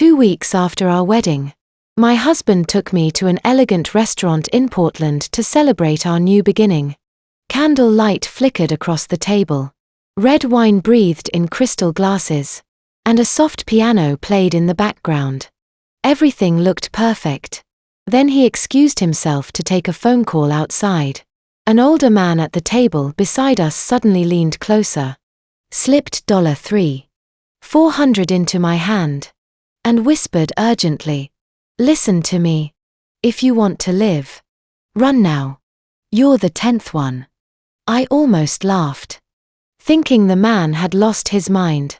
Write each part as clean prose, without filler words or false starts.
2 weeks after our wedding, my husband took me to an elegant restaurant in Portland to celebrate our new beginning. Candle light flickered across the table. Red wine breathed in crystal glasses, and a soft piano played in the background. Everything looked perfect. Then he excused himself to take a phone call outside. An older man at the table beside us suddenly leaned closer, slipped $3,400 into my hand, and whispered urgently, "Listen to me. If you want to live, run now. You're the 10th one." I almost laughed, thinking the man had lost his mind.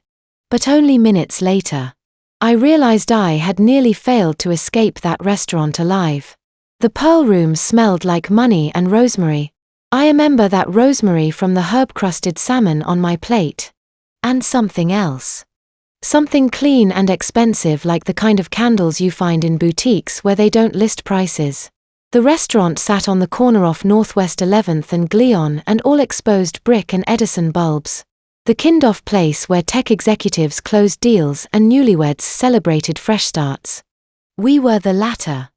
But only minutes later, I realized I had nearly failed to escape that restaurant alive. The Pearl Room smelled like money and rosemary. I remember that rosemary from the herb-crusted salmon on my plate. And something else. Something clean and expensive, like the kind of candles you find in boutiques where they don't list prices. The restaurant sat on the corner off Northwest 11th and Gleon, and all exposed brick and Edison bulbs. The kind-of place where tech executives closed deals and newlyweds celebrated fresh starts. We were the latter.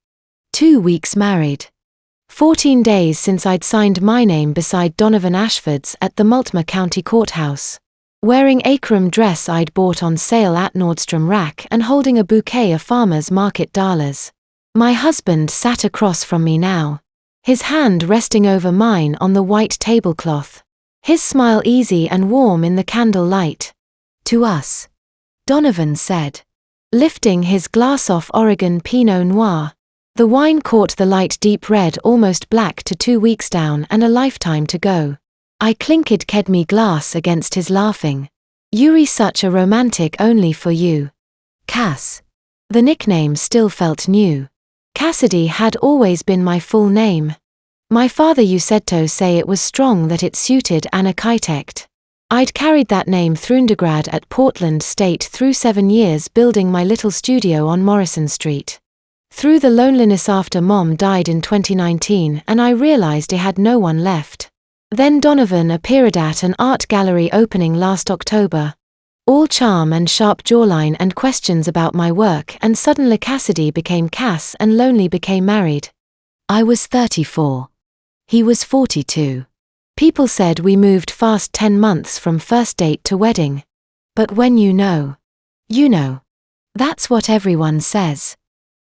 2 weeks married. 14 days since I'd signed my name beside Donovan Ashford's at the Multnomah County Courthouse. Wearing Acram dress I'd bought on sale at Nordstrom Rack and holding a bouquet of farmers market dollars. My husband sat across from me now, his hand resting over mine on the white tablecloth, his smile easy and warm in the candle light. "To us," Donovan said, lifting his glass off Oregon Pinot Noir. The wine caught the light deep red, almost black, to 2 weeks down and a lifetime to go. I clinked Kedmi glass against his, laughing. "Yuri, such a romantic, only for you." Cass. The nickname still felt new. Cassidy had always been my full name. My father used to say it was strong, that it suited an architect. I'd carried that name through undergrad at Portland State, through 7 years building my little studio on Morrison Street. Through the loneliness after Mom died in 2019 and I realized I had no one left. Then Donovan appeared at an art gallery opening last October. All charm and sharp jawline and questions about my work, and suddenly Cassidy became Cass and Lonely became married. I was 34. He was 42. People said we moved fast, 10 months from first date to wedding. But when you know, you know. That's what everyone says.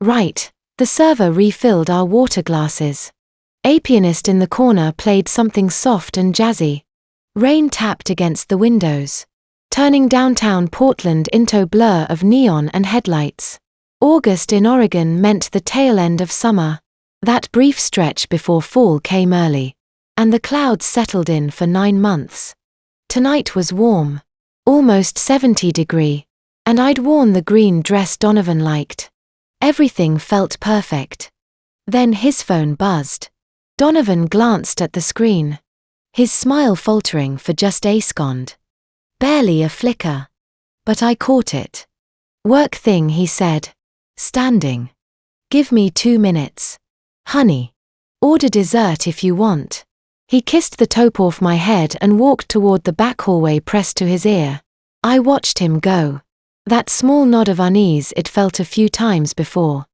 Right. The server refilled our water glasses. A pianist in the corner played something soft and jazzy. Rain tapped against the windows, turning downtown Portland into a blur of neon and headlights. August in Oregon meant the tail end of summer. That brief stretch before fall came early, and the clouds settled in for 9 months. Tonight was warm, almost 70°, and I'd worn the green dress Donovan liked. Everything felt perfect. Then his phone buzzed. Donovan glanced at the screen, his smile faltering for just a second. Barely a flicker. But I caught it. "Work thing," he said, standing. "Give me 2 minutes. Honey. Order dessert if you want." He kissed the top off my head and walked toward the back hallway pressed to his ear. I watched him go. That small nod of unease it felt a few times before,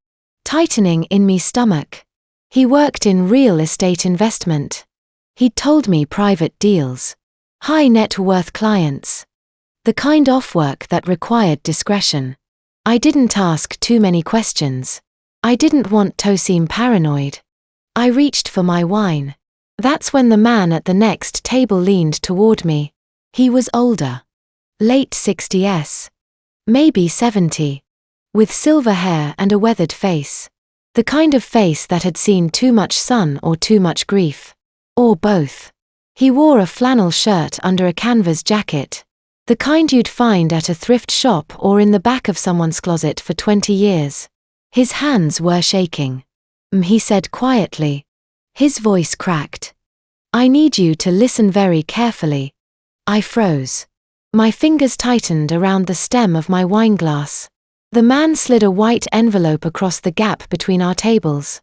tightening in me stomach. He worked in real estate investment. He'd told me private deals, high net worth clients, the kind of work that required discretion. I didn't ask too many questions. I didn't want to seem paranoid. I reached for my wine. That's when the man at the next table leaned toward me. He was older. Late 60s. Maybe 70. With silver hair and a weathered face. The kind of face that had seen too much sun or too much grief. Or both. He wore a flannel shirt under a canvas jacket. The kind you'd find at a thrift shop or in the back of someone's closet for 20 years. His hands were shaking. He said quietly. His voice cracked. "I need you to listen very carefully." I froze. My fingers tightened around the stem of my wineglass. The man slid a white envelope across the gap between our tables.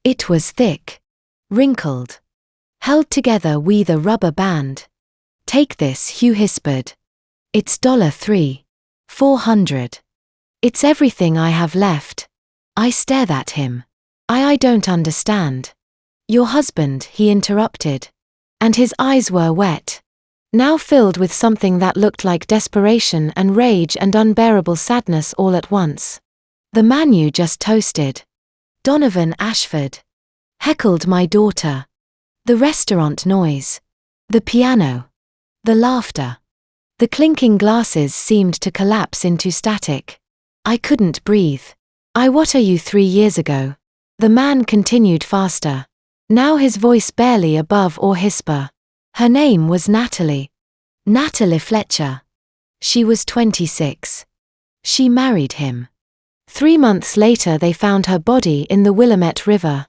It was thick, wrinkled, held together with a rubber band. "Take this," Hugh whispered. "It's $3,400. It's everything I have left. I stared at him. I don't understand. Your husband, he interrupted. And his eyes were wet, now filled with something that looked like desperation and rage and unbearable sadness all at once. The man you just toasted. Donovan Ashford. Heckled my daughter. The restaurant noise. The piano. The laughter. The clinking glasses seemed to collapse into static. I couldn't breathe. What are you 3 years ago? The man continued faster. Now his voice barely above or whisper. Her name was Natalie. Natalie Fletcher. She was 26. She married him. 3 months later they found her body in the Willamette River.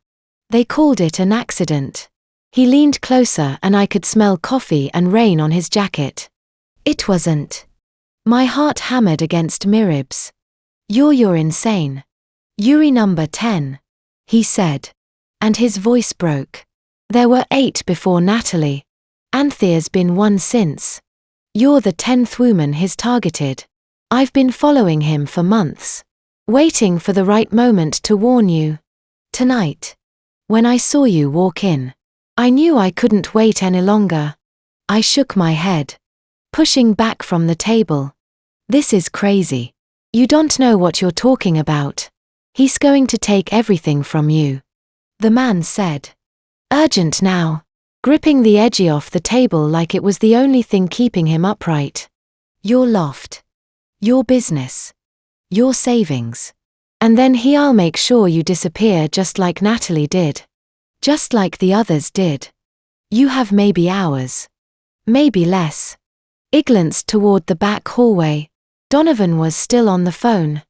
They called it an accident. He leaned closer and I could smell coffee and rain on his jacket. It wasn't. My heart hammered against my ribs. You're insane. Yuri number 10. He said. And his voice broke. There were 8 before Natalie. Anthea's been 1 since. You're the 10th woman he's targeted. I've been following him for months. Waiting for the right moment to warn you. Tonight. When I saw you walk in. I knew I couldn't wait any longer. I shook my head. Pushing back from the table. This is crazy. You don't know what you're talking about. He's going to take everything from you. The man said. Urgent now. Gripping the edgy off the table like it was the only thing keeping him upright. Your loft. Your business. Your savings. And then I'll make sure you disappear just like Natalie did. Just like the others did. You have maybe hours. Maybe less. I glanced toward the back hallway. Donovan was still on the phone.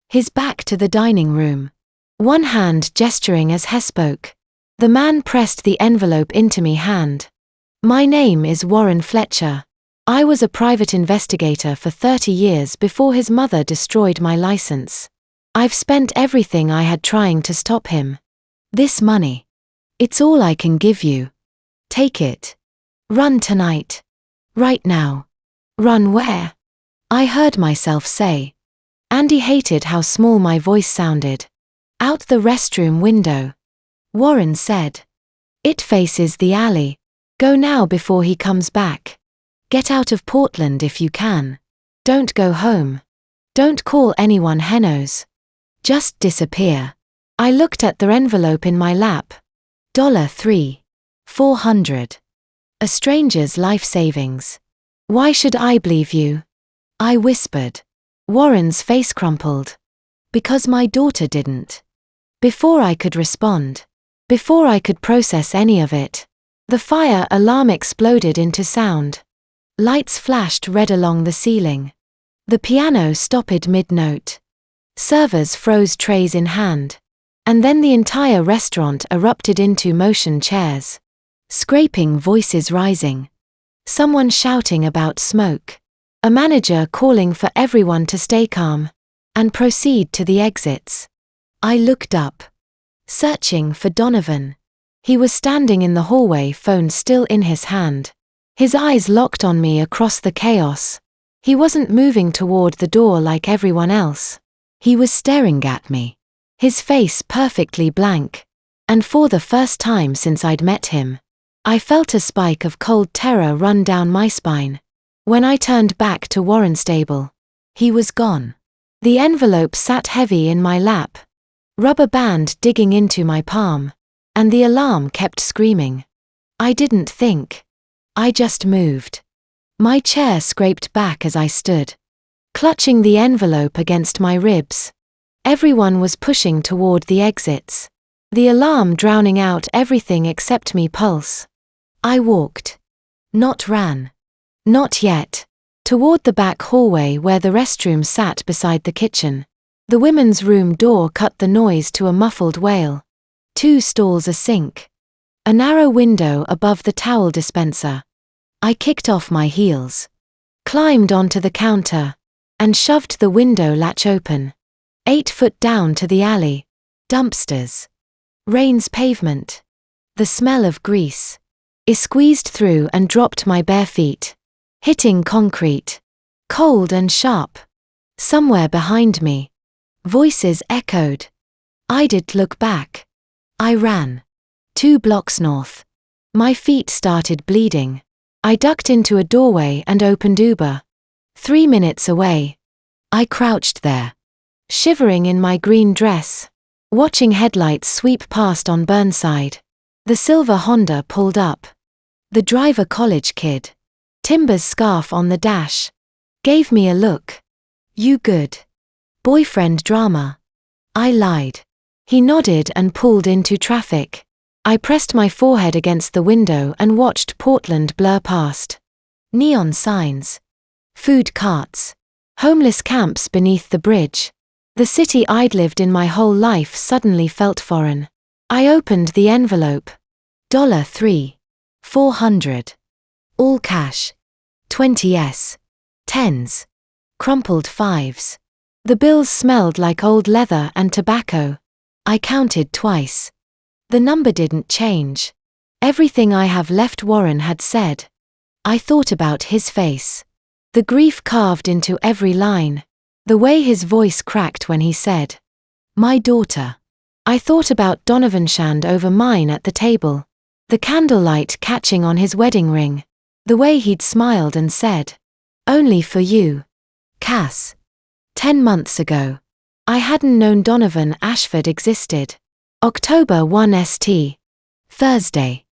His back to the dining room. One hand gesturing as he spoke. The man pressed the envelope into me hand. My name is Warren Fletcher. I was a private investigator for 30 years before his mother destroyed my license. I've spent everything I had trying to stop him. This money. It's all I can give you. Take it. Run tonight. Right now. Run where? I heard myself say. Andy hated how small my voice sounded. Out the restroom window. Warren said. It faces the alley. Go now before he comes back. Get out of Portland if you can. Don't go home. Don't call anyone Henos. Just disappear. I looked at the envelope in my lap. $3,400. A stranger's life savings. Why should I believe you? I whispered. Warren's face crumpled. Because my daughter didn't. Before I could respond. Before I could process any of it. The fire alarm exploded into sound. Lights flashed red along the ceiling. The piano stopped mid-note. Servers froze trays in hand. And then the entire restaurant erupted into motion chairs. Scraping voices rising. Someone shouting about smoke. A manager calling for everyone to stay calm. And proceed to the exits. I looked up. Searching for Donovan. He was standing in the hallway, phone still in his hand. His eyes locked on me across the chaos. He wasn't moving toward the door like everyone else. He was staring at me. His face perfectly blank. And for the first time since I'd met him, I felt a spike of cold terror run down my spine. When I turned back to Warren's table, he was gone. The envelope sat heavy in my lap. Rubber band digging into my palm. And the alarm kept screaming. I didn't think. I just moved. My chair scraped back as I stood. Clutching the envelope against my ribs. Everyone was pushing toward the exits. The alarm drowning out everything except me pulse. I walked. Not ran. Not yet. Toward the back hallway where the restroom sat beside the kitchen. The women's room door cut the noise to a muffled wail. 2 stalls, a sink. A narrow window above the towel dispenser. I kicked off my heels. Climbed onto the counter. And shoved the window latch open. 8 foot down to the alley. Dumpsters. Rain's pavement. The smell of grease. I squeezed through and dropped my bare feet. Hitting concrete. Cold and sharp. Somewhere behind me, Voices echoed. I did look back. I ran. 2 blocks north. My feet started bleeding. I ducked into a doorway and opened Uber. 3 minutes away. I crouched there, shivering in my green dress, watching headlights sweep past on Burnside. The silver Honda pulled up. The driver, college kid, Timber's scarf on the dash, gave me a look. You good? Boyfriend drama. I lied. He nodded and pulled into traffic. I pressed my forehead against the window and watched Portland blur past. Neon signs. Food carts. Homeless camps beneath the bridge. The city I'd lived in my whole life suddenly felt foreign. I opened the envelope. $3. 400. All cash. 20s. 10s. Crumpled 5s. The bills smelled like old leather and tobacco. I counted twice. The number didn't change. Everything I have left, Warren had said. I thought about his face. The grief carved into every line. The way his voice cracked when he said, "My daughter." I thought about Donovan's hand over mine at the table. The candlelight catching on his wedding ring. The way he'd smiled and said, "Only for you, Cass." 10 months ago. I hadn't known Donovan Ashford existed. October 1 St. Thursday.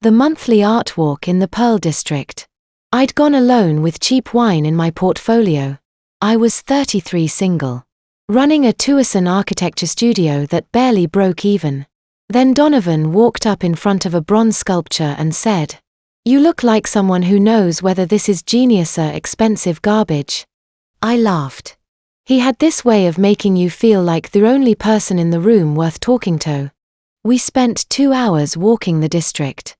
The monthly art walk in the Pearl District. I'd gone alone with cheap wine in my portfolio. I was 33, single. Running a Tucson architecture studio that barely broke even. Then Donovan walked up in front of a bronze sculpture and said, "You look like someone who knows whether this is genius or expensive garbage." I laughed. He had this way of making you feel like the only person in the room worth talking to. We spent 2 hours walking the district,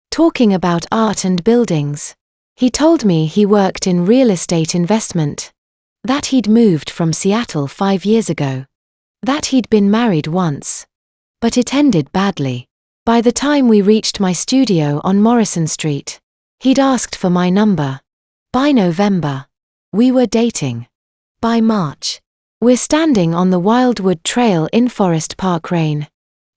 talking about art and buildings. He told me he worked in real estate investment, that he'd moved from Seattle 5 years ago, that he'd been married once. But it ended badly. By the time we reached my studio on Morrison Street, he'd asked for my number. By November, we were dating. By March, we're standing on the Wildwood Trail in Forest Park, rain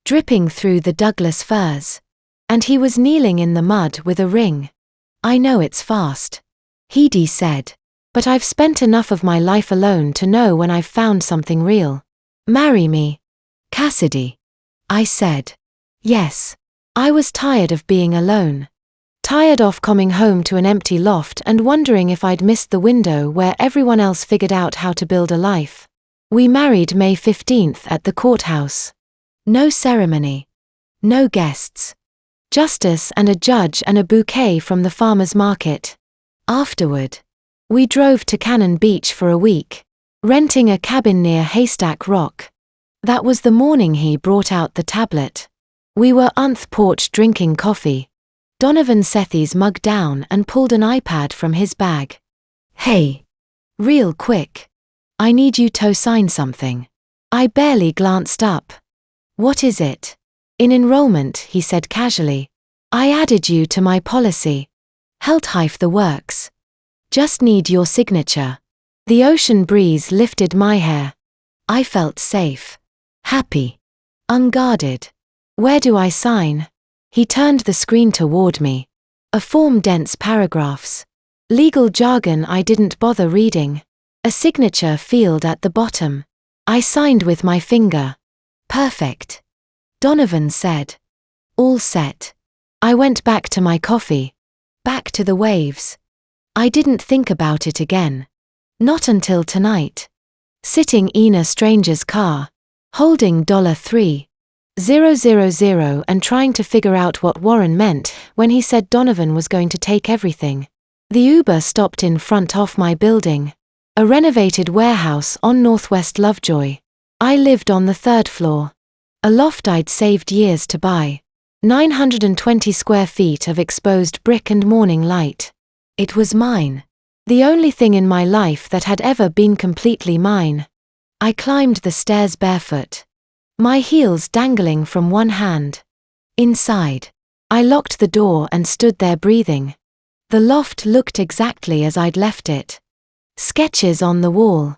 dripping through the Douglas firs. And he was kneeling in the mud with a ring. "I know it's fast," Heidi said, "but I've spent enough of my life alone to know when I've found something real." "Marry me, Cassidy," I said. Yes. I was tired of being alone. Tired of coming home to an empty loft and wondering if I'd missed the window where everyone else figured out how to build a life. We married May 15th at the courthouse. No ceremony. No guests. Justice and a judge and a bouquet from the farmer's market. Afterward, we drove to Cannon Beach for a week, renting a cabin near Haystack Rock. That was the morning he brought out the tablet. We were on the porch drinking coffee. Donovan set his mug down and pulled an iPad from his bag. "Hey. Real quick. I need you to sign something." I barely glanced up. "What is it?" "In enrollment," he said casually. "I added you to my policy. Helt hife the works. Just need your signature." The ocean breeze lifted my hair. I felt safe. Happy. Unguarded. "Where do I sign?" He turned the screen toward me. A form, dense paragraphs. Legal jargon I didn't bother reading. A signature field at the bottom. I signed with my finger. "Perfect," Donovan said. "All set." I went back to my coffee. Back to the waves. I didn't think about it again. Not until tonight. Sitting in a stranger's car, holding $3,000 and trying to figure out what Warren meant when he said Donovan was going to take everything. The Uber stopped in front of my building. A renovated warehouse on Northwest Lovejoy. I lived on the 3rd floor. A loft I'd saved years to buy. 920 square feet of exposed brick and morning light. It was mine. The only thing in my life that had ever been completely mine. I climbed the stairs barefoot, my heels dangling from one hand. Inside, I locked the door and stood there breathing. The loft looked exactly as I'd left it. Sketches on the wall.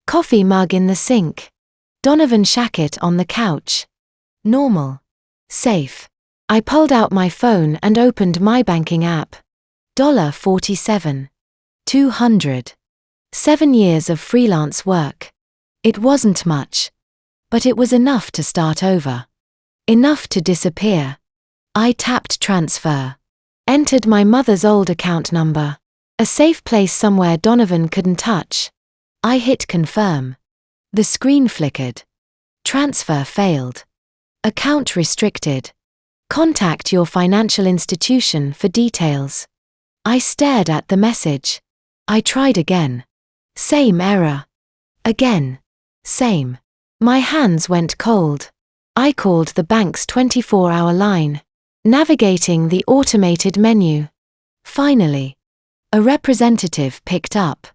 Coffee mug in the sink. Donovan Shackett on the couch. Normal. Safe. I pulled out my phone and opened my banking app. $47. 200. 7 years of freelance work. It wasn't much. But it was enough to start over. Enough to disappear. I tapped transfer. Entered my mother's old account number. A safe place somewhere Donovan couldn't touch. I hit confirm. The screen flickered. Transfer failed. Account restricted. Contact your financial institution for details. I stared at the message. I tried again. Same error. Again. Same. My hands went cold. I called the bank's 24-hour line, navigating the automated menu. Finally, a representative picked up.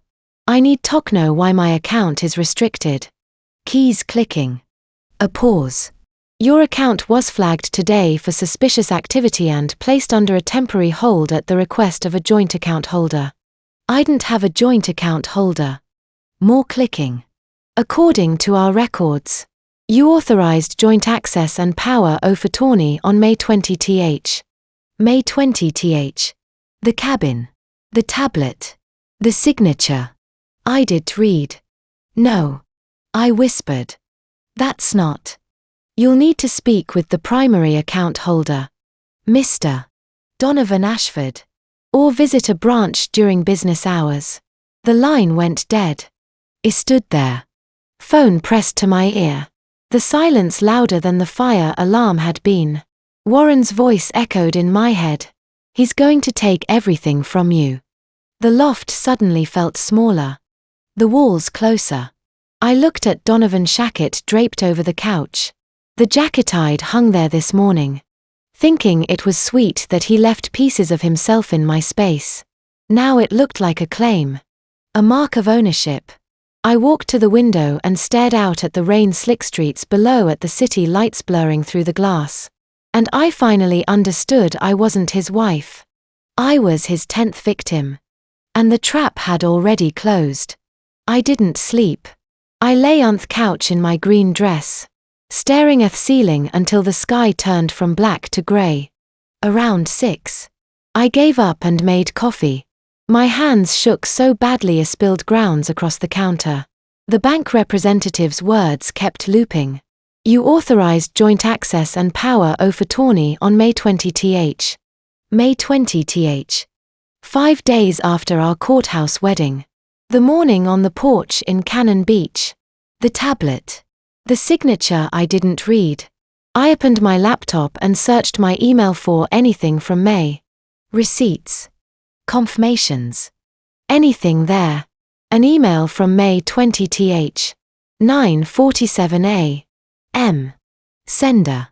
I need to know why my account is restricted. Keys clicking. A pause. Your account was flagged today for suspicious activity and placed under a temporary hold at the request of a joint account holder. I didn't have a joint account holder. More clicking. According to our records, you authorized joint access and power of attorney on May 20th. May 20th. The cabin. The tablet. The signature. I did read. No. I whispered. That's not. You'll need to speak with the primary account holder, Mr. Donovan Ashford, or visit a branch during business hours. The line went dead. I stood there. Phone pressed to my ear. The silence louder than the fire alarm had been. Warren's voice echoed in my head. He's going to take everything from you. The loft suddenly felt smaller. The walls closer. I looked at Donovan Shackett draped over the couch. The jacket I'd hung there this morning. Thinking it was sweet that he left pieces of himself in my space. Now it looked like a claim. A mark of ownership. I walked to the window and stared out at the rain-slick streets below at the city lights blurring through the glass. And I finally understood I wasn't his wife. I was his 10th victim. And the trap had already closed. I didn't sleep. I lay on the couch in my green dress, staring at the ceiling until the sky turned from black to grey. Around 6. I gave up and made coffee. My hands shook so badly I spilled grounds across the counter. The bank representative's words kept looping. You authorized joint access and power of attorney on May 20th. May 20th. 5 days after our courthouse wedding. The morning on the porch in Cannon Beach. The tablet. The signature I didn't read. I opened my laptop and searched my email for anything from May. Receipts. Confirmations. Anything there. An email from May 20th. 9:47 a.m. Sender.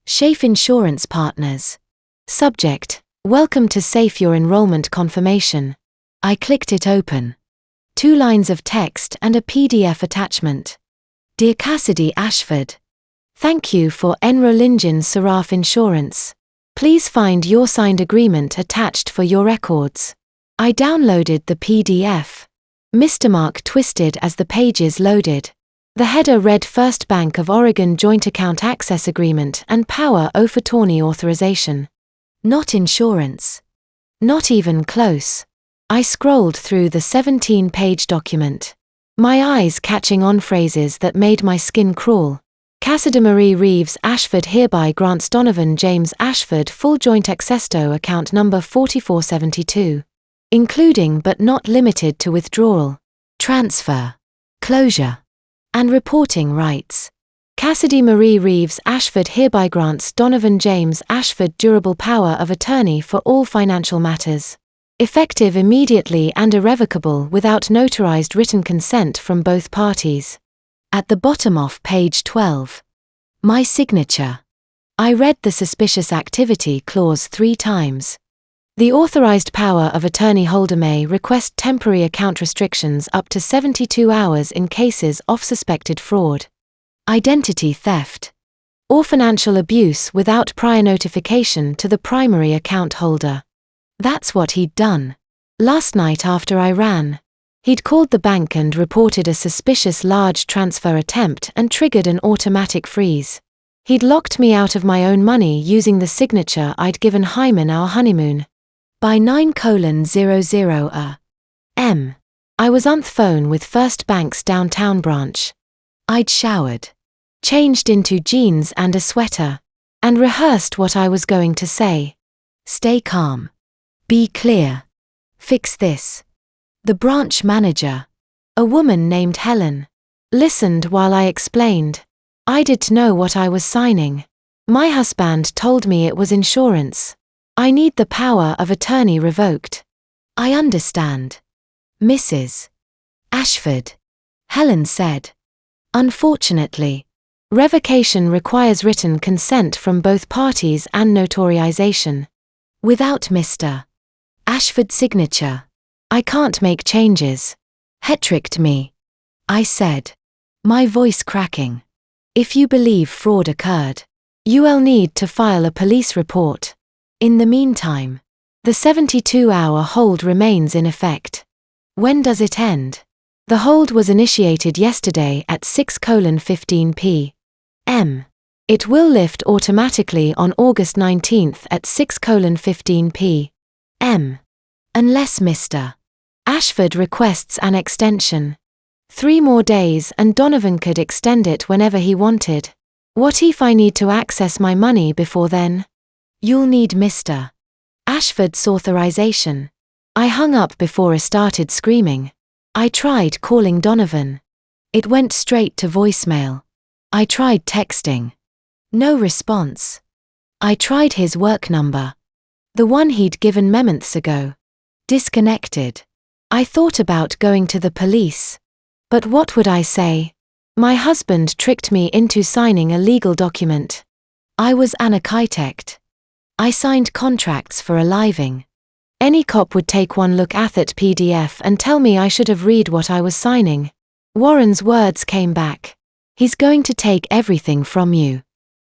Shafe Insurance Partners. Subject. Welcome to Safe Your Enrollment Confirmation. I clicked it open. 2 lines of text and a PDF attachment. Dear Cassidy Ashford. Thank you for enrolling in Seraph Insurance. Please find your signed agreement attached for your records. I downloaded the PDF. Mr. Mark twisted as the pages loaded. The header read First Bank of Oregon Joint Account Access Agreement and Power of Attorney Authorization. Not insurance. Not even close. I scrolled through the 17-page document. My eyes catching on phrases that made my skin crawl. Cassidy Marie Reeves Ashford hereby grants Donovan James Ashford full joint accesto account number 4472. Including but not limited to withdrawal, transfer, closure, and reporting rights. Cassidy Marie Reeves Ashford hereby grants Donovan James Ashford durable power of attorney for all financial matters. Effective immediately and irrevocable without notarized written consent from both parties. At the bottom of page 12. My signature. I read the suspicious activity clause 3 times. The authorized power of attorney holder may request temporary account restrictions up to 72 hours in cases of suspected fraud, identity theft, or financial abuse without prior notification to the primary account holder. That's what he'd done. Last night after I ran. He'd called the bank and reported a suspicious large transfer attempt and triggered an automatic freeze. He'd locked me out of my own money using the signature I'd given Hyman our honeymoon. By 9:00 a.m. I was on the phone with First Bank's downtown branch. I'd showered, changed into jeans and a sweater, and rehearsed what I was going to say. Stay calm. Be clear. Fix this. The branch manager, a woman named Helen, listened while I explained. I didn't know what I was signing. My husband told me it was insurance. I need the power of attorney revoked. I understand. Mrs. Ashford, Helen said. Unfortunately, revocation requires written consent from both parties and notarization. Without Mr. Ashford's signature, I can't make changes. He tricked me, I said, my voice cracking. If you believe fraud occurred, you'll need to file a police report. In the meantime, the 72-hour hold remains in effect. When does it end? The hold was initiated yesterday at 6:15 p.m. It will lift automatically on August 19th at 6:15 p.m. Unless Mr. Ashford requests an extension. 3 more days and Donovan could extend it whenever he wanted. What if I need to access my money before then? You'll need Mr. Ashford's authorization. I hung up before I started screaming. I tried calling Donovan. It went straight to voicemail. I tried texting. No response. I tried his work number. The one he'd given months ago. Disconnected. I thought about going to the police. But what would I say? My husband tricked me into signing a legal document. I was an architect. I signed contracts for a living. Any cop would take one look at that PDF and tell me I should have read what I was signing. Warren's words came back. He's going to take everything from you.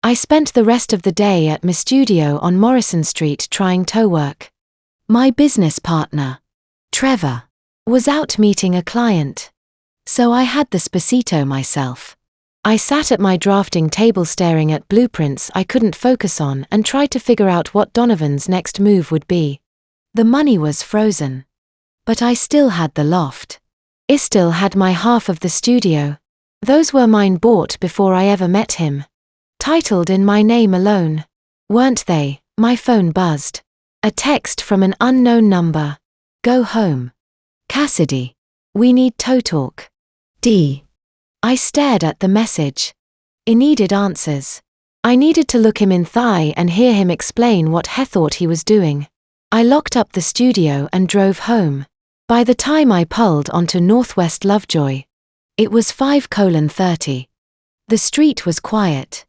I spent the rest of the day at my studio on Morrison Street trying toe work. My business partner, Trevor, was out meeting a client. So I had the Spacito myself. I sat at my drafting table staring at blueprints I couldn't focus on and tried to figure out what Donovan's next move would be. The money was frozen. But I still had the loft. I still had my half of the studio. Those were mine, bought before I ever met him. Titled in my name alone. Weren't they? My phone buzzed. A text from an unknown number. Go home. Cassidy. We need to talk. D. I stared at the message. I needed answers. I needed to look him in the eye and hear him explain what he thought he was doing. I locked up the studio and drove home. By the time I pulled onto Northwest Lovejoy, it was 5:30. The street was quiet.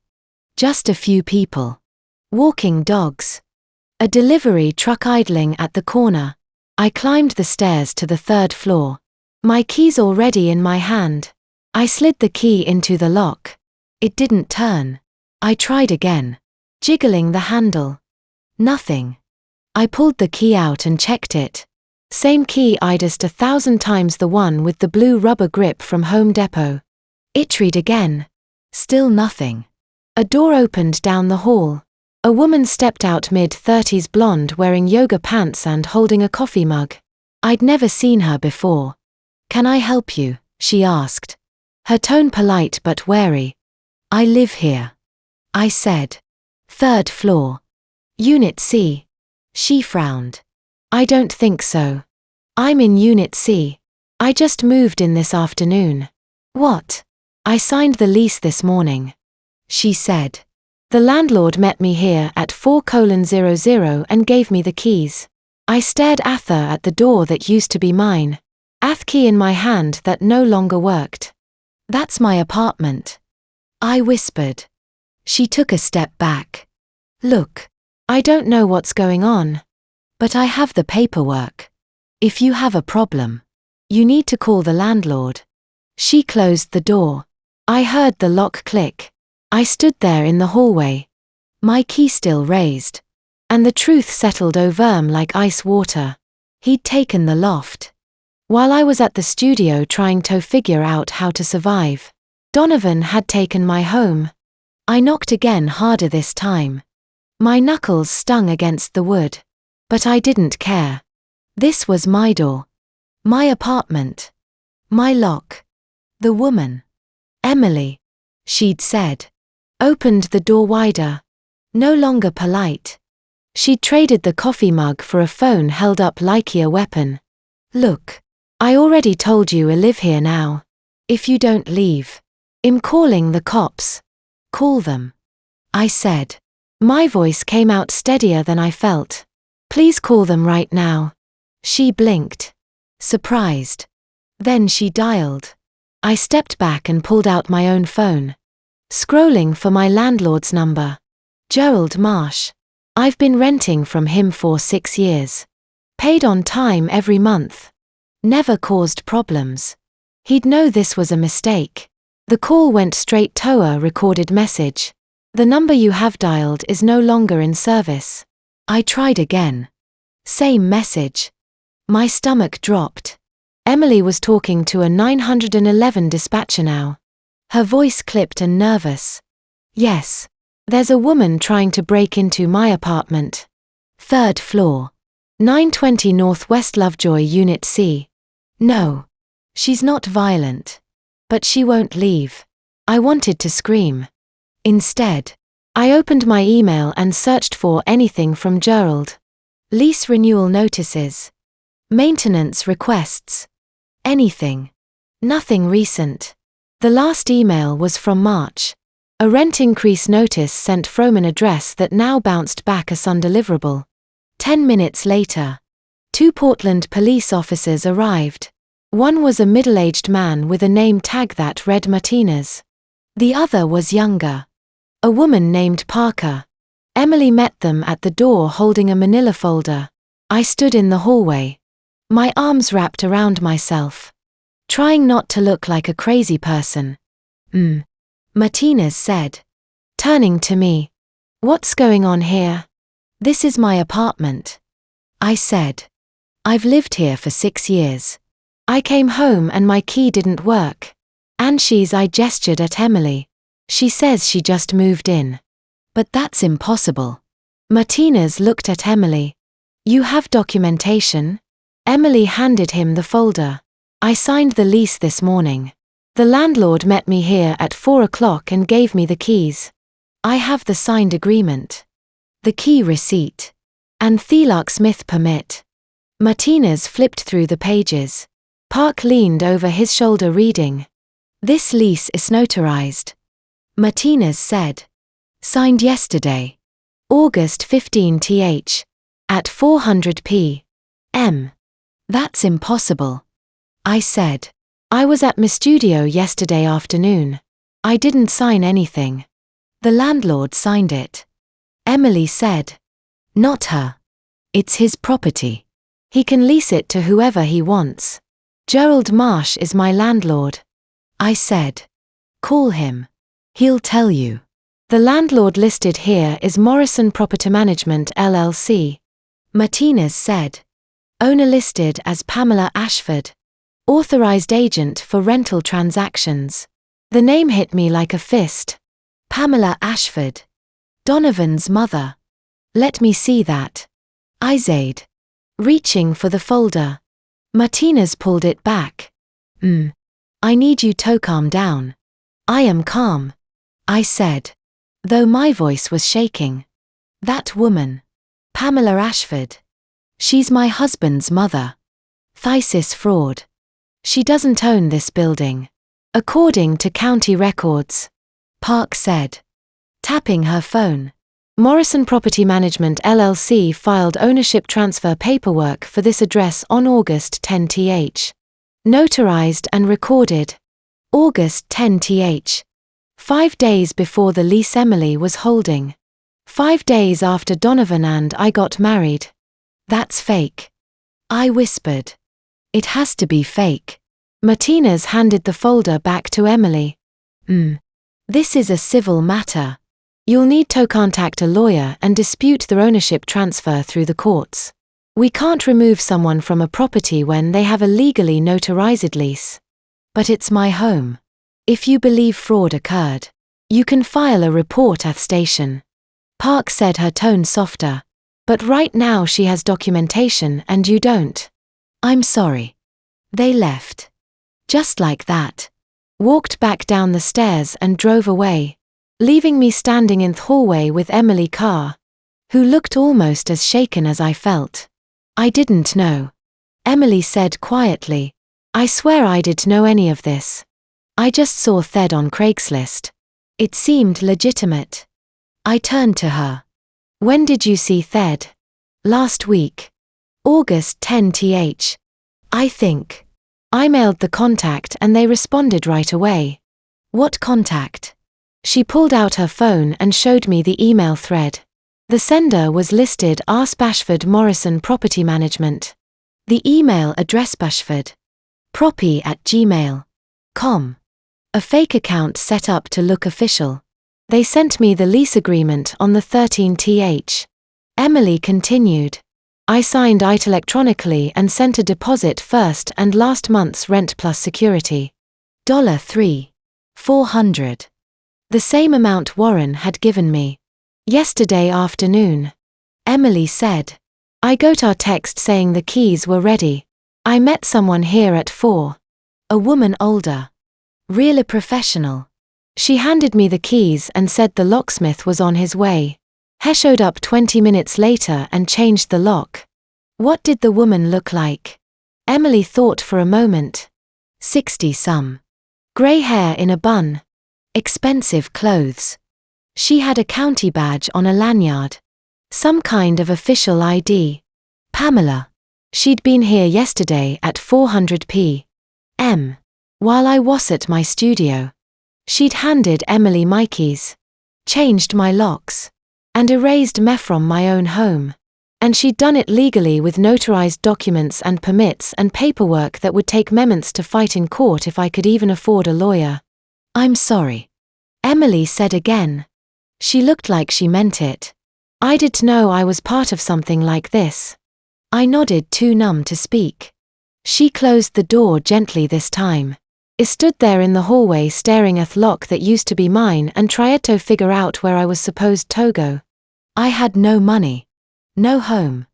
Just a few people. Walking dogs. A delivery truck idling at the corner. I climbed the stairs to the 3rd floor. My keys already in my hand. I slid the key into the lock. It didn't turn. I tried again. Jiggling the handle. Nothing. I pulled the key out and checked it. Same key I'd used 1,000 times, the one with the blue rubber grip from Home Depot. I tried again. Still nothing. A door opened down the hall. A woman stepped out, mid-30s, blonde, wearing yoga pants and holding a coffee mug. I'd never seen her before. Can I help you? She asked. Her tone polite but wary. I live here, I said. 3rd floor. Unit C. She frowned. I don't think so. I'm in Unit C. I just moved in this afternoon. What? I signed the lease this morning. She said. The landlord met me here at 4:00 and gave me the keys. I stared at her at the door that used to be mine. Ath key in my hand that no longer worked. That's my apartment, I whispered. She took a step back. Look, I don't know what's going on, but I have the paperwork. If you have a problem, you need to call the landlord. She closed the door. I heard the lock click. I stood there in the hallway, my key still raised, and the truth settled over me like ice water. He'd taken the loft. While I was at the studio trying to figure out how to survive, Donovan had taken my home. I knocked again, harder this time. My knuckles stung against the wood. But I didn't care. This was my door. My apartment. My lock. The woman. Emily. She'd said. Opened the door wider. No longer polite. She'd traded the coffee mug for a phone held up like a weapon. Look. I already told you I live here now. If you don't leave, I'm calling the cops. Call them. I said. My voice came out steadier than I felt. Please call them right now. She blinked. Surprised. Then she dialed. I stepped back and pulled out my own phone. Scrolling for my landlord's number. Gerald Marsh. I've been renting from him for 6 years. Paid on time every month. Never caused problems. He'd know this was a mistake. The call went straight to a recorded message. The number you have dialed is no longer in service. I tried again. Same message. My stomach dropped. Emily was talking to a 911 dispatcher now. Her voice clipped and nervous. Yes. There's a woman trying to break into my apartment. 3rd floor. 920 Northwest Lovejoy Unit C. No. She's not violent. But she won't leave. I wanted to scream. Instead, I opened my email and searched for anything from Gerald. Lease renewal notices. Maintenance requests. Anything. Nothing recent. The last email was from March. A rent increase notice sent from an address that now bounced back as undeliverable. 10 minutes later, 2 Portland police officers arrived. One was a middle-aged man with a name tag that read Martinez. The other was younger. A woman named Parker. Emily met them at the door holding a manila folder. I stood in the hallway. My arms wrapped around myself. Trying not to look like a crazy person. Martinez said. Turning to me. What's going on here? This is my apartment. I said. I've lived here for 6 years. I came home and my key didn't work. And I gestured at Emily. She says she just moved in. But that's impossible. Martinez looked at Emily. You have documentation? Emily handed him the folder. I signed the lease this morning. The landlord met me here at 4 o'clock and gave me the keys. I have the signed agreement. The key receipt. And Thilark Smith permit. Martinez flipped through the pages. Park leaned over his shoulder reading. This lease is notarized. Martinez said. Signed yesterday. August 15th. At 400 p.m. That's impossible. I said. I was at my studio yesterday afternoon. I didn't sign anything. The landlord signed it. Emily said. Not her. It's his property. He can lease it to whoever he wants. Gerald Marsh is my landlord. I said. Call him. He'll tell you. The landlord listed here is Morrison Property Management LLC. Martinez said. Owner listed as Pamela Ashford. Authorized agent for rental transactions. The name hit me like a fist. Pamela Ashford. Donovan's mother. Let me see that. I said. Reaching for the folder. Martinez pulled it back. I need you to calm down. I am calm. I said. Though my voice was shaking. That woman. Pamela Ashford. She's my husband's mother. Thesis fraud. She doesn't own this building. According to county records. Park said. Tapping her phone. Morrison Property Management LLC filed ownership transfer paperwork for this address on August 10th. Notarized and recorded. August 10th. 5 days before the lease Emily was holding. 5 days after Donovan and I got married. That's fake. I whispered. It has to be fake. Martinez handed the folder back to Emily. This is a civil matter. You'll need to contact a lawyer and dispute the ownership transfer through the courts. We can't remove someone from a property when they have a legally notarized lease. But it's my home. If you believe fraud occurred, you can file a report at station. Park said, her tone softer. But right now she has documentation and you don't. I'm sorry. They left. Just like that. Walked back down the stairs and drove away, leaving me standing in the hallway with Emily Carr, who looked almost as shaken as I felt. I didn't know. Emily said quietly. I swear I didn't know any of this. I just saw Thed on Craigslist. It seemed legitimate. I turned to her. When did you see Thed? Last week. August 10th. I think. I mailed the contact and they responded right away. What contact? She pulled out her phone and showed me the email thread. The sender was listed as Bashford Morrison Property Management. The email address bashford.property@gmail.com. A fake account set up to look official. They sent me the lease agreement on the 13th. Emily continued. I signed it electronically and sent a deposit first and last month's rent plus security. $3,400. The same amount Warren had given me. Yesterday afternoon. Emily said. I got our text saying the keys were ready. I met someone here at 4. A woman older. Really professional. She handed me the keys and said the locksmith was on his way. He showed up 20 minutes later and changed the lock. What did the woman look like? Emily thought for a moment. 60-some. Grey hair in a bun. Expensive clothes. She had a county badge on a lanyard. Some kind of official ID. Pamela. She'd been here yesterday at 400 p.m. while I was at my studio. She'd handed Emily my keys, changed my locks, and erased me from my own home. And she'd done it legally with notarized documents and permits and paperwork that would take months to fight in court if I could even afford a lawyer. I'm sorry. Emily said again. She looked like she meant it. I didn't know I was part of something like this. I nodded, too numb to speak. She closed the door gently this time. I stood there in the hallway staring at the lock that used to be mine and tried to figure out where I was supposed to go. I had no money. No home.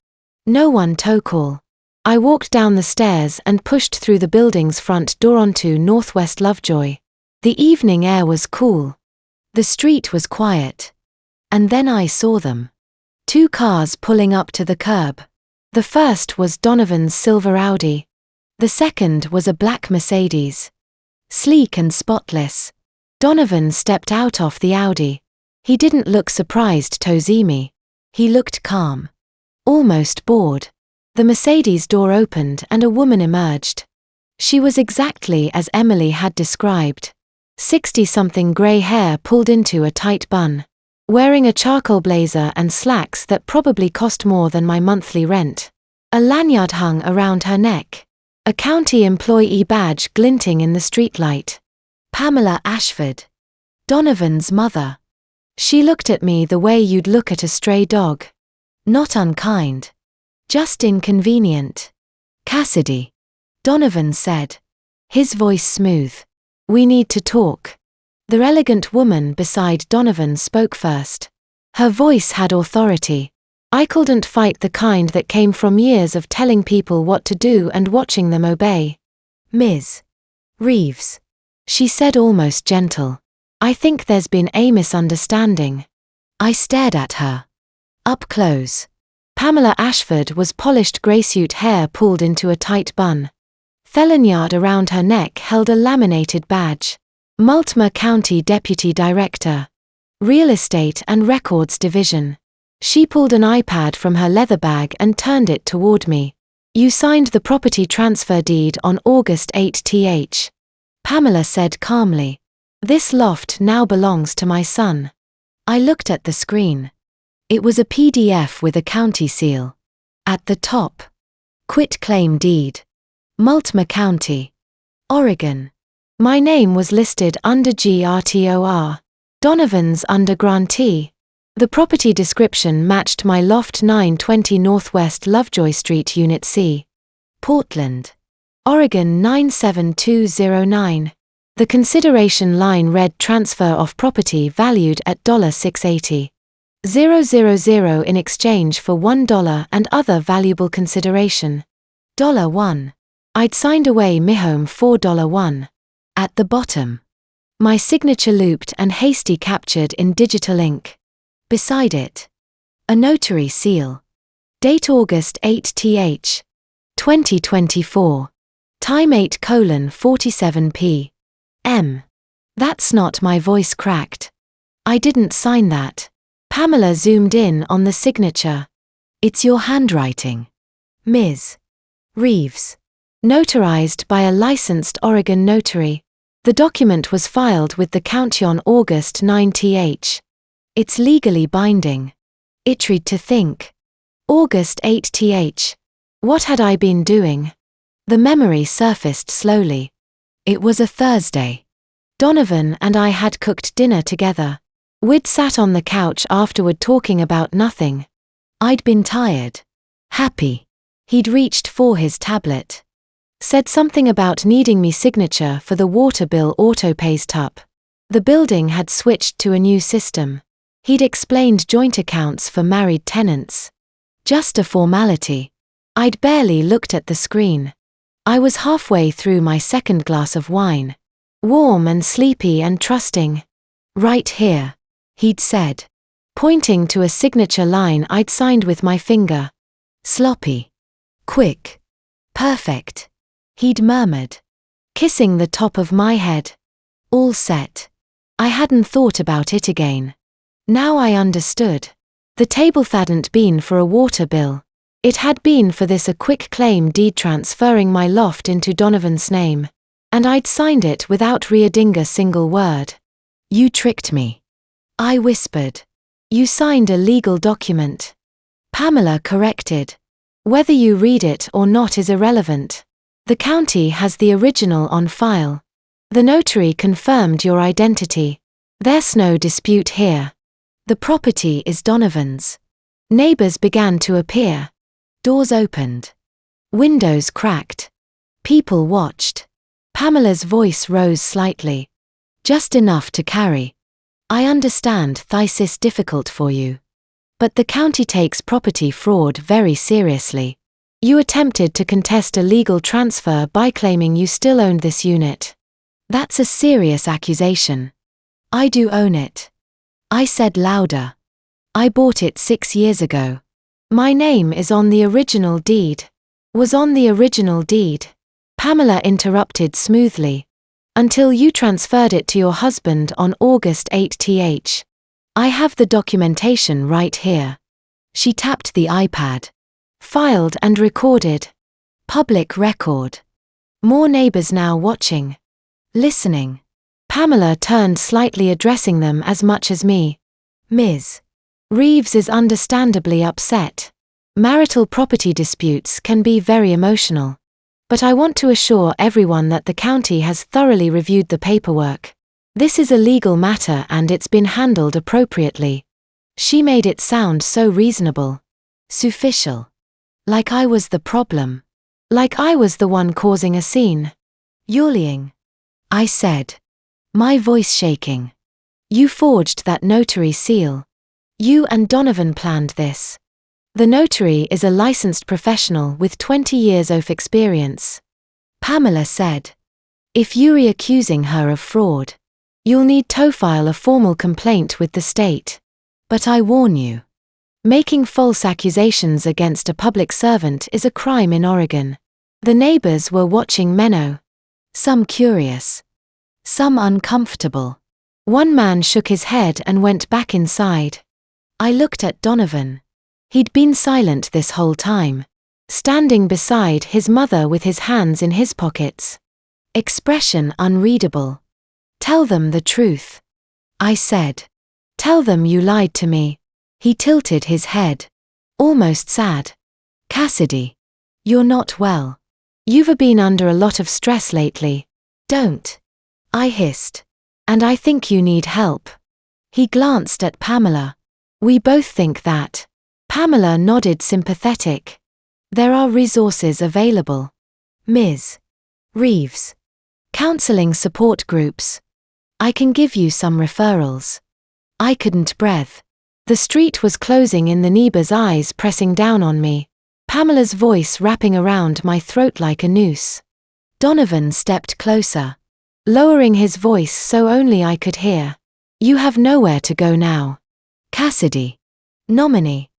No one to call. I walked down the stairs and pushed through the building's front door onto Northwest Lovejoy. The evening air was cool. The street was quiet. And then I saw them. 2 cars pulling up to the curb. The first was Donovan's silver Audi. The second was a black Mercedes. Sleek and spotless. Donovan stepped out of the Audi. He didn't look surprised to see me. He looked calm. Almost bored. The Mercedes door opened and a woman emerged. She was exactly as Emily had described. 60-something grey hair pulled into a tight bun. Wearing a charcoal blazer and slacks that probably cost more than my monthly rent. A lanyard hung around her neck. A county employee badge glinting in the streetlight. Pamela Ashford. Donovan's mother. She looked at me the way you'd look at a stray dog. Not unkind. Just inconvenient. Cassidy. Donovan said. His voice smooth. We need to talk. The elegant woman beside Donovan spoke first. Her voice had authority. I couldn't fight the kind that came from years of telling people what to do and watching them obey. Ms. Reeves. She said almost gentle. I think there's been a misunderstanding. I stared at her. Up close. Pamela Ashford was polished grey suit, hair pulled into a tight bun. Lanyard around her neck held a laminated badge. Multnomah County Deputy Director. Real Estate and Records Division. She pulled an iPad from her leather bag and turned it toward me. You signed the property transfer deed on August 8th. Pamela said calmly. This loft now belongs to my son. I looked at the screen. It was a PDF with a county seal. At the top. Quit claim deed. Multnomah County. Oregon. My name was listed under GRTOR. Donovan's under grantee. The property description matched my loft 920 Northwest Lovejoy Street, Unit C. Portland, Oregon 97209. The consideration line read transfer of property valued at $680,000 in exchange for $1 and other valuable consideration. $1. I'd signed away me home for $1. At the bottom, my signature looped and hasty captured in digital ink. Beside it, a notary seal. Date August 8th, 2024. Time 8:47 p.m. That's not my voice cracked. I didn't sign that. Pamela zoomed in on the signature. It's your handwriting. Ms. Reeves. Notarized by a licensed Oregon notary. The document was filed with the county on August 9th. It's legally binding. It'ried to think. August 8th. What had I been doing? The memory surfaced slowly. It was a Thursday. Donovan and I had cooked dinner together. We'd sat on the couch afterward talking about nothing. I'd been tired. Happy. He'd reached for his tablet. Said something about needing me signature for the water bill autopays tup. The building had switched to a new system. He'd explained joint accounts for married tenants. Just a formality. I'd barely looked at the screen. I was halfway through my second glass of wine. Warm and sleepy and trusting. Right here, he'd said, pointing to a signature line I'd signed with my finger. Sloppy. Quick. Perfect. He'd murmured, kissing the top of my head. All set. I hadn't thought about it again. Now I understood. The table hadn't been for a water bill. It had been for this a quick claim deed transferring my loft into Donovan's name. And I'd signed it without reading a single word. You tricked me. I whispered. You signed a legal document. Pamela corrected. Whether you read it or not is irrelevant. The county has the original on file. The notary confirmed your identity. There's no dispute here. The property is Donovan's. Neighbors began to appear. Doors opened. Windows cracked. People watched. Pamela's voice rose slightly. Just enough to carry. I understand this is difficult for you. But the county takes property fraud very seriously. You attempted to contest a legal transfer by claiming you still owned this unit. That's a serious accusation. I do own it. I said louder. I bought it 6 years ago. My name is on the original deed. Was on the original deed. Pamela interrupted smoothly. Until you transferred it to your husband on August 8th. I have the documentation right here. She tapped the iPad. Filed and recorded. Public record. More neighbors now watching. Listening. Pamela turned slightly, addressing them as much as me. Ms. Reeves is understandably upset. Marital property disputes can be very emotional. But I want to assure everyone that the county has thoroughly reviewed the paperwork. This is a legal matter and it's been handled appropriately. She made it sound so reasonable. Superficial. Like I was the problem. Like I was the one causing a scene. You're lying. I said. My voice shaking. You forged that notary seal. You and Donovan planned this. The notary is a licensed professional with 20 years of experience. Pamela said. If you're accusing her of fraud, you'll need to file a formal complaint with the state. But I warn you. Making false accusations against a public servant is a crime in Oregon. The neighbors were watching Menno. Some curious. Some uncomfortable. One man shook his head and went back inside. I looked at Donovan. He'd been silent this whole time, standing beside his mother with his hands in his pockets. Expression unreadable. Tell them the truth. I said. Tell them you lied to me. He tilted his head. Almost sad. Cassidy. You're not well. You've been under a lot of stress lately. Don't. I hissed. And I think you need help. He glanced at Pamela. We both think that. Pamela nodded sympathetic. There are resources available. Ms. Reeves. Counseling support groups. I can give you some referrals. I couldn't breathe. The street was closing in, the neighbor's eyes pressing down on me. Pamela's voice wrapping around my throat like a noose. Donovan stepped closer, lowering his voice so only I could hear. You have nowhere to go now. Cassidy. Nominee.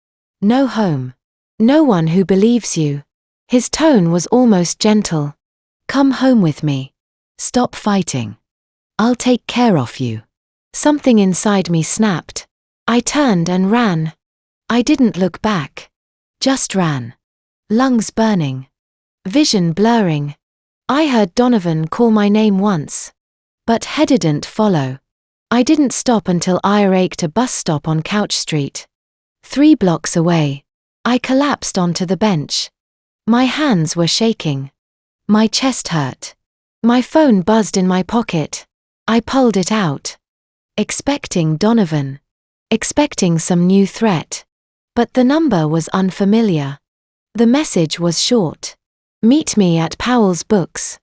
No home. No one who believes you. His tone was almost gentle. Come home with me. Stop fighting. I'll take care of you. Something inside me snapped. I turned and ran. I didn't look back. Just ran. Lungs burning. Vision blurring. I heard Donovan call my name once. But he didn't follow. I didn't stop until I raked a bus stop on Couch Street. 3 blocks away. I collapsed onto the bench. My hands were shaking. My chest hurt. My phone buzzed in my pocket. I pulled it out. Expecting Donovan. Expecting some new threat. But the number was unfamiliar. The message was short. Meet me at Powell's Books.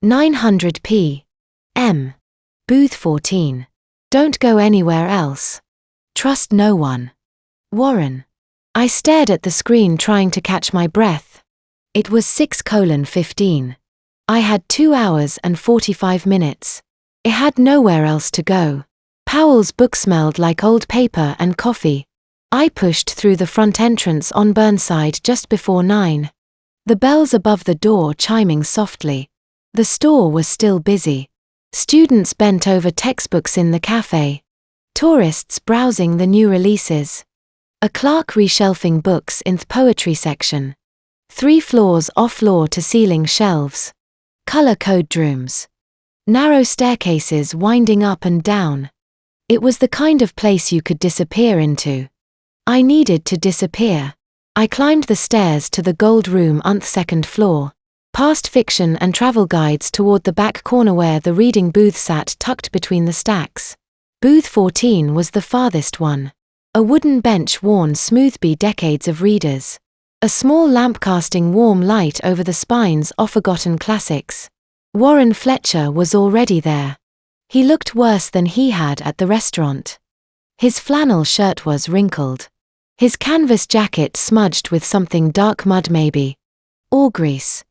900 p.m. Booth 14. Don't go anywhere else. Trust no one. Warren. I stared at the screen trying to catch my breath. It was 6:15. I had 2 hours and 45 minutes. I had nowhere else to go. Powell's book smelled like old paper and coffee. I pushed through the front entrance on Burnside just before 9. The bells above the door chiming softly. The store was still busy. Students bent over textbooks in the cafe. Tourists browsing the new releases. A clerk reshelving books in the poetry section. 3 floors off floor to ceiling shelves. Color code rooms. Narrow staircases winding up and down. It was the kind of place you could disappear into. I needed to disappear. I climbed the stairs to the gold room on the 2nd floor, past fiction and travel guides toward the back corner where the reading booth sat tucked between the stacks. Booth 14 was the farthest one. A wooden bench worn smooth by decades of readers. A small lamp casting warm light over the spines of forgotten classics. Warren Fletcher was already there. He looked worse than he had at the restaurant. His flannel shirt was wrinkled. His canvas jacket smudged with something dark, mud maybe. Or grease.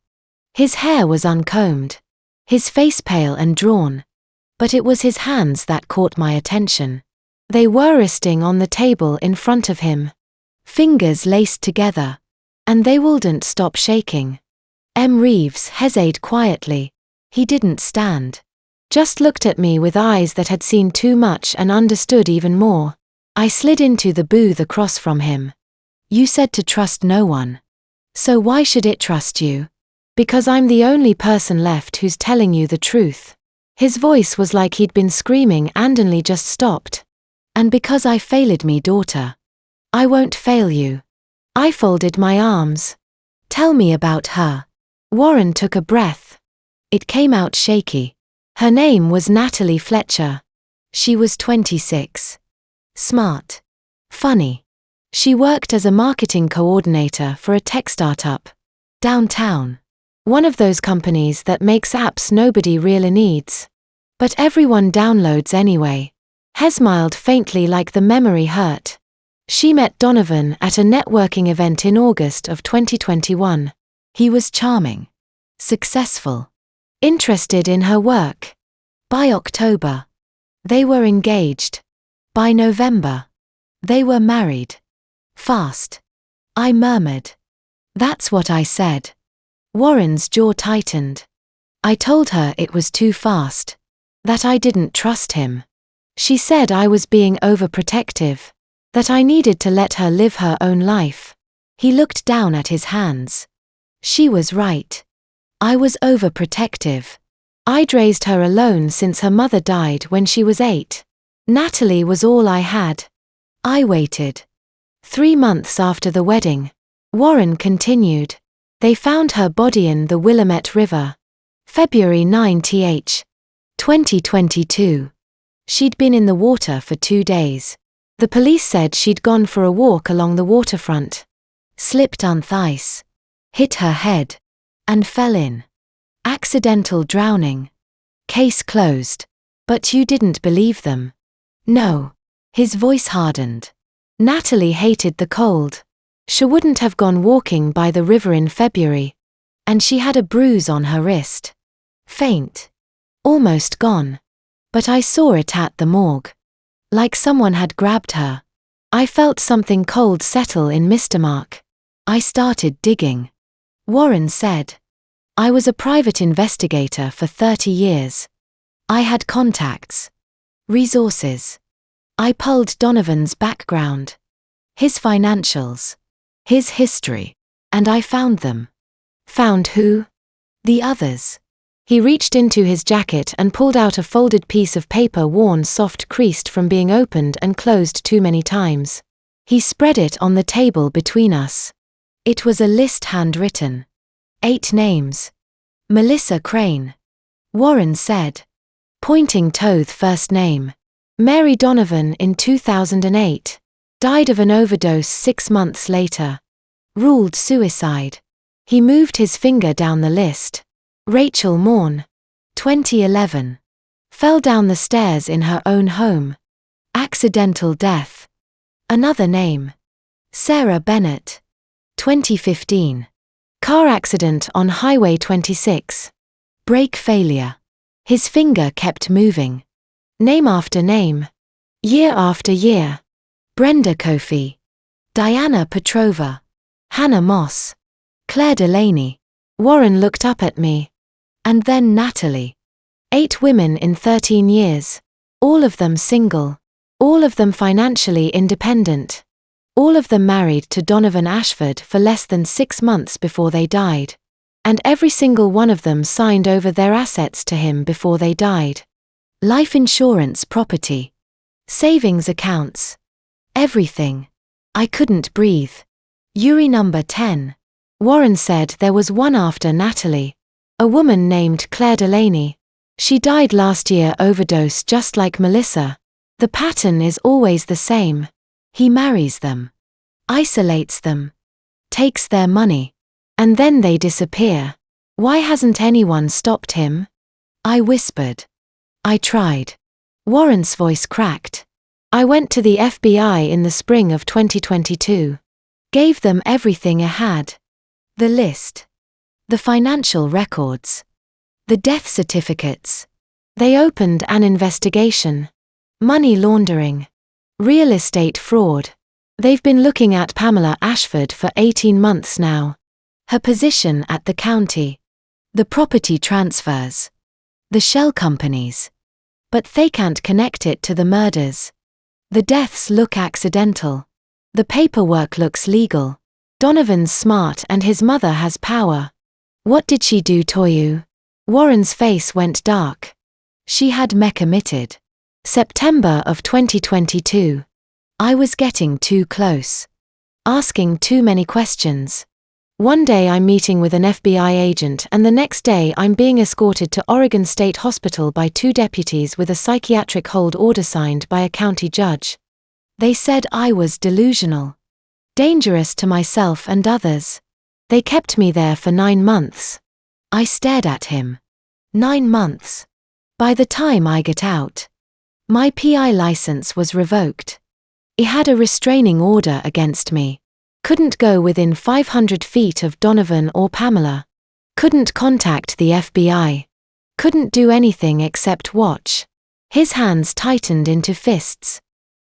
His hair was uncombed. His face pale and drawn. But it was his hands that caught my attention. They were resting on the table in front of him. Fingers laced together. And they wouldn't stop shaking. M. Reeves hesitated quietly. He didn't stand. Just looked at me with eyes that had seen too much and understood even more. I slid into the booth across from him. You said to trust no one. So why should it trust you? Because I'm the only person left who's telling you the truth. His voice was like he'd been screaming and only just stopped. And because I failed me daughter. I won't fail you. I folded my arms. Tell me about her. Warren took a breath. It came out shaky. Her name was Natalie Fletcher. She was 26. Smart. Funny. She worked as a marketing coordinator for a tech startup. Downtown. One of those companies that makes apps nobody really needs. But everyone downloads anyway. He smiled faintly like the memory hurt. She met Donovan at a networking event in August of 2021. He was charming. Successful. Interested in her work. By October. They were engaged. By November. They were married. Fast. I murmured. That's what I said. Warren's jaw tightened. I told her it was too fast. That I didn't trust him. She said I was being overprotective. That I needed to let her live her own life. He looked down at his hands. She was right. I was overprotective. I'd raised her alone since her mother died when she was 8. Natalie was all I had. I waited. 3 months after the wedding. Warren continued. They found her body in the Willamette River. February 9, 2022. She'd been in the water for 2 days. The police said she'd gone for a walk along the waterfront, slipped on ice, hit her head, and fell in. Accidental drowning. Case closed. But you didn't believe them. No. His voice hardened. Natalie hated the cold. She wouldn't have gone walking by the river in February. And she had a bruise on her wrist. Faint. Almost gone. But I saw it at the morgue. Like someone had grabbed her. I felt something cold settle in my stomach. I started digging. Warren said. I was a private investigator for 30 years. I had contacts. Resources. I pulled Donovan's background. His financials. His history. And I found them. Found who? The others. He reached into his jacket and pulled out a folded piece of paper worn soft creased from being opened and closed too many times. He spread it on the table between us. It was a list handwritten. 8 names. Melissa Crane. Warren said. Pointing to the first name. Mary Donovan in 2008. Died of an overdose 6 months later. Ruled suicide. He moved his finger down the list. Rachel Morn. 2011. Fell down the stairs in her own home. Accidental death. Another name. Sarah Bennett. 2015. Car accident on Highway 26. Brake failure. His finger kept moving. Name after name. Year after year. Brenda Kofi. Diana Petrova. Hannah Moss. Claire Delaney. Warren looked up at me. And then Natalie. 8 women in 13 years. All of them single. All of them financially independent. All of them married to Donovan Ashford for less than 6 months before they died. And every single one of them signed over their assets to him before they died. Life insurance, property. Savings accounts. Everything. I couldn't breathe. Urie number 10. Warren said there was one after Natalie. A woman named Claire Delaney. She died last year, overdose just like Melissa. The pattern is always the same. He marries them. Isolates them. Takes their money. And then they disappear. Why hasn't anyone stopped him? I whispered. I tried. Warren's voice cracked. I went to the FBI in the spring of 2022. Gave them everything I had. The list. The financial records. The death certificates. They opened an investigation. Money laundering. Real estate fraud. They've been looking at Pamela Ashford for 18 months now. Her position at the county. The property transfers. The shell companies. But they can't connect it to the murders. The deaths look accidental. The paperwork looks legal. Donovan's smart and his mother has power. What did she do to you? Warren's face went dark. She had me committed. September of 2022. I was getting too close. Asking too many questions. One day I'm meeting with an FBI agent and the next day I'm being escorted to Oregon State Hospital by 2 deputies with a psychiatric hold order signed by a county judge. They said I was delusional. Dangerous to myself and others. They kept me there for 9 months. I stared at him. 9 months. By the time I got out, my PI license was revoked. He had a restraining order against me. Couldn't go within 500 feet of Donovan or Pamela. Couldn't contact the FBI. Couldn't do anything except watch. His hands tightened into fists.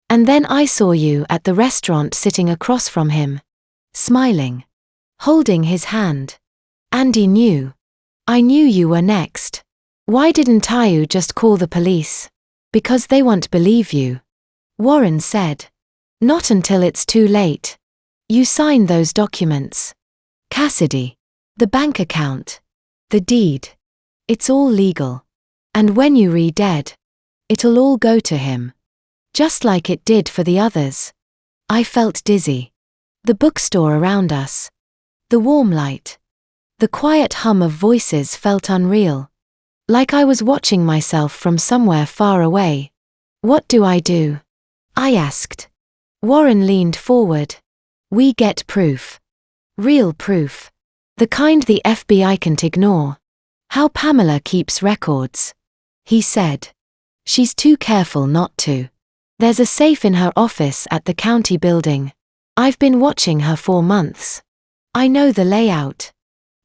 And then I saw you at the restaurant sitting across from him. Smiling. Holding his hand. And he knew. I knew you were next. Why didn't you just call the police? Because they won't believe you. Warren said. Not until it's too late. You sign those documents. Cassidy. The bank account. The deed. It's all legal. And when you re-dead, it'll all go to him. Just like it did for the others. I felt dizzy. The bookstore around us. The warm light. The quiet hum of voices felt unreal. Like I was watching myself from somewhere far away. What do? I asked. Warren leaned forward. We get proof. Real proof. The kind the FBI can't ignore. How Pamela keeps records. He said. She's too careful not to. There's a safe in her office at the county building. I've been watching her for months. I know the layout.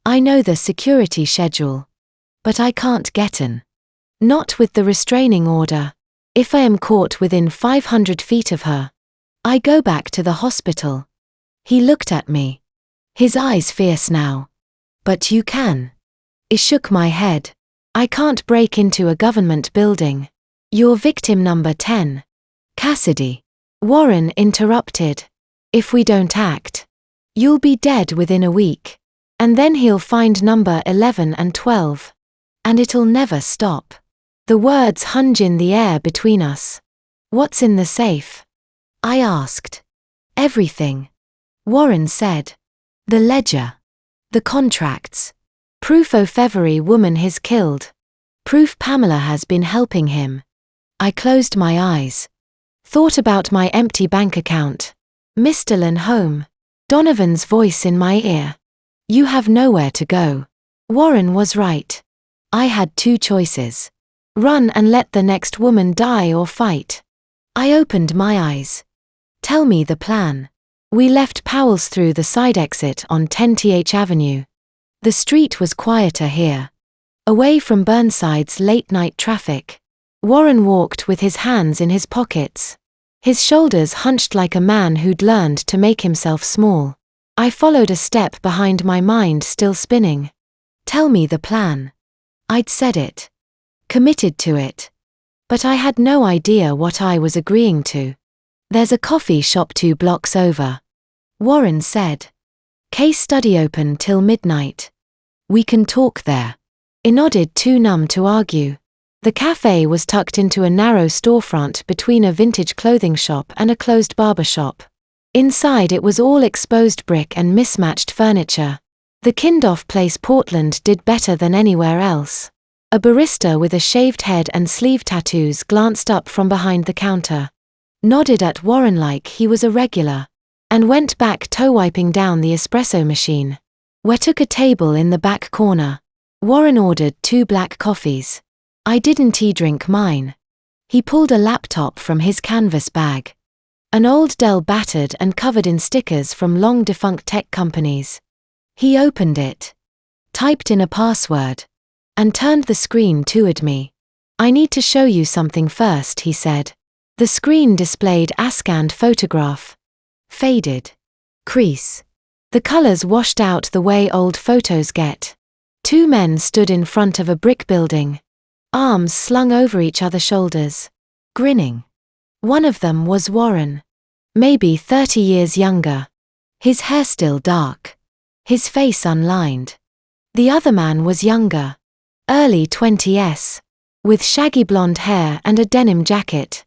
I know the security schedule. But I can't get in. Not with the restraining order. If I am caught within 500 feet of her, I go back to the hospital. He looked at me. His eyes fierce now. But you can. I shook my head. I can't break into a government building. You're victim number 10. Cassidy. Warren interrupted. If we don't act, you'll be dead within a week. And then he'll find number 11 and 12. And it'll never stop. The words hung in the air between us. What's in the safe? I asked. Everything. Warren said. The ledger. The contracts. Proof of every woman he's killed. Proof Pamela has been helping him. I closed my eyes. Thought about my empty bank account. Mistlan home. Donovan's voice in my ear. You have nowhere to go. Warren was right. I had two choices. Run and let the next woman die or fight. I opened my eyes. Tell me the plan. We left Powell's through the side exit on 10th Avenue. The street was quieter here. Away from Burnside's late-night traffic. Warren walked with his hands in his pockets. His shoulders hunched like a man who'd learned to make himself small. I followed a step behind, my mind still spinning. Tell me the plan. I'd said it. Committed to it. But I had no idea what I was agreeing to. There's a coffee shop 2 blocks over. Warren said. Case study open till midnight. We can talk there. I nodded, too numb to argue. The cafe was tucked into a narrow storefront between a vintage clothing shop and a closed barber shop. Inside it was all exposed brick and mismatched furniture. The Kindoff place Portland did better than anywhere else. A barista with a shaved head and sleeve tattoos glanced up from behind the counter. Nodded at Warren like he was a regular. And went back to wiping down the espresso machine. We took a table in the back corner. Warren ordered 2 black coffees. I didn't drink mine. He pulled a laptop from his canvas bag. An old Dell battered and covered in stickers from long-defunct tech companies. He opened it. Typed in a password. And turned the screen toward me. I need to show you something first, he said. The screen displayed a scanned photograph. Faded. Crease. The colors washed out the way old photos get. 2 men stood in front of a brick building. Arms slung over each other's shoulders. Grinning. One of them was Warren. Maybe 30 years younger. His hair still dark. His face unlined. The other man was younger. Early 20s. With shaggy blonde hair and a denim jacket.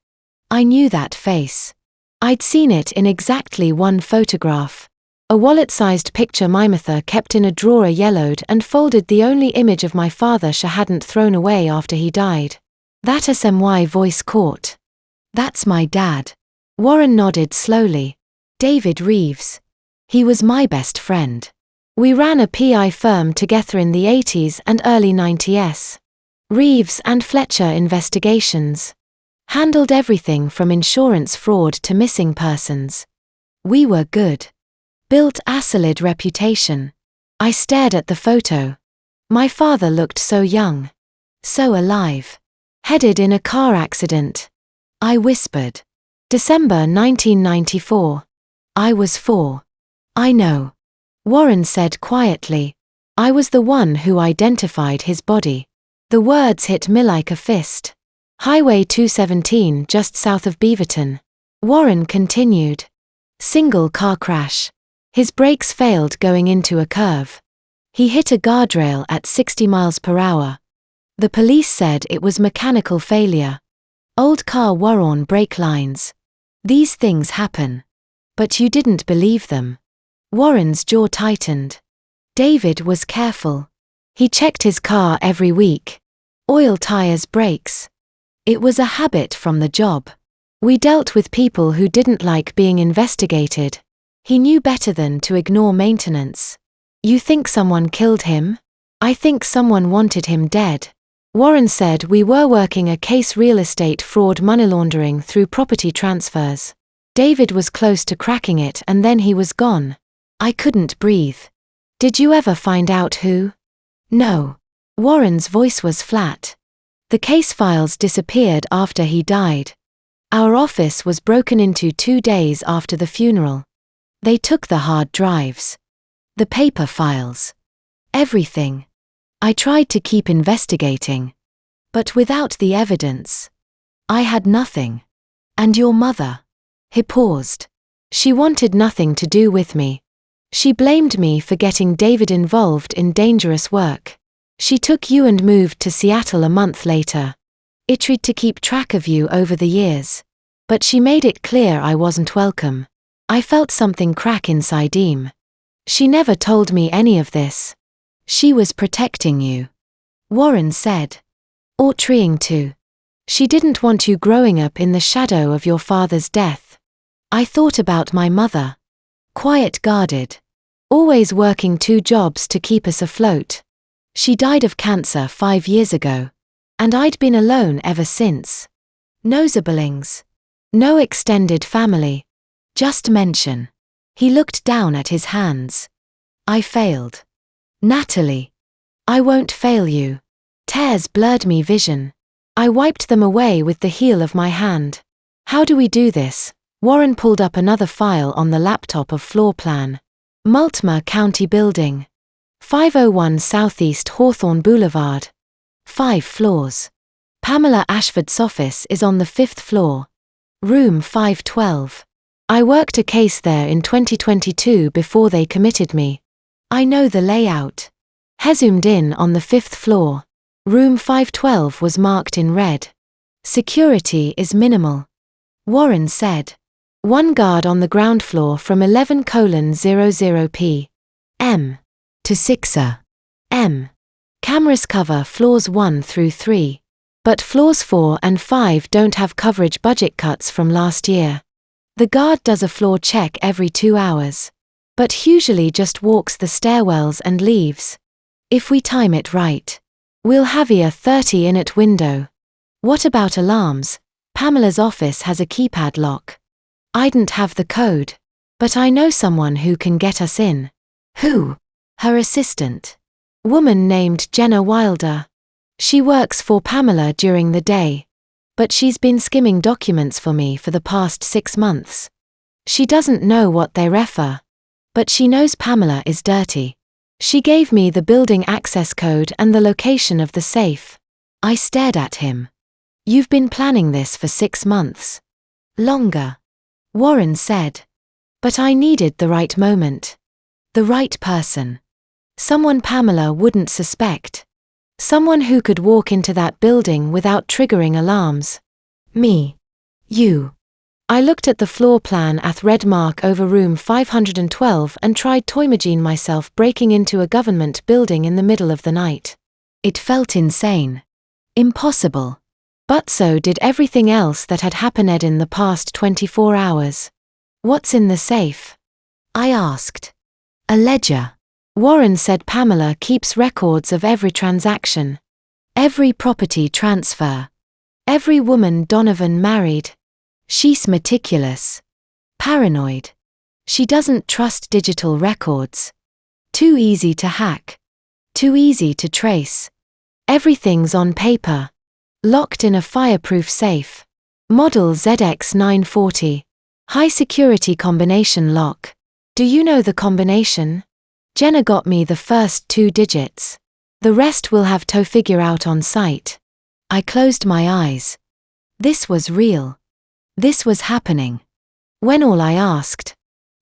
I knew that face. I'd seen it in exactly one photograph. A wallet-sized picture my mother kept in a drawer, yellowed and folded, the only image of my father she hadn't thrown away after he died. That SMY voice caught. That's my dad. Warren nodded slowly. David Reeves. He was my best friend. We ran a PI firm together in the 80s and early 90s. Reeves and Fletcher Investigations. Handled everything from insurance fraud to missing persons. We were good. Built a solid reputation. I stared at the photo. My father looked so young. So alive. Headed in a car accident. I whispered. December 1994. I was 4. I know. Warren said quietly. I was the one who identified his body. The words hit me like a fist. Highway 217 just south of Beaverton. Warren continued. Single car crash. His brakes failed going into a curve. He hit a guardrail at 60 miles per hour. The police said it was mechanical failure. Old car wore on brake lines. These things happen. But you didn't believe them. Warren's jaw tightened. David was careful. He checked his car every week. Oil, tires, brakes. It was a habit from the job. We dealt with people who didn't like being investigated. He knew better than to ignore maintenance. You think someone killed him? I think someone wanted him dead. Warren said we were working a case real estate fraud money laundering through property transfers. David was close to cracking it and then he was gone. I couldn't breathe. Did you ever find out who? No. Warren's voice was flat. The case files disappeared after he died. Our office was broken into 2 days after the funeral. They took the hard drives. The paper files. Everything. I tried to keep investigating. But without the evidence, I had nothing. And your mother? He paused. She wanted nothing to do with me. She blamed me for getting David involved in dangerous work. She took you and moved to Seattle a month later. I tried to keep track of you over the years. But she made it clear I wasn't welcome. I felt something crack inside him. She never told me any of this. She was protecting you. Warren said. Or trying to. She didn't want you growing up in the shadow of your father's death. I thought about my mother. Quiet, guarded. Always working 2 jobs to keep us afloat. She died of cancer 5 years ago. And I'd been alone ever since. No siblings. No extended family. Just mention. He looked down at his hands. I failed. Natalie. I won't fail you. Tears blurred me vision. I wiped them away with the heel of my hand. How do we do this? Warren pulled up another file on the laptop of floor plan. Multnomah County Building. 501 Southeast Hawthorne Boulevard. 5 floors. Pamela Ashford's office is on the 5th floor. Room 512. I worked a case there in 2022 before they committed me. I know the layout. He zoomed in on the 5th floor. Room 512 was marked in red. Security is minimal. Warren said. 1 guard on the ground floor from 11:00 p.m. to 6:00 m. Cameras cover floors 1 through 3. But floors 4 and 5 don't have coverage budget cuts from last year. The guard does a floor check every 2 hours. But usually just walks the stairwells and leaves. If we time it right, we'll have a 30-minute window. What about alarms? Pamela's office has a keypad lock. I didn't have the code. But I know someone who can get us in. Who? Her assistant. Woman named Jenna Wilder. She works for Pamela during the day. But she's been skimming documents for me for the past 6 months. She doesn't know what they refer. But she knows Pamela is dirty. She gave me the building access code and the location of the safe. I stared at him. You've been planning this for 6 months. Longer. Warren said. But I needed the right moment. The right person. Someone Pamela wouldn't suspect. Someone who could walk into that building without triggering alarms. Me. You. I looked at the floor plan at red mark over room 512 and tried to imagine myself breaking into a government building in the middle of the night. It felt insane. Impossible. But so did everything else that had happened in the past 24 hours. What's in the safe? I asked. A ledger. Warren said Pamela keeps records of every transaction. Every property transfer. Every woman Donovan married. She's meticulous. Paranoid. She doesn't trust digital records. Too easy to hack. Too easy to trace. Everything's on paper. Locked in a fireproof safe. Model ZX940. High security combination lock. Do you know the combination? Jenna got me the first 2 digits. The rest we'll have to figure out on site. I closed my eyes. This was real. This was happening. When all I asked.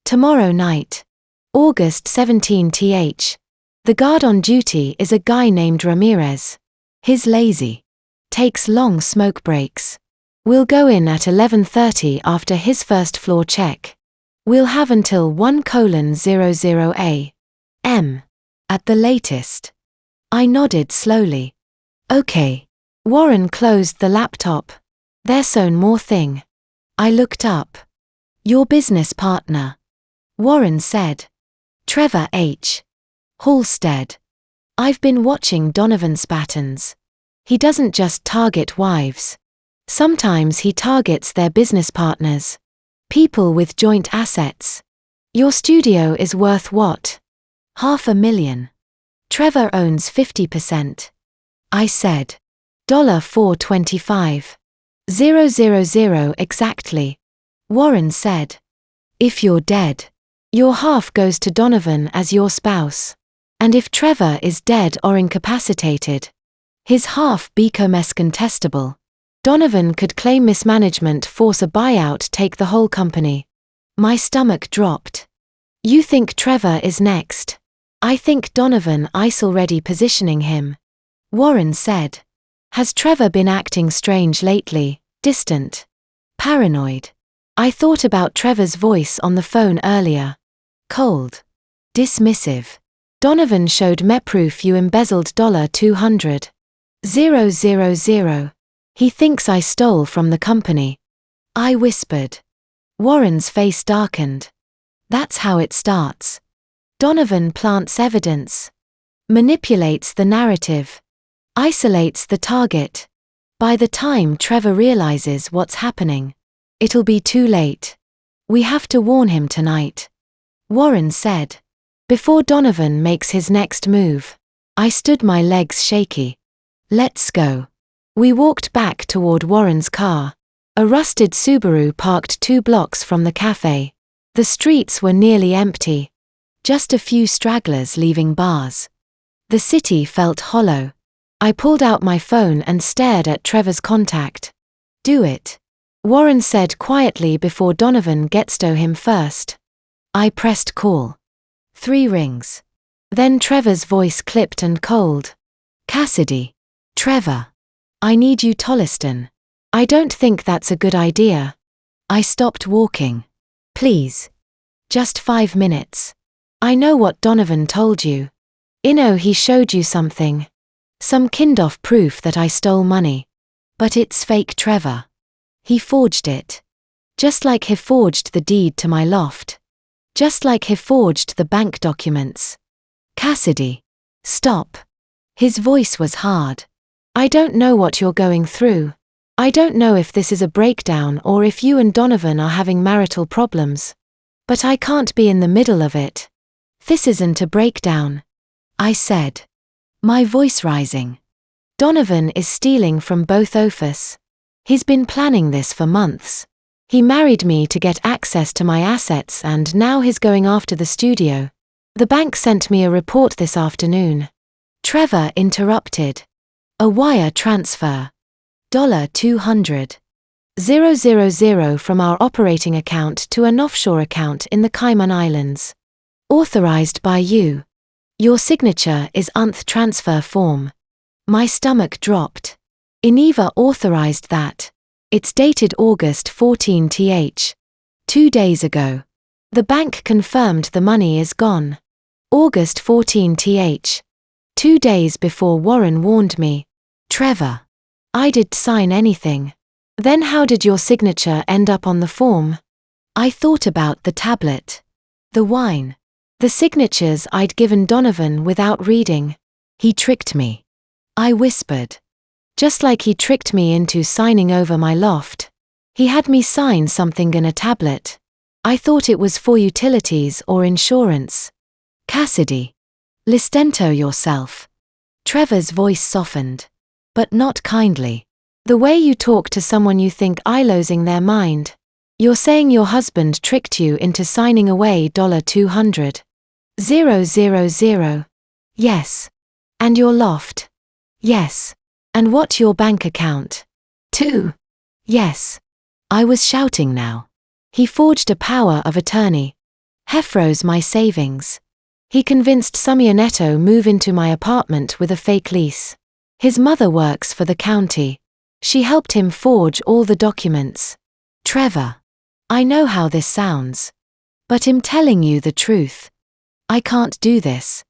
Tomorrow night. August 17th. The guard on duty is a guy named Ramirez. He's lazy. Takes long smoke breaks. We'll go in at 11:30 after his first floor check. We'll have until 1:00 a.m. at the latest. I nodded slowly. Okay. Warren closed the laptop. There's one more thing. I looked up. Your business partner. Warren said. Trevor H. Halstead. I've been watching Donovan's patterns. He doesn't just target wives. Sometimes he targets their business partners. People with joint assets. Your studio is worth what? $500,000. Trevor owns 50%. I said. $425. 000 exactly. Warren said. If you're dead, your half goes to Donovan as your spouse. And if Trevor is dead or incapacitated, his half becomes contestable. Donovan could claim mismanagement, force a buyout, take the whole company. My stomach dropped. You think Trevor is next? I think Donovan is already positioning him. Warren said. Has Trevor been acting strange lately, distant, paranoid? I thought about Trevor's voice on the phone earlier. Cold. Dismissive. Donovan showed me proof you embezzled $200,000. 000. He thinks I stole from the company. I whispered. Warren's face darkened. That's how it starts. Donovan plants evidence. Manipulates the narrative. Isolates the target. By the time Trevor realizes what's happening, it'll be too late. We have to warn him tonight. Warren said. Before Donovan makes his next move. I stood, my legs shaky. Let's go. We walked back toward Warren's car. A rusted Subaru parked 2 blocks from the cafe. The streets were nearly empty. Just a few stragglers leaving bars. The city felt hollow. I pulled out my phone and stared at Trevor's contact. Do it. Warren said quietly before Donovan gets to him first. I pressed call. 3 rings. Then Trevor's voice clipped and cold. Cassidy. Trevor. I need you, Tolliston. I don't think that's a good idea. I stopped walking. Please. Just 5 minutes. I know what Donovan told you. He showed you something. Some kind-of proof that I stole money. But it's fake, Trevor. He forged it. Just like he forged the deed to my loft. Just like he forged the bank documents. Cassidy. Stop. His voice was hard. I don't know what you're going through. I don't know if this is a breakdown or if you and Donovan are having marital problems. But I can't be in the middle of it. This isn't a breakdown. I said. My voice rising. Donovan is stealing from both of us. He's been planning this for months. He married me to get access to my assets and now he's going after the studio. The bank sent me a report this afternoon. Trevor interrupted. A wire transfer. $200,000. 000 from our operating account to an offshore account in the Cayman Islands. Authorized by you. Your signature is on the transfer form. My stomach dropped. Ineva authorized that. It's dated August 14th. 2 days ago. The bank confirmed the money is gone. August 14th. 2 days before Warren warned me. Trevor. I did sign anything. Then how did your signature end up on the form? I thought about the tablet. The wine. The signatures I'd given Donovan without reading. He tricked me. I whispered. Just like he tricked me into signing over my loft. He had me sign something in a tablet. I thought it was for utilities or insurance. Cassidy. Listento yourself. Trevor's voice softened. But not kindly. The way you talk to someone you think is losing their mind. You're saying your husband tricked you into signing away $200,000. 000. Yes. And your loft. Yes. And what your bank account? 2. Yes. I was shouting now. He forged a power of attorney. He froze my savings. He convinced Samia Neto move into my apartment with a fake lease. His mother works for the county. She helped him forge all the documents. Trevor. I know how this sounds. But I'm telling you the truth. I can't do this.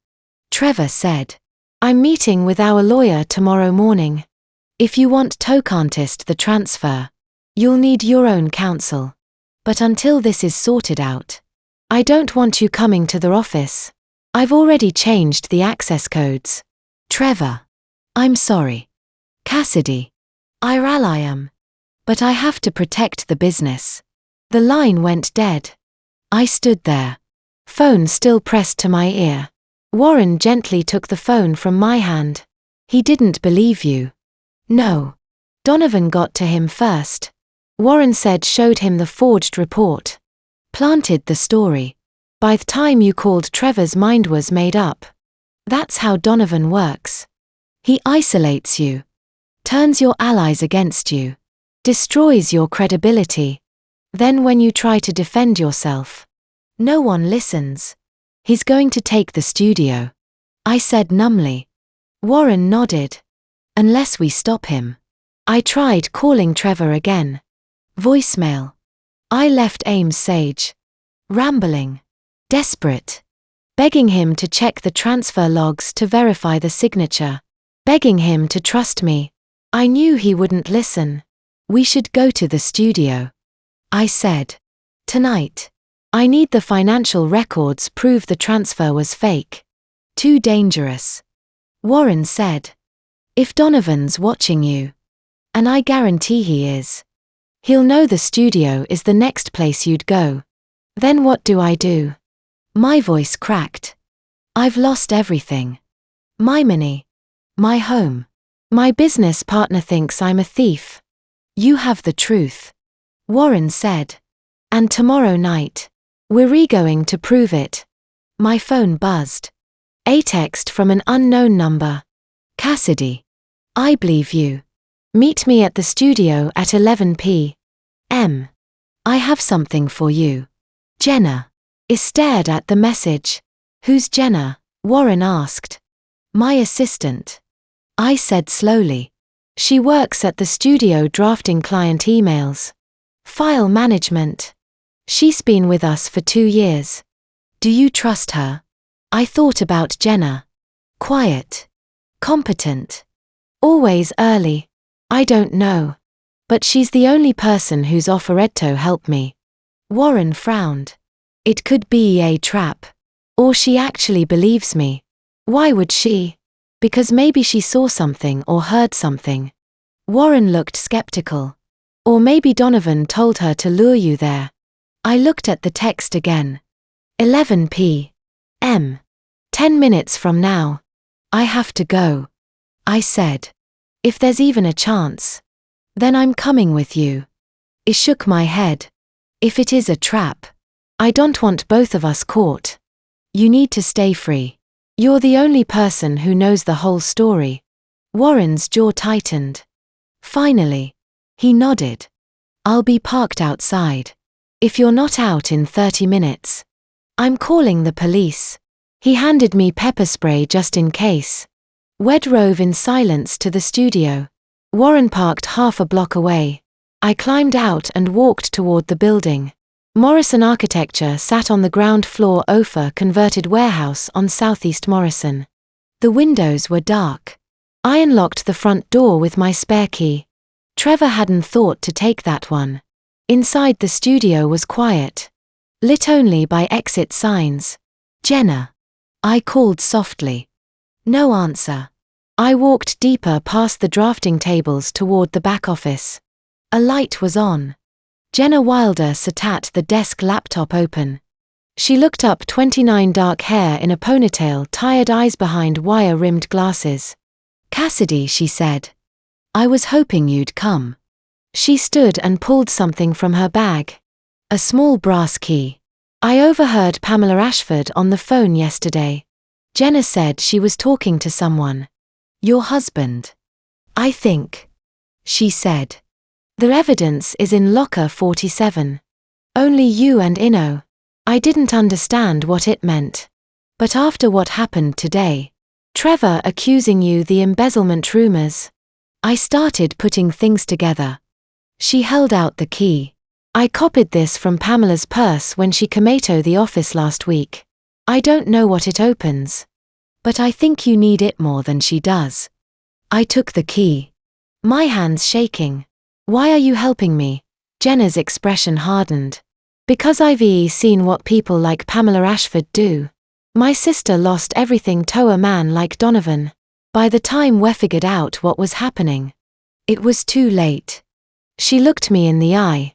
Trevor said. I'm meeting with our lawyer tomorrow morning. If you want to contest the transfer, You'll need your own counsel. But until this is sorted out, I don't want you coming to the office. I've already changed the access codes. Trevor. I'm sorry. Cassidy. I am. But I have to protect the business. The line went dead. I stood there. Phone still pressed to my ear. Warren gently took the phone from my hand. He didn't believe you. No. Donovan got to him first. Warren said showed him the forged report. Planted the story. By the time you called, Trevor's mind was made up. That's how Donovan works. He isolates you. Turns your allies against you. Destroys your credibility. Then when you try to defend yourself, no one listens. He's going to take the studio. I said numbly. Warren nodded. Unless we stop him. I tried calling Trevor again. Voicemail. I left Ames Sage. Rambling. Desperate. Begging him to check the transfer logs to verify the signature. Begging him to trust me. I knew he wouldn't listen. We should go to the studio. I said. Tonight. I need the financial records prove the transfer was fake. Too dangerous. Warren said. If Donovan's watching you. And I guarantee he is. He'll know the studio is the next place you'd go. Then what do I do? My voice cracked. I've lost everything. My money. My home. My business partner thinks I'm a thief. You have the truth. Warren said. And tomorrow night. We're going to prove it. My phone buzzed. A text from an unknown number. Cassidy. I believe you. Meet me at the studio at 11 p.m. I have something for you. Jenna. I stared at the message. Who's Jenna? Warren asked. My assistant. I said slowly. She works at the studio drafting client emails. File management. She's been with us for 2 years. Do you trust her? I thought about Jenna. Quiet. Competent. Always early. I don't know. But she's the only person who's offered to help me. Warren frowned. It could be a trap. Or she actually believes me. Why would she? Because maybe she saw something or heard something. Warren looked skeptical. Or maybe Donovan told her to lure you there. I looked at the text again. 11 p.m. 10 minutes from now. I have to go. I said. If there's even a chance. Then I'm coming with you. I shook my head. If it is a trap. I don't want both of us caught. You need to stay free. You're the only person who knows the whole story. Warren's jaw tightened. Finally. He nodded. I'll be parked outside. If you're not out in 30 minutes. I'm calling the police. He handed me pepper spray just in case. We drove in silence to the studio. Warren parked half a block away. I climbed out and walked toward the building. Morrison Architecture sat on the ground floor Ourh converted warehouse on Southeast Morrison. The windows were dark. I unlocked the front door with my spare key. Trevor hadn't thought to take that one. Inside the studio was quiet. Lit only by exit signs. Jenna. I called softly. No answer. I walked deeper past the drafting tables toward the back office. A light was on. Jenna Wilder sat at the desk, laptop open. She looked up, 29, dark hair in a ponytail, tired eyes behind wire-rimmed glasses. Cassidy, she said. I was hoping you'd come. She stood and pulled something from her bag. A small brass key. I overheard Pamela Ashford on the phone yesterday. Jenna said she was talking to someone. Your husband. I think. She said. The evidence is in locker 47. Only you and Ino. I didn't understand what it meant. But after what happened today, Trevor accusing you, the embezzlement rumors, I started putting things together. She held out the key. I copied this from Pamela's purse when she came to the office last week. I don't know what it opens. But I think you need it more than she does. I took the key. My hands shaking. Why are you helping me? Jenna's expression hardened. Because I've seen what people like Pamela Ashford do. My sister lost everything to a man like Donovan. By the time we figured out what was happening, it was too late. She looked me in the eye.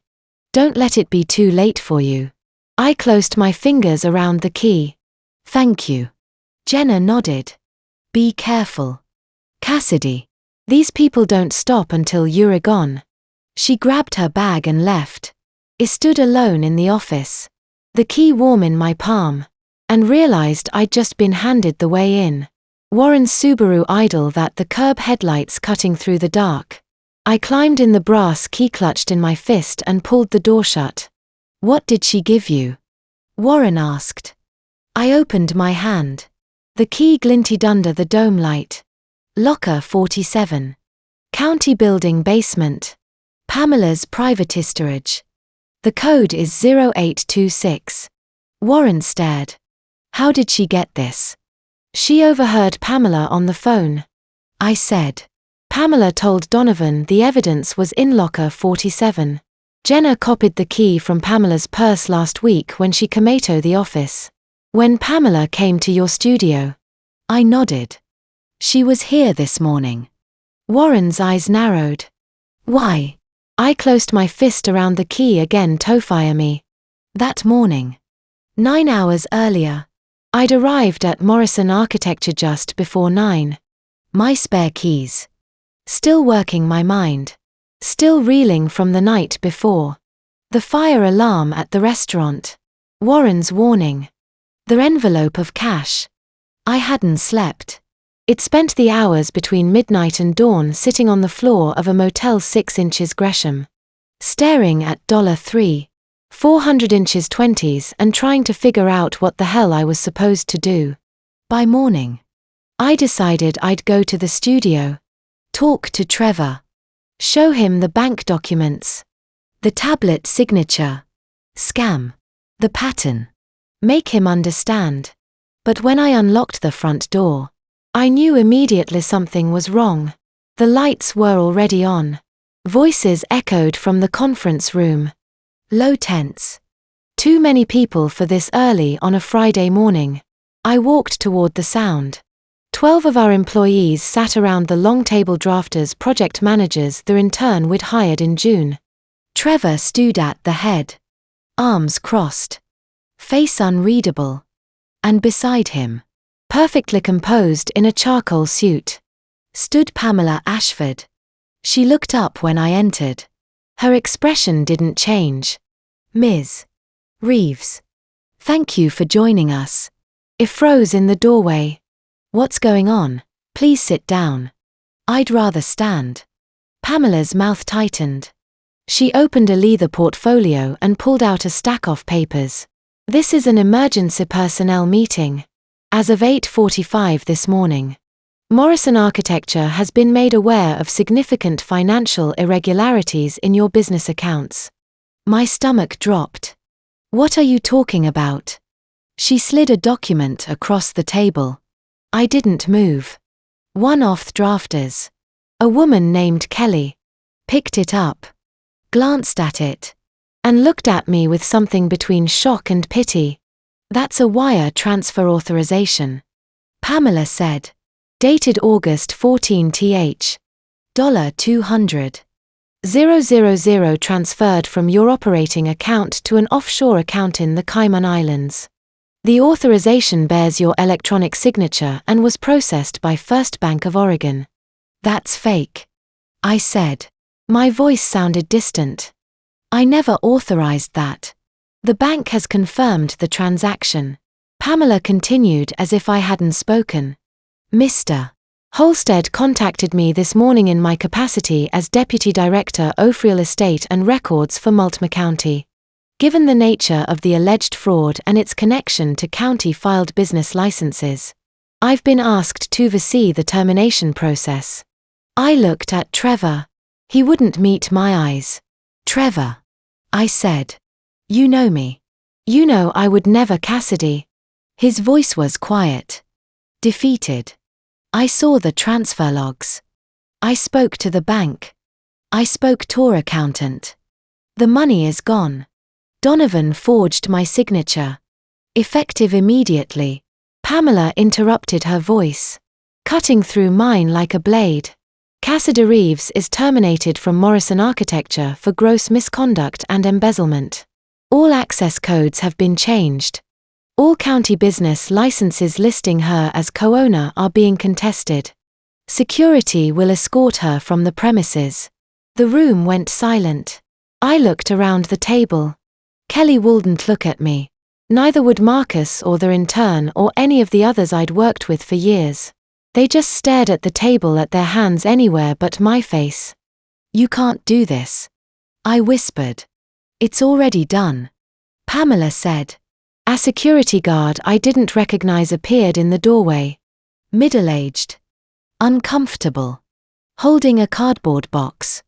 Don't let it be too late for you. I closed my fingers around the key. Thank you. Jenna nodded. Be careful. Cassidy. These people don't stop until you're gone. She grabbed her bag and left. I stood alone in the office. The key warm in my palm. And realized I'd just been handed the way in. Warren's Subaru idle that the curb headlights cutting through the dark. I climbed in the brass key clutched in my fist and pulled the door shut. What did she give you? Warren asked. I opened my hand. The key glinted under the dome light. Locker 47. County building basement. Pamela's private storage. The code is 0826. Warren stared. How did she get this? She overheard Pamela on the phone. I said. Pamela told Donovan the evidence was in locker 47. Jenna copied the key from Pamela's purse last week when she came to the office. When Pamela came to your studio. I nodded. She was here this morning. Warren's eyes narrowed. Why? I closed my fist around the key again to fire me. That morning. 9 hours earlier. I'd arrived at Morrison Architecture just before 9. My spare keys. Still working my mind. Still reeling from the night before. The fire alarm at the restaurant. Warren's warning. The envelope of cash. I hadn't slept. It spent the hours between midnight and dawn sitting on the floor of a Motel 6 inches Gresham. Staring at $3. 400 inches 20s and trying to figure out what the hell I was supposed to do. By morning. I decided I'd go to the studio. Talk to Trevor. Show him the bank documents. The tablet signature. Scam. The pattern. Make him understand. But when I unlocked the front door, I knew immediately something was wrong. The lights were already on. Voices echoed from the conference room. Low tense. Too many people for this early on a Friday morning. I walked toward the sound. 12 of our employees sat around the long table drafters, project managers the intern we'd hired in June. Trevor stood at the head. Arms crossed. Face unreadable. And beside him, perfectly composed in a charcoal suit, stood Pamela Ashford. She looked up when I entered. Her expression didn't change. Ms. Reeves. Thank you for joining us. I froze in the doorway. What's going on? Please sit down. I'd rather stand. Pamela's mouth tightened. She opened a leather portfolio and pulled out a stack of papers. This is an emergency personnel meeting. As of 8:45 this morning, Morrison Architecture has been made aware of significant financial irregularities in your business accounts. My stomach dropped. What are you talking about? She slid a document across the table. I didn't move. One of the drafters, a woman named Kelly, picked it up, glanced at it, and looked at me with something between shock and pity. That's a wire transfer authorization, Pamela said. Dated August 14th. $200,000 transferred from your operating account to an offshore account in the Cayman Islands. The authorization bears your electronic signature and was processed by First Bank of Oregon. That's fake, I said. My voice sounded distant. I never authorized that. The bank has confirmed the transaction. Pamela continued as if I hadn't spoken. Mr. Holstead contacted me this morning in my capacity as Deputy Director of Real Estate and Records for Multnomah County. Given the nature of the alleged fraud and its connection to county-filed business licenses, I've been asked to oversee the termination process. I looked at Trevor. He wouldn't meet my eyes. Trevor, I said. You know me. You know I would never. Cassidy. His voice was quiet. Defeated. I saw the transfer logs. I spoke to the bank. I spoke to our accountant. The money is gone. Donovan forged my signature. Effective immediately. Pamela interrupted her voice, cutting through mine like a blade. Cassidy Reeves is terminated from Morrison Architecture for gross misconduct and embezzlement. All access codes have been changed. All county business licenses listing her as co-owner are being contested. Security will escort her from the premises. The room went silent. I looked around the table. Kelly wouldn't look at me. Neither would Marcus or the intern or any of the others I'd worked with for years. They just stared at the table at their hands anywhere but my face. "You can't do this," I whispered. "It's already done," Pamela said. A security guard I didn't recognize appeared in the doorway. Middle-aged. Uncomfortable. Holding a cardboard box.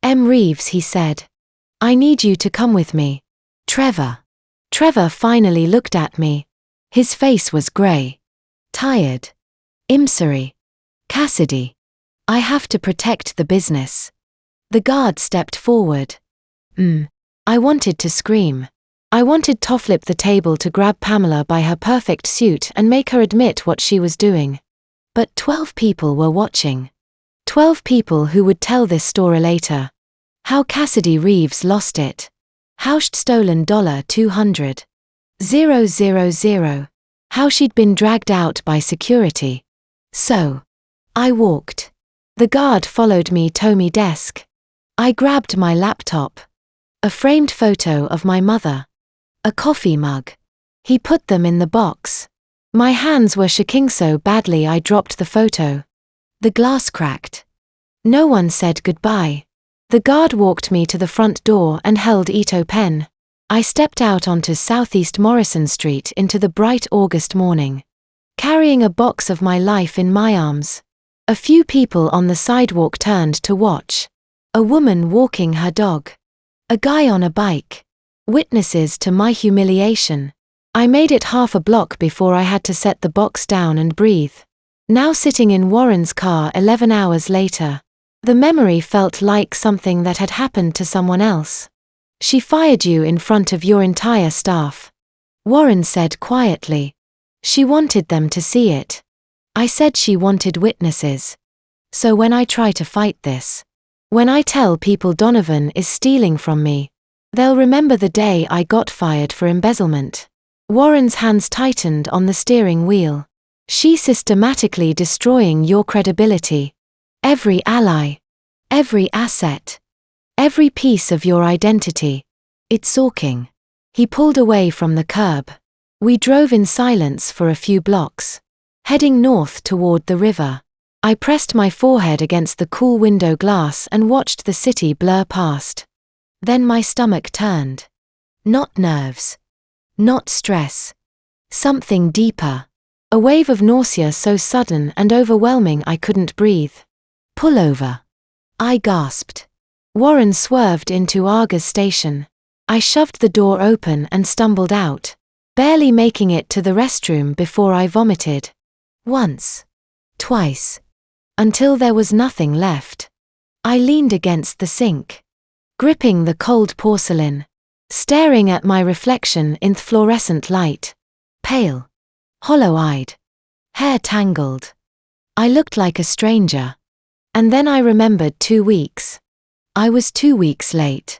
"M. Reeves," he said. "I need you to come with me." "Trevor." Trevor finally looked at me. His face was grey. Tired. "I'm sorry, Cassidy. I have to protect the business." The guard stepped forward. I wanted to scream. I wanted to flip the table to grab Pamela by her perfect suit and make her admit what she was doing. But 12 people were watching. 12 people who would tell this story later. How Cassidy Reeves lost it. How she'd stolen $200,000. How she'd been dragged out by security. So, I walked. The guard followed me to my desk. I grabbed my laptop. A framed photo of my mother. A coffee mug. He put them in the box. My hands were shaking so badly I dropped the photo. The glass cracked. No one said goodbye. The guard walked me to the front door and held Ito pen. I stepped out onto Southeast Morrison Street into the bright August morning, carrying a box of my life in my arms. A few people on the sidewalk turned to watch. A woman walking her dog. A guy on a bike. Witnesses to my humiliation. I made it half a block before I had to set the box down and breathe. Now sitting in Warren's car 11 hours later, the memory felt like something that had happened to someone else. "She fired you in front of your entire staff," Warren said quietly. "She wanted them to see it." I said she wanted witnesses. So when I try to fight this, when I tell people Donovan is stealing from me, they'll remember the day I got fired for embezzlement. Warren's hands tightened on the steering wheel. "She's systematically destroying your credibility. Every ally. Every asset. Every piece of your identity. It's soaking." He pulled away from the curb. We drove in silence for a few blocks, heading north toward the river. I pressed my forehead against the cool window glass and watched the city blur past. Then my stomach turned. Not nerves. Not stress. Something deeper. A wave of nausea so sudden and overwhelming I couldn't breathe. "Pull over," I gasped. Warren swerved into Ourh's station. I shoved the door open and stumbled out, barely making it to the restroom before I vomited. Once. Twice. Until there was nothing left. I leaned against the sink, gripping the cold porcelain, staring at my reflection in the fluorescent light. Pale. Hollow-eyed. Hair tangled. I looked like a stranger. And then I remembered 2 weeks. I was 2 weeks late.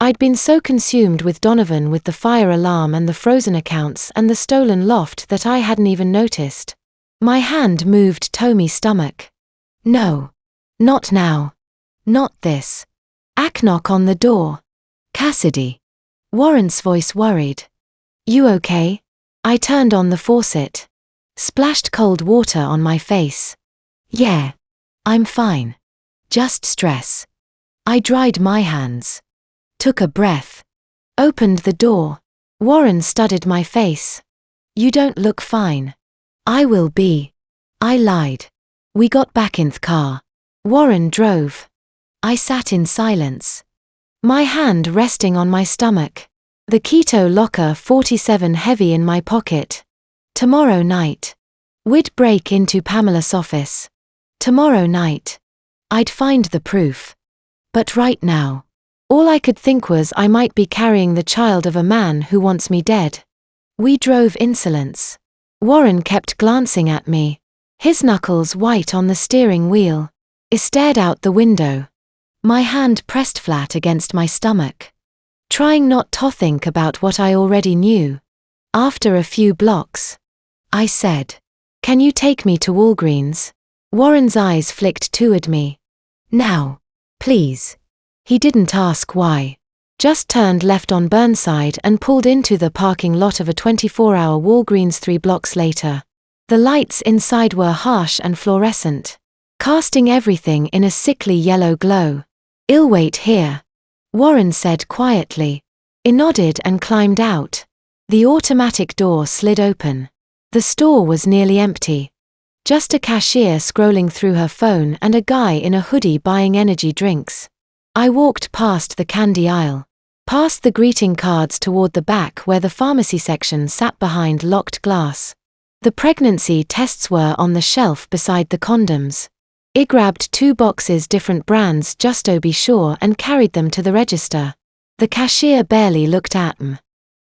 I'd been so consumed with Donovan, with the fire alarm and the frozen accounts and the stolen loft, that I hadn't even noticed. My hand moved to my stomach. "No. Not now. Not this." A knock on the door. "Cassidy." Warren's voice worried. "You okay?" I turned on the faucet. Splashed cold water on my face. "Yeah. I'm fine. Just stress." I dried my hands. Took a breath. Opened the door. Warren studied my face. "You don't look fine." "I will be." I lied. We got back in the car. Warren drove. I sat in silence, my hand resting on my stomach. The keto locker 47 heavy in my pocket. Tomorrow night. We'd break into Pamela's office. Tomorrow night. I'd find the proof. But right now, All I could think was I might be carrying the child of a man who wants me dead. We drove insolence. Warren kept glancing at me, his knuckles white on the steering wheel. I stared out the window, my hand pressed flat against my stomach, trying not to think about what I already knew. After a few blocks, I said, "Can you take me to Walgreens?" Warren's eyes flicked toward me. "Now, please." He didn't ask why, just turned left on Burnside and pulled into the parking lot of a 24-hour Walgreens 3 blocks later. The lights inside were harsh and fluorescent, casting everything in a sickly yellow glow. "I'll wait here," Warren said quietly. I nodded and climbed out. The automatic door slid open. The store was nearly empty. Just a cashier scrolling through her phone and a guy in a hoodie buying energy drinks. I walked past the candy aisle, past the greeting cards toward the back where the pharmacy section sat behind locked glass. The pregnancy tests were on the shelf beside the condoms. I grabbed 2 boxes different brands just to be sure and carried them to the register. The cashier barely looked at them.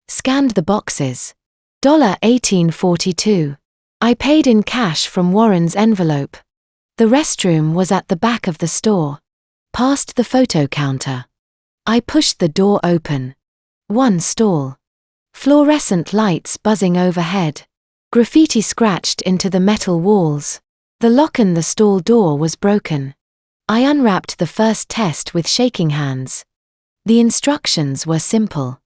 Scanned the boxes. $18.42. I paid in cash from Warren's envelope. The restroom was at the back of the store, past the photo counter. I pushed the door open. One stall. Fluorescent lights buzzing overhead. Graffiti scratched into the metal walls. The lock in the stall door was broken. I unwrapped the first test with shaking hands. The instructions were simple.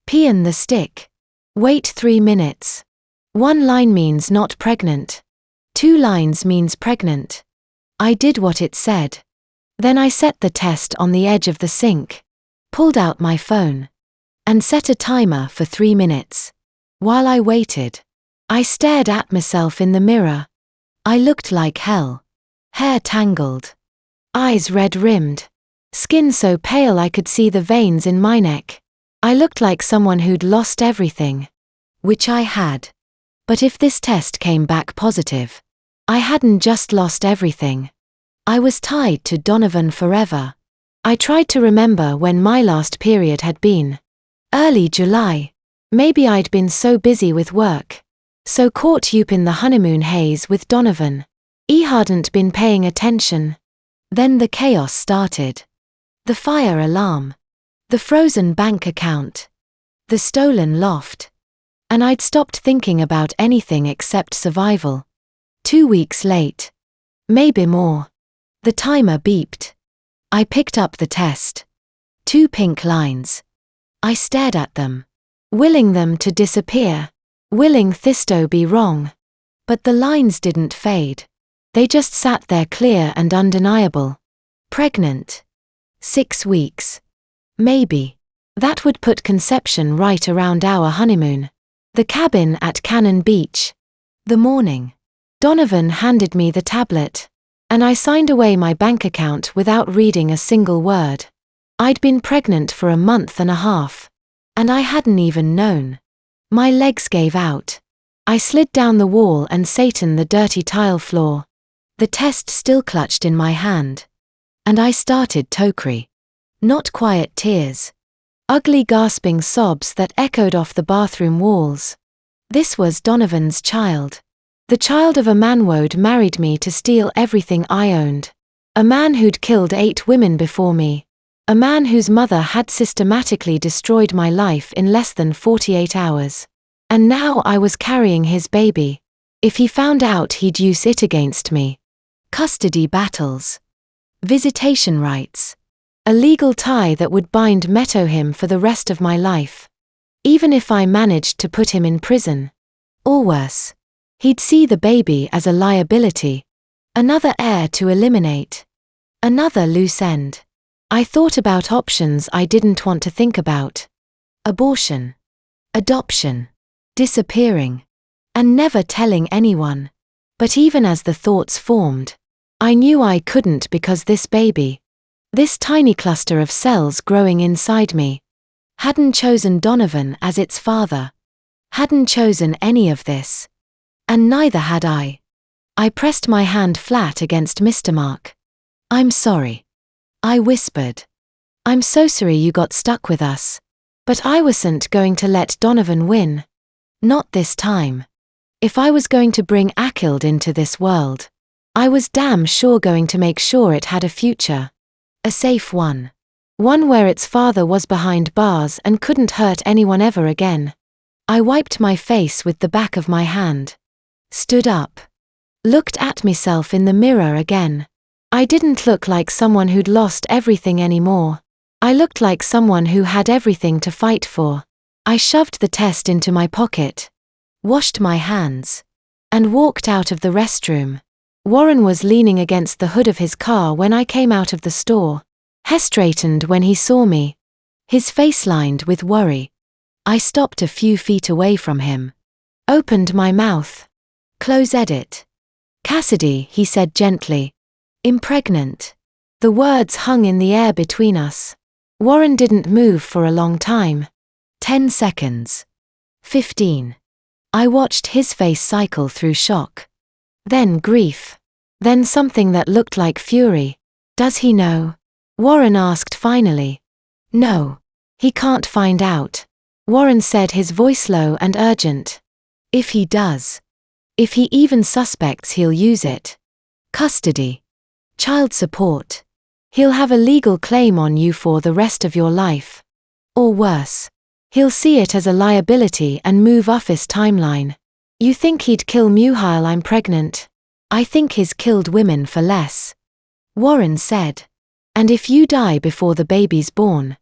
Pee in the stick. Wait 3 minutes. 1 line means not pregnant. 2 lines means pregnant. I did what it said. Then I set the test on the edge of the sink, pulled out my phone, and set a timer for 3 minutes. While I waited, I stared at myself in the mirror. I looked like hell. Hair tangled. Eyes red-rimmed. Skin so pale I could see the veins in my neck. I looked like someone who'd lost everything. Which I had. But if this test came back positive, I hadn't just lost everything. I was tied to Donovan forever. I tried to remember when my last period had been. Early July. Maybe I'd been so busy with work, so caught up in the honeymoon haze with Donovan. I hadn't been paying attention. Then the chaos started. The fire alarm. The frozen bank account. The stolen loft. And I'd stopped thinking about anything except survival. 2 weeks late. Maybe more. The timer beeped. I picked up the test. 2 pink lines. I stared at them, willing them to disappear, willing this to be wrong. But the lines didn't fade. They just sat there clear and undeniable. Pregnant. 6 weeks. Maybe. That would put conception right around our honeymoon. The cabin at Cannon Beach. The morning. Donovan handed me the tablet, and I signed away my bank account without reading a single word. I'd been pregnant for a month and a half, and I hadn't even known. My legs gave out. I slid down the wall and sat in the dirty tile floor. The test still clutched in my hand. And I started to cry. Not quiet tears. Ugly gasping sobs that echoed off the bathroom walls. This was Donovan's child. The child of a man who'd married me to steal everything I owned. A man who'd killed 8 women before me. A man whose mother had systematically destroyed my life in less than 48 hours. And now I was carrying his baby. If he found out, he'd use it against me. Custody battles. Visitation rights. A legal tie that would bind him for the rest of my life. Even if I managed to put him in prison. Or worse. He'd see the baby as a liability. Another heir to eliminate. Another loose end. I thought about options I didn't want to think about. Abortion. Adoption. Disappearing. And never telling anyone. But even as the thoughts formed, I knew I couldn't, because this baby, this tiny cluster of cells growing inside me, hadn't chosen Donovan as its father. Hadn't chosen any of this. And neither had I. I pressed my hand flat against Mr. Mark. "I'm sorry," I whispered. I'm so sorry you got stuck with us. But I wasn't going to let Donovan win. Not this time. If I was going to bring Achild into this world, I was damn sure going to make sure it had a future. A safe one. One where its father was behind bars and couldn't hurt anyone ever again. I wiped my face with the back of my hand. Stood up. Looked at myself in the mirror again. I didn't look like someone who'd lost everything anymore. I looked like someone who had everything to fight for. I shoved the test into my pocket, washed my hands, and walked out of the restroom. Warren was leaning against the hood of his car when I came out of the store. He straightened when he saw me, his face lined with worry. I stopped a few feet away from him. Opened my mouth. Close edit. Cassidy, he said gently. Impregnant. The words hung in the air between us. Warren didn't move for a long time. 10 seconds. 15. I watched his face cycle through shock. Then grief. Then something that looked like fury. Does he know? Warren asked finally. No. He can't find out. Warren said, his voice low and urgent. If he does. If he even suspects, he'll use it. Custody. Child support. He'll have a legal claim on you for the rest of your life. Or worse. He'll see it as a liability and move off his timeline. You think he'd kill me while I'm pregnant? I think he's killed women for less. Warren said. And if you die before the baby's born,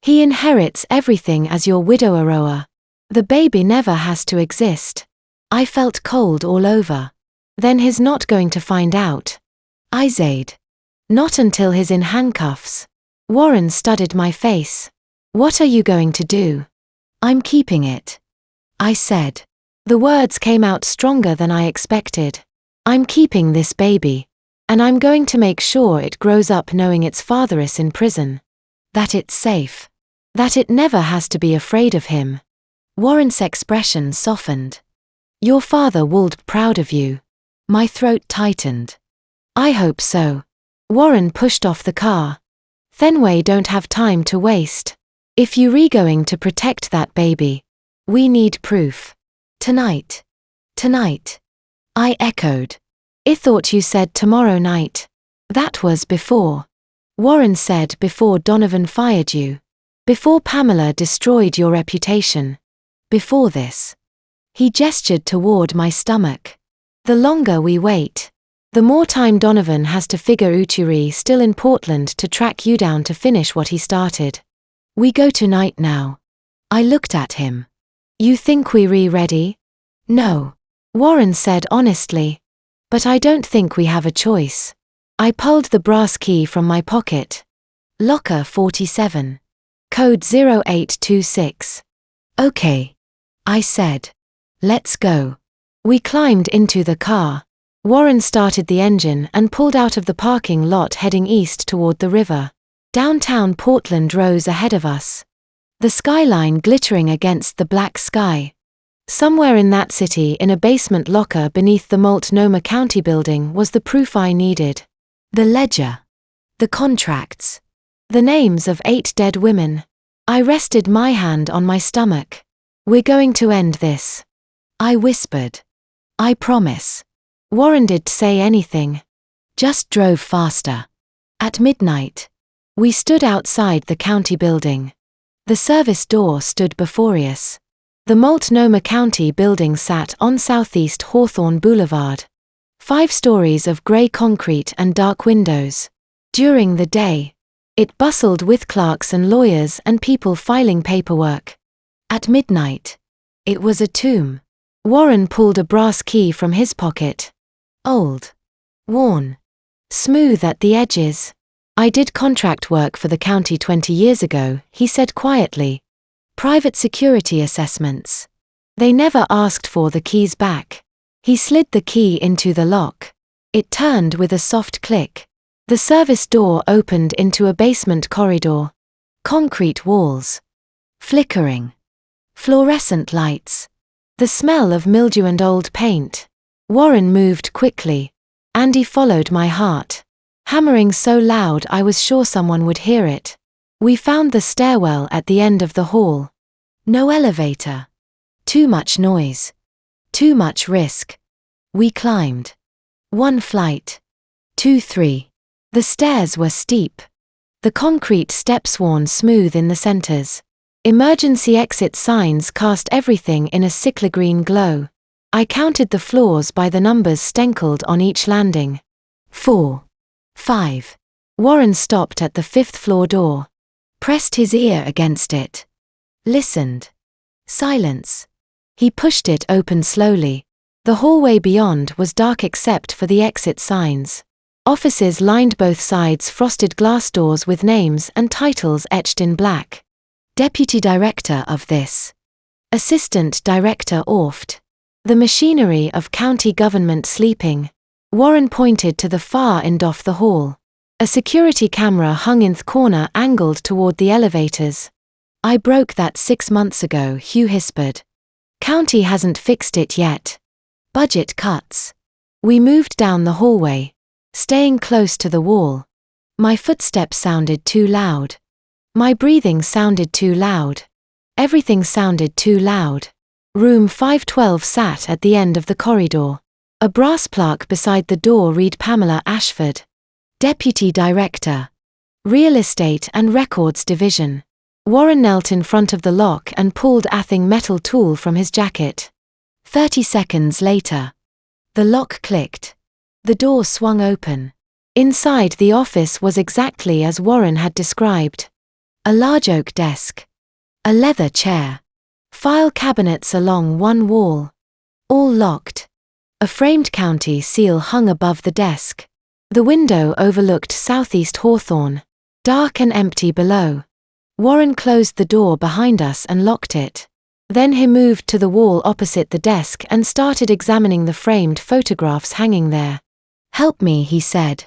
he inherits everything as your widow Ourh. The baby never has to exist. I felt cold all over. Then he's not going to find out. I said. Not until he's in handcuffs. Warren studied my face. What are you going to do? I'm keeping it. I said. The words came out stronger than I expected. I'm keeping this baby. And I'm going to make sure it grows up knowing its father is in prison. That it's safe. That it never has to be afraid of him. Warren's expression softened. Your father will be proud of you. My throat tightened. I hope so. Warren pushed off the car. Fenway don't have time to waste. If you're going to protect that baby, we need proof. Tonight. Tonight. I echoed. I thought you said tomorrow night. That was before. Warren said before Donovan fired you. Before Pamela destroyed your reputation. Before this. He gestured toward my stomach. The longer we wait, the more time Donovan has to figure Ourh still in Portland to track you down to finish what he started. We go tonight now. I looked at him. You think we're ready? No. Warren said honestly. But I don't think we have a choice. I pulled the brass key from my pocket. Locker 47. Code 0826. Okay. I said. Let's go. We climbed into the car. Warren started the engine and pulled out of the parking lot heading east toward the river. Downtown Portland rose ahead of us. The skyline glittering against the black sky. Somewhere in that city, in a basement locker beneath the Multnomah County building, was the proof I needed. The ledger. The contracts. The names of 8 dead women. I rested my hand on my stomach. We're going to end this. I whispered. I promise. Warren didn't say anything. Just drove faster. At midnight. We stood outside the county building. The service door stood before us. The Multnomah County building sat on Southeast Hawthorne Boulevard. 5 stories of gray concrete and dark windows. During the day, it bustled with clerks and lawyers and people filing paperwork. At midnight, it was a tomb. Warren pulled a brass key from his pocket. Old. Worn. Smooth at the edges. I did contract work for the county 20 years ago, he said quietly. Private security assessments. They never asked for the keys back. He slid the key into the lock. It turned with a soft click. The service door opened into a basement corridor. Concrete walls. Flickering. Fluorescent lights. The smell of mildew and old paint. Warren moved quickly. Andy followed my heart. Hammering so loud I was sure someone would hear it. We found the stairwell at the end of the hall. No elevator. Too much noise. Too much risk. We climbed. 1 flight. 2, 3. The stairs were steep. The concrete steps worn smooth in the centers. Emergency exit signs cast everything in a sickly green glow. I counted the floors by the numbers stenkled on each landing. 4. 5. Warren stopped at the 5th floor door. Pressed his ear against it. Listened. Silence. He pushed it open slowly. The hallway beyond was dark except for the exit signs. Offices lined both sides, frosted glass doors with names and titles etched in black. Deputy Director of this. Assistant Director Ourh. The machinery of county government sleeping. Warren pointed to the far end of the hall. A security camera hung in the corner, angled toward the elevators. I broke that 6 months ago, Hugh whispered. County hasn't fixed it yet. Budget cuts. We moved down the hallway, staying close to the wall. My footsteps sounded too loud. My breathing sounded too loud. Everything sounded too loud. Room 512 sat at the end of the corridor. A brass plaque beside the door read Pamela Ashford. Deputy Director. Real Estate and Records Division. Warren knelt in front of the lock and pulled a thin metal tool from his jacket. 30 seconds later. The lock clicked. The door swung open. Inside, the office was exactly as Warren had described. A large oak desk. A leather chair. File cabinets along one wall. All locked. A framed county seal hung above the desk. The window overlooked southeast Hawthorne. Dark and empty below. Warren closed the door behind us and locked it. Then he moved to the wall opposite the desk and started examining the framed photographs hanging there. Help me, he said.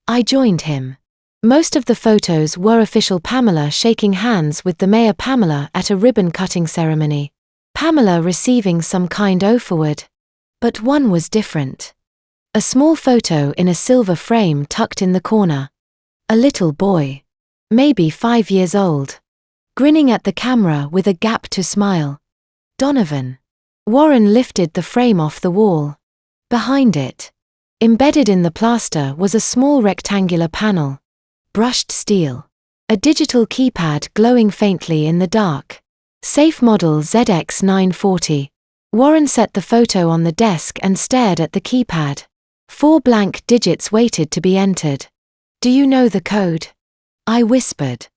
I joined him. Most of the photos were official Pamela shaking hands with the mayor Pamela at a ribbon-cutting ceremony. Pamela receiving some kind award. But one was different. A small photo in a silver frame tucked in the corner. A little boy. Maybe 5 years old. Grinning at the camera with a gap to smile. Donovan. Warren lifted the frame off the wall. Behind it, embedded in the plaster, was a small rectangular panel. Brushed steel. A digital keypad glowing faintly in the dark. Safe model ZX940. Warren set the photo on the desk and stared at the keypad. 4 blank digits waited to be entered. Do you know the code? I whispered.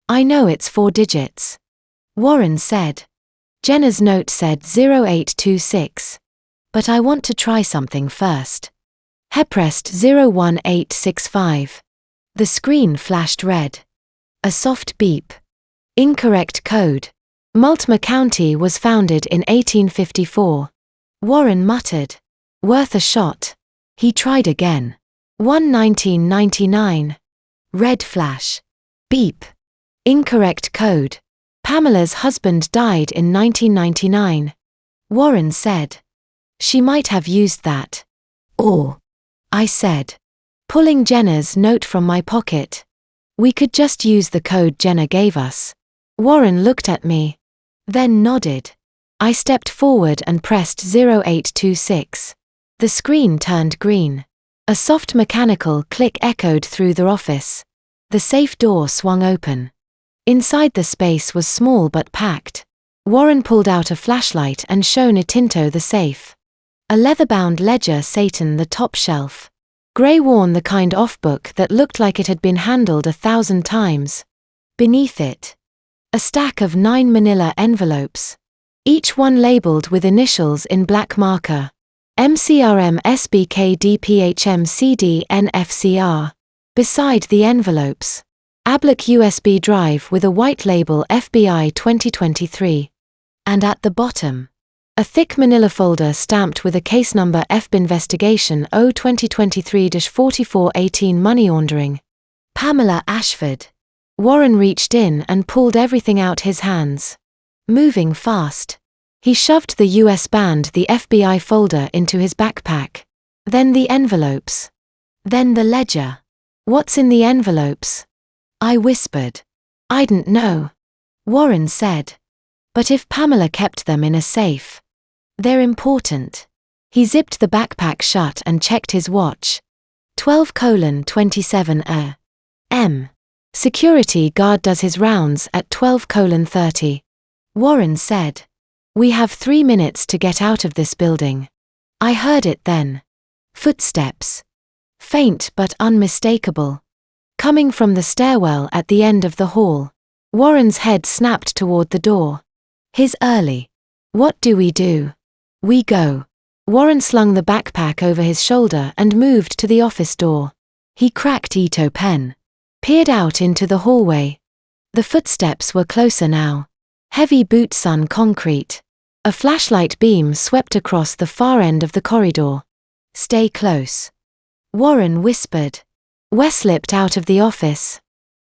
I know it's 4 digits. Warren said. Jenna's note said 0826. But I want to try something first. He pressed 01865. The screen flashed red. A soft beep. Incorrect code. Multnomah County was founded in 1854. Warren muttered. Worth a shot. He tried again. 1999. Red flash. Beep. Incorrect code. Pamela's husband died in 1999. Warren said. She might have used that. Or. I said. Pulling Jenna's note from my pocket. We could just use the code Jenna gave us. Warren looked at me. Then nodded. I stepped forward and pressed 0826. The screen turned green. A soft mechanical click echoed through the office. The safe door swung open. Inside, the space was small but packed. Warren pulled out a flashlight and shone it into the safe. A leather-bound ledger sat on the top shelf. Grey-worn, the kind of book that looked like it had been handled 1,000 times. Beneath it, a stack of 9 manila envelopes. Each one labeled with initials in black marker. MCRM SBK DPHM CD NFCR. Beside the envelopes, Ablock USB drive with a white label FBI 2023. And at the bottom, a thick manila folder stamped with a case number FB Investigation O 2023-4418 money laundering. Pamela Ashford. Warren reached in and pulled everything out his hands. Moving fast. He shoved the US band, the FBI folder, into his backpack. Then the envelopes. Then the ledger. What's in the envelopes? I whispered. "I didn't know," Warren said. "But if Pamela kept them in a safe, they're important." He zipped the backpack shut and checked his watch. 12:27 a.m. Security guard does his rounds at 12:30. Warren said. "We have 3 minutes to get out of this building." I heard it then. Footsteps. Faint but unmistakable. Coming from the stairwell at the end of the hall. Warren's head snapped toward the door. His early. "What do? We go." Warren slung the backpack over his shoulder and moved to the office door. He cracked Ito pen. Peered out into the hallway. The footsteps were closer now. Heavy boots on concrete. A flashlight beam swept across the far end of the corridor. "Stay close," Warren whispered. Wes slipped out of the office.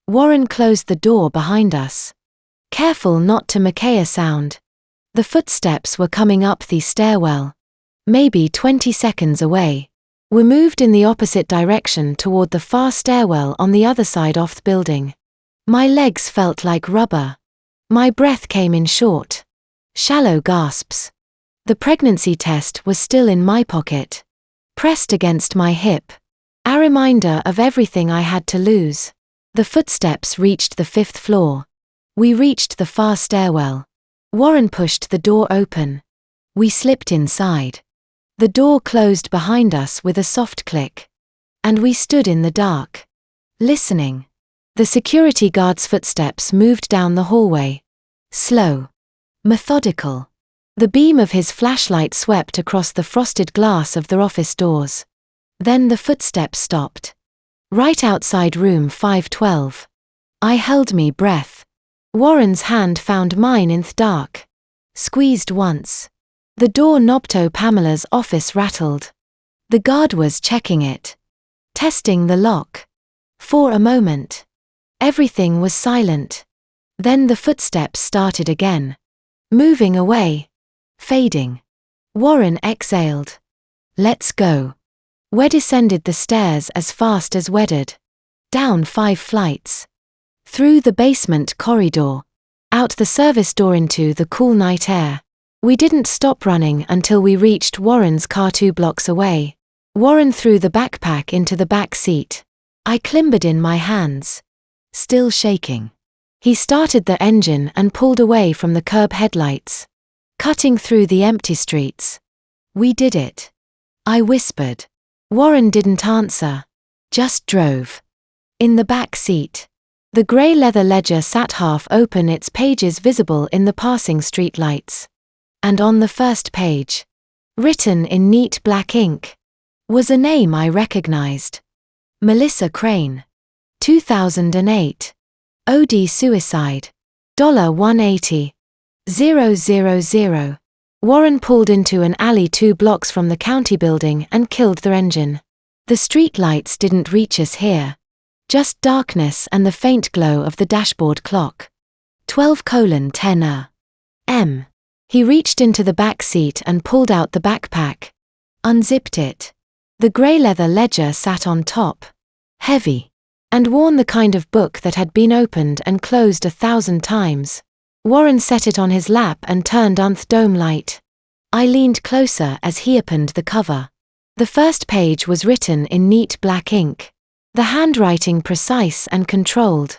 Warren closed the door behind us. Careful not to make a sound. The footsteps were coming up the stairwell. Maybe 20 seconds away. We moved in the opposite direction toward the far stairwell on the other side of the building. My legs felt like rubber. My breath came in short, shallow gasps. The pregnancy test was still in my pocket, pressed against my hip. A reminder of everything I had to lose. The footsteps reached the 5th floor. We reached the far stairwell. Warren pushed the door open. We slipped inside. The door closed behind us with a soft click. And we stood in the dark, listening. The security guard's footsteps moved down the hallway. Slow. Methodical. The beam of his flashlight swept across the frosted glass of the office doors. Then the footsteps stopped. Right outside room 512. I held my breath. Warren's hand found mine in the dark. Squeezed once. The door knob to Pamela's office rattled. The guard was checking it. Testing the lock. For a moment. Everything was silent. Then the footsteps started again. Moving away. Fading. Warren exhaled. "Let's go." We descended the stairs as fast as we did. Down 5 flights. Through the basement corridor. Out the service door into the cool night air. We didn't stop running until we reached Warren's car 2 blocks away. Warren threw the backpack into the back seat. I clambered in my hands. Still shaking. He started the engine and pulled away from the curb headlights. Cutting through the empty streets. "We did it," I whispered. Warren didn't answer. Just drove. In the back seat. The grey leather ledger sat half open, its pages visible in the passing streetlights. And on the first page, written in neat black ink, was a name I recognized. Melissa Crane. 2008. OD suicide. $180. 000. Warren pulled into an alley 2 blocks from the county building and killed the engine. The streetlights didn't reach us here. Just darkness and the faint glow of the dashboard clock. 12:10 a.m. He reached into the back seat and pulled out the backpack. Unzipped it. The grey leather ledger sat on top. Heavy. And worn, the kind of book that had been opened and closed 1,000 times. Warren set it on his lap and turned on the dome light. I leaned closer as he opened the cover. The first page was written in neat black ink. The handwriting precise and controlled.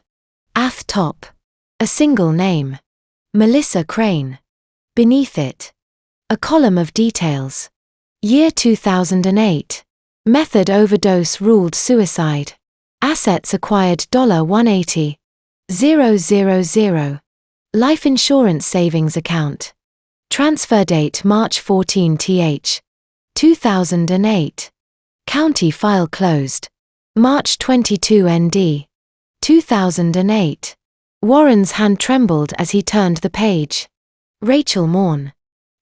At the top. A single name. Melissa Crane. Beneath it. A column of details. Year 2008. Method overdose ruled suicide. Assets acquired $180. 000. Life insurance savings account. Transfer date March 14th. 2008. County file closed. March 22 ND. 2008. Warren's hand trembled as he turned the page. Rachel Morn.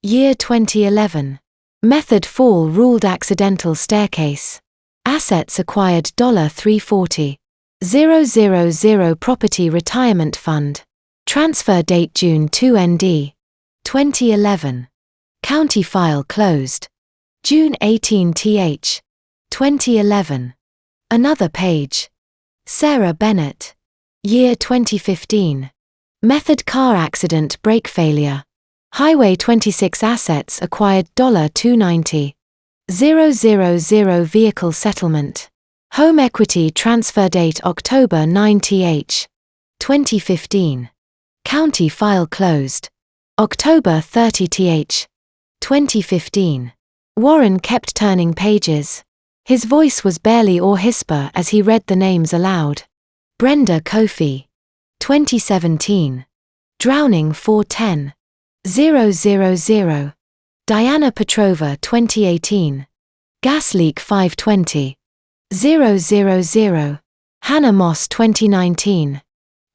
Year 2011. Method fall ruled accidental staircase. Assets acquired $340. 000 property retirement fund. Transfer date June 2 ND. 2011. County file closed. June 18th. 2011. Another page. Sarah Bennett. Year 2015. Method: car accident, brake failure. Highway 26 assets acquired $290,000 vehicle settlement. Home equity transfer date October 9th, 2015. County file closed. October 30th, 2015. Warren kept turning pages. His voice was barely a whisper as he read the names aloud. Brenda Kofi. 2017. Drowning 410,000. Diana Petrova 2018. Gas leak 520,000. Hannah Moss 2019.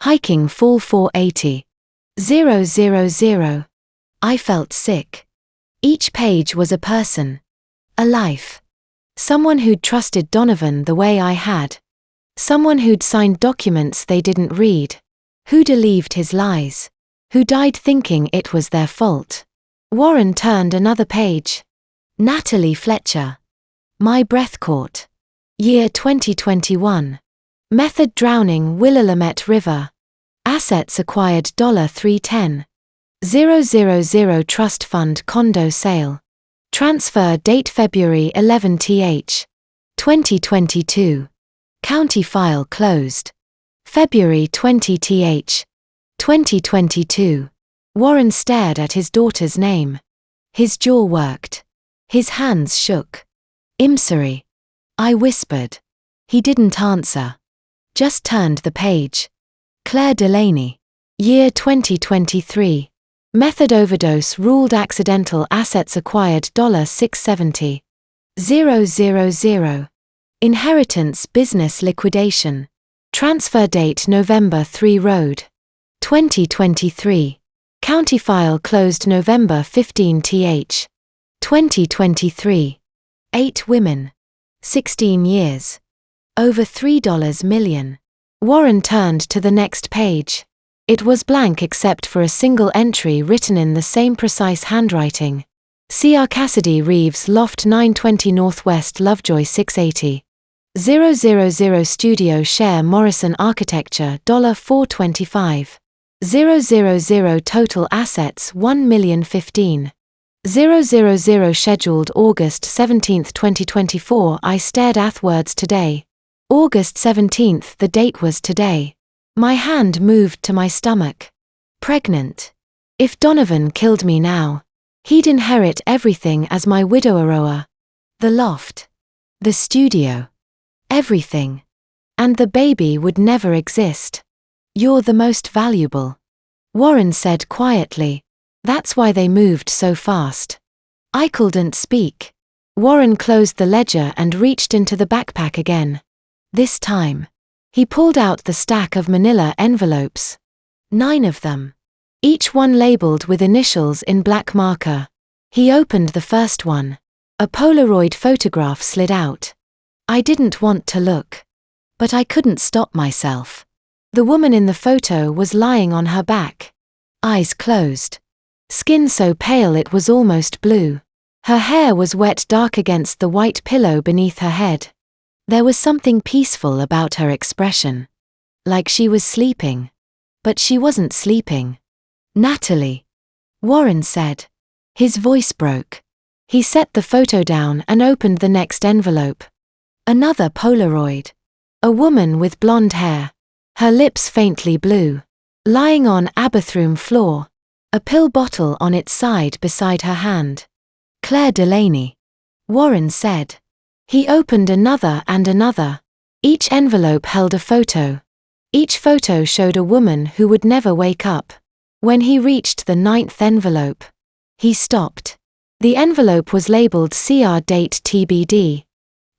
Hiking fall 480,000. I felt sick. Each page was a person. A life. Someone who'd trusted Donovan the way I had. Someone who'd signed documents they didn't read. Who believed his lies. Who died thinking it was their fault. Warren turned another page. Natalie Fletcher. My breath caught. Year 2021. Method: drowning, Willamette River. Assets acquired $310,000 trust fund condo sale. Transfer date February 11th, 2022. County file closed. February 20th, 2022. Warren stared at his daughter's name. His jaw worked. His hands shook. Imsari. I whispered. He didn't answer. Just turned the page. Claire Delaney. Year 2023. Method: overdose ruled accidental, assets acquired $670,000. Inheritance, business liquidation. Transfer date November 3 Road. 2023. County file closed November 15th, 2023. 8 women. 16 years. Over $3 million. Warren turned to the next page. It was blank except for a single entry written in the same precise handwriting. C.R. Cassidy Reeves, Loft 920 Northwest Lovejoy 680,000 Studio Share Morrison Architecture $425,000 Total assets $1,015,000 Scheduled August 17, 2024. I stared at words today. August 17th, the date was today. My hand moved to my stomach. Pregnant. If Donovan killed me now, he'd inherit everything as my widower. The loft. The studio. Everything. And the baby would never exist. You're the most valuable. Warren said quietly. That's why they moved so fast. I couldn't speak. Warren closed the ledger and reached into the backpack again. This time, he pulled out the stack of manila envelopes. 9 of them. Each one labeled with initials in black marker. He opened the first one. A Polaroid photograph slid out. I didn't want to look. But I couldn't stop myself. The woman in the photo was lying on her back. Eyes closed. Skin so pale it was almost blue. Her hair was wet dark against the white pillow beneath her head. There was something peaceful about her expression. Like she was sleeping. But she wasn't sleeping. Natalie. Warren said. His voice broke. He set the photo down and opened the next envelope. Another Polaroid. A woman with blonde hair. Her lips faintly blue. Lying on a bathroom floor. A pill bottle on its side beside her hand. Claire Delaney. Warren said. He opened another and another. Each envelope held a photo. Each photo showed a woman who would never wake up. When he reached the 9th envelope, he stopped. The envelope was labeled CR date TBD.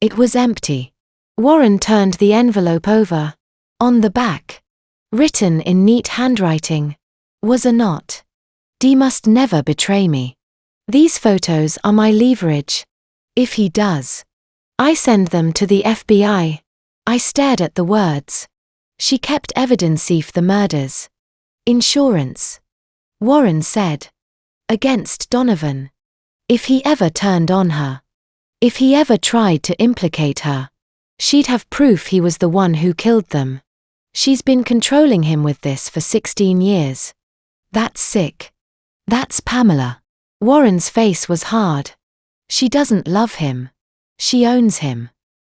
It was empty. Warren turned the envelope over. On the back, written in neat handwriting, was a note. D must never betray me. These photos are my leverage. If he does, I send them to the FBI. I stared at the words. She kept evidence of the murders. Insurance. Warren said. Against Donovan. If he ever turned on her. If he ever tried to implicate her. She'd have proof he was the one who killed them. She's been controlling him with this for 16 years. That's sick. That's Pamela. Warren's face was hard. She doesn't love him. She owns him.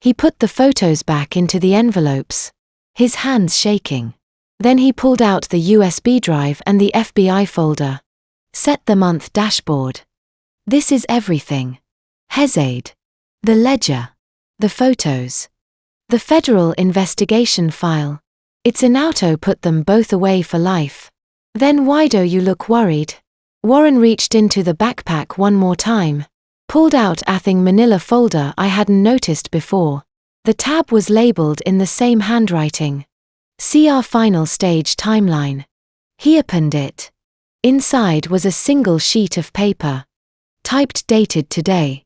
He put the photos back into the envelopes, his hands shaking. Then he pulled out the USB drive and the FBI folder. Set the month dashboard. This is everything. Hestepped. The ledger. The photos. The federal investigation file. It's in auto put them both away for life. Then why do you look worried? Warren reached into the backpack one more time. Pulled out a thing manila folder I hadn't noticed before. The tab was labeled in the same handwriting. See our final stage timeline. He opened it. Inside was a single sheet of paper. Typed dated today.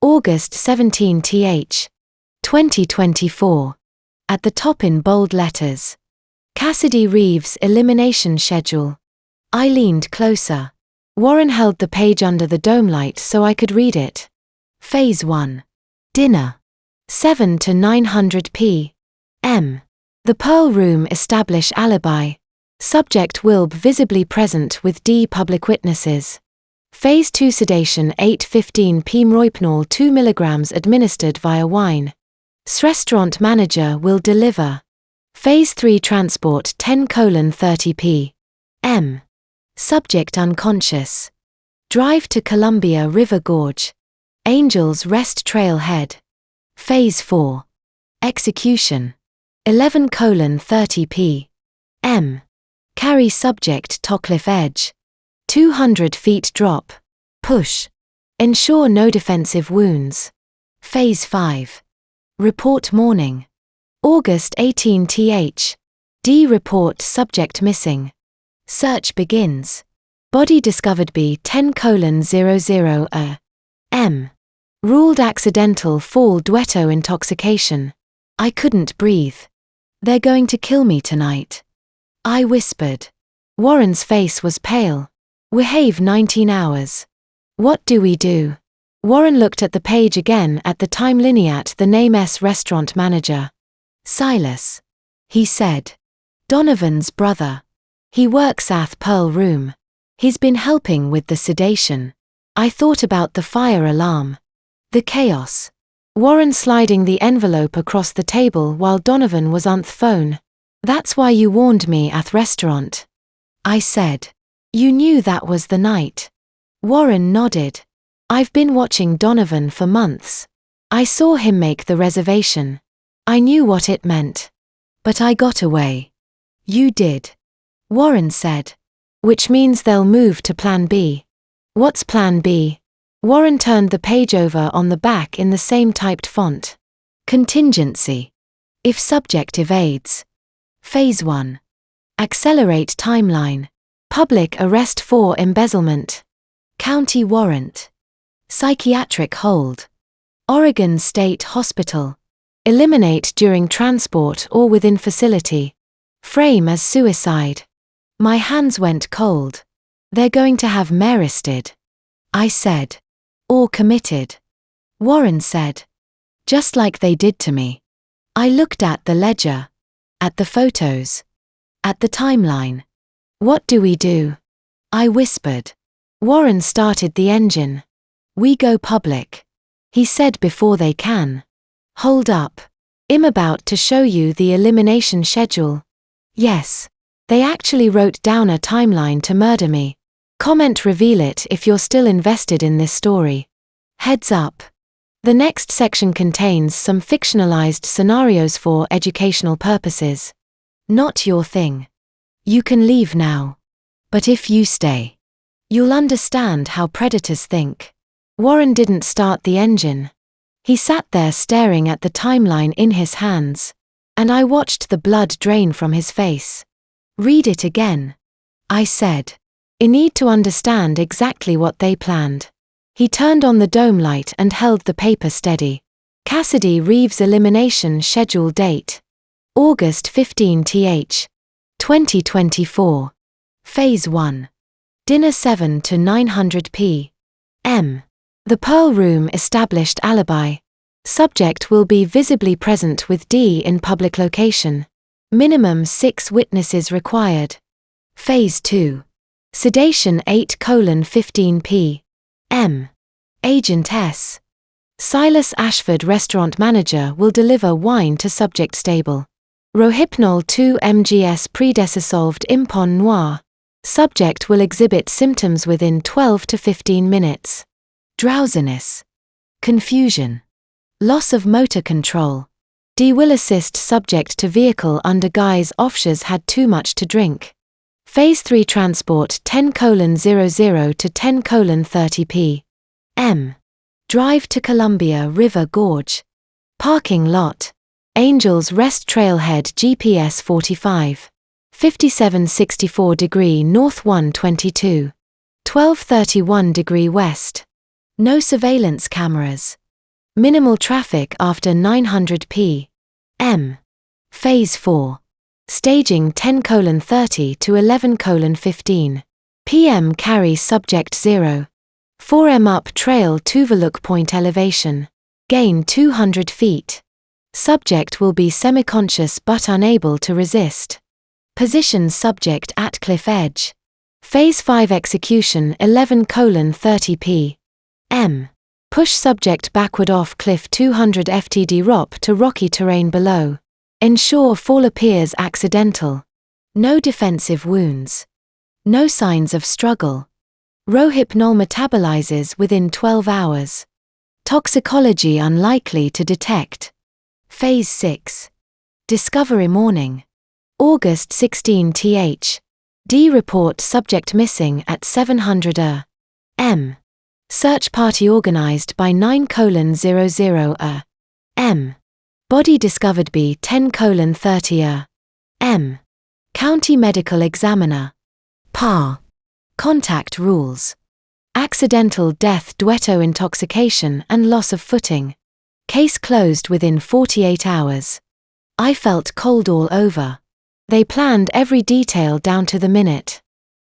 August 17 th. 2024. At the top in bold letters. Cassidy Reeves' elimination schedule. I leaned closer. Warren held the page under the dome light so I could read it. Phase 1. Dinner. 7 to 900 p.m. The Pearl Room establish alibi. Subject will be visibly present with D public witnesses. Phase 2 sedation 8:15 p.m. Rohypnol 2 mg administered via wine. Restaurant manager will deliver. Phase 3 transport 10:30 p.m. Subject unconscious. Drive to Columbia River Gorge. Angels Rest Trailhead. Phase 4. Execution. 11:30 p.m. Carry subject to cliff edge. 200 feet drop. Push. Ensure no defensive wounds. Phase 5. Report morning. August 18 th. D report subject missing. Search begins. Body discovered B 10:00 a.m. Ruled accidental fall duetto intoxication. I couldn't breathe. They're going to kill me tonight. I whispered. Warren's face was pale. We have 19 hours. What do we do? Warren looked at the page again at the time lineat the name's restaurant manager. Silas. He said. Donovan's brother. He works at Pearl Room. He's been helping with the sedation. I thought about the fire alarm. The chaos. Warren sliding the envelope across the table while Donovan was on the phone. That's why you warned me at restaurant. I said. You knew that was the night. Warren nodded. I've been watching Donovan for months. I saw him make the reservation. I knew what it meant. But I got away. You did. Warren said. Which means they'll move to Plan B. What's Plan B? Warren turned the page over on the back in the same typed font. Contingency. If subject evades. Phase 1. Accelerate timeline. Public arrest for embezzlement. County warrant. Psychiatric hold. Oregon State Hospital. Eliminate during transport or within facility. Frame as suicide. My hands went cold. They're going to have me arrested. I said. Or committed. Warren said. Just like they did to me. I looked at the ledger. At the photos. At the timeline. What do we do? I whispered. Warren started the engine. We go public. He said before they can. Hold up. I'm about to show you the elimination schedule. Yes. They actually wrote down a timeline to murder me. Comment reveal it if you're still invested in this story. Heads up. The next section contains some fictionalized scenarios for educational purposes. Not your thing. You can leave now. But if you stay, you'll understand how predators think. Warren didn't start the engine. He sat there staring at the timeline in his hands. And I watched the blood drain from his face. Read it again. I said. I need to understand exactly what they planned. He turned on the dome light and held the paper steady. Cassidy Reeves' elimination schedule date. August 15 th. 2024. Phase 1. Dinner 7 to 900 p.m. The Pearl Room established alibi. Subject will be visibly present with D in public location. Minimum 6 witnesses required. Phase 2. Sedation 8:15 p.m. Agent S. Silas Ashford, restaurant manager, will deliver wine to subject stable. Rohypnol 2 mgs predissolved impon noir. Subject will exhibit symptoms within 12 to 15 minutes. Drowsiness. Confusion. Loss of motor control. D will assist subject to vehicle under guise offshores had too much to drink. Phase 3 transport 10:00 to 10:30 p.m. Drive to Columbia River Gorge. Parking lot. Angels Rest Trailhead GPS 45. 5764 degree north 122. 1231 degree west. No surveillance cameras. Minimal traffic after 900 p.m. Phase 4. Staging 10:30 to 11:15 p.m. Carry subject 0. 4m up trail Tuvaluq point elevation. Gain 200 feet. Subject will be semi-conscious but unable to resist. Position subject at cliff edge. Phase 5 execution 11:30 p.m. Push subject backward off cliff 200 ftd ROP to rocky terrain below. Ensure fall appears accidental. No defensive wounds. No signs of struggle. Rohypnol metabolizes within 12 hours. Toxicology unlikely to detect. Phase 6. Discovery morning. August 16 th. D report subject missing at 700 a.m. Search party organized by 9:00 a.m. Body discovered B 10:30 a.m. County medical examiner. PAR. Contact rules. Accidental death, duetto intoxication and loss of footing. Case closed within 48 hours. I felt cold all over. They planned every detail down to the minute.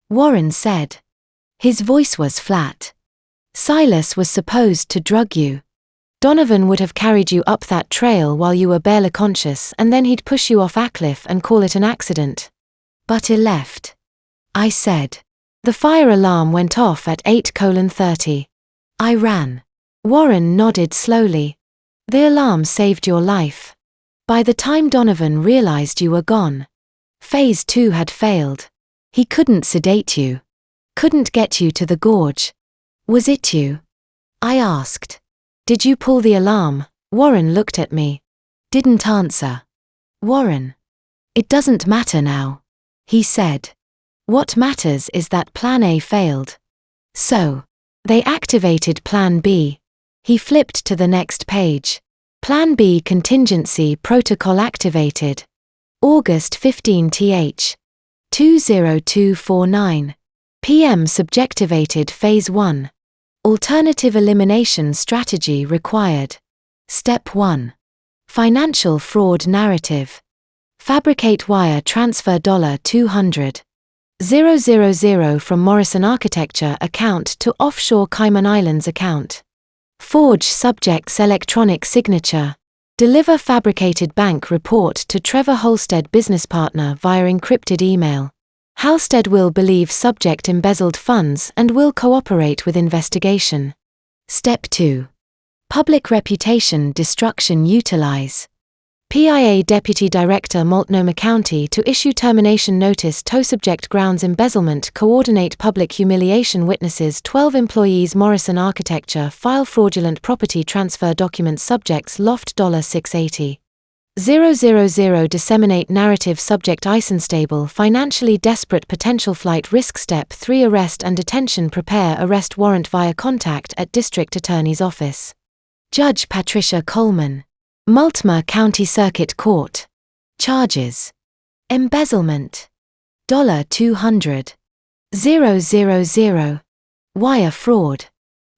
Warren said. His voice was flat. Silas was supposed to drug you. Donovan would have carried you up that trail while you were barely conscious, and then he'd push you off a cliff and call it an accident. But he left. I said. The fire alarm went off at 8:30. I ran. Warren nodded slowly. The alarm saved your life. By the time Donovan realized you were gone, Phase 2 had failed. He couldn't sedate you. Couldn't get you to the gorge. Was it you? I asked. Did you pull the alarm? Warren looked at me. Didn't answer. Warren. It doesn't matter now. He said. What matters is that Plan A failed. So, they activated Plan B. He flipped to the next page. Plan B contingency protocol activated. August 15 th. 20249 p.m. subjectivated Phase 1. Alternative elimination strategy required. Step 1. Financial fraud narrative. Fabricate wire transfer $200,000 from Morrison Architecture account to offshore Cayman Islands account. Forge subject's electronic signature. Deliver fabricated bank report to Trevor Halstead business partner via encrypted email. Halstead will believe subject embezzled funds and will cooperate with investigation. Step 2. Public reputation destruction utilize. PIA Deputy Director Multnomah County to issue termination notice to subject grounds embezzlement coordinate public humiliation witnesses 12 employees Morrison Architecture file fraudulent property transfer documents subjects loft $680,000 disseminate narrative subject unstable financially desperate potential flight risk. Step 3 arrest and detention prepare arrest warrant via contact at District Attorney's Office. Judge Patricia Coleman. Multnomah County Circuit Court. Charges. Embezzlement. $200,000. Wire fraud.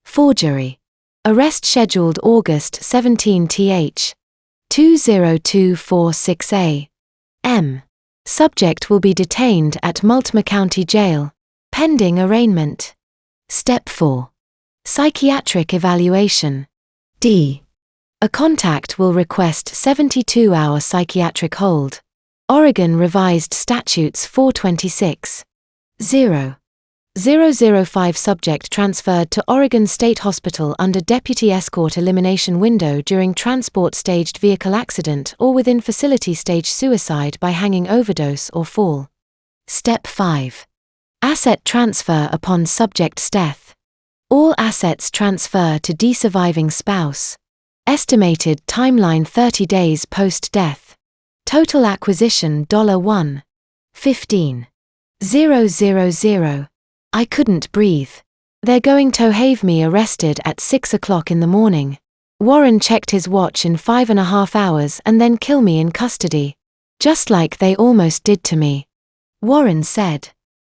Forgery. Arrest scheduled August 17 th. 20246 a.m. Subject will be detained at Multnomah County Jail, pending arraignment. Step 4. Psychiatric evaluation. D. A contact will request 72-hour psychiatric hold. Oregon Revised Statutes 426. 005 subject transferred to Oregon State Hospital under deputy escort elimination window during transport staged vehicle accident or within facility stage suicide by hanging overdose or fall. Step 5. Asset transfer upon subject's death. All assets transfer to surviving spouse. Estimated timeline 30 days post-death. Total acquisition $1.15. I couldn't breathe. They're going to have me arrested at 6 o'clock in the morning. Warren checked his watch in 5.5 hours and then kill me in custody. Just like they almost did to me. Warren said.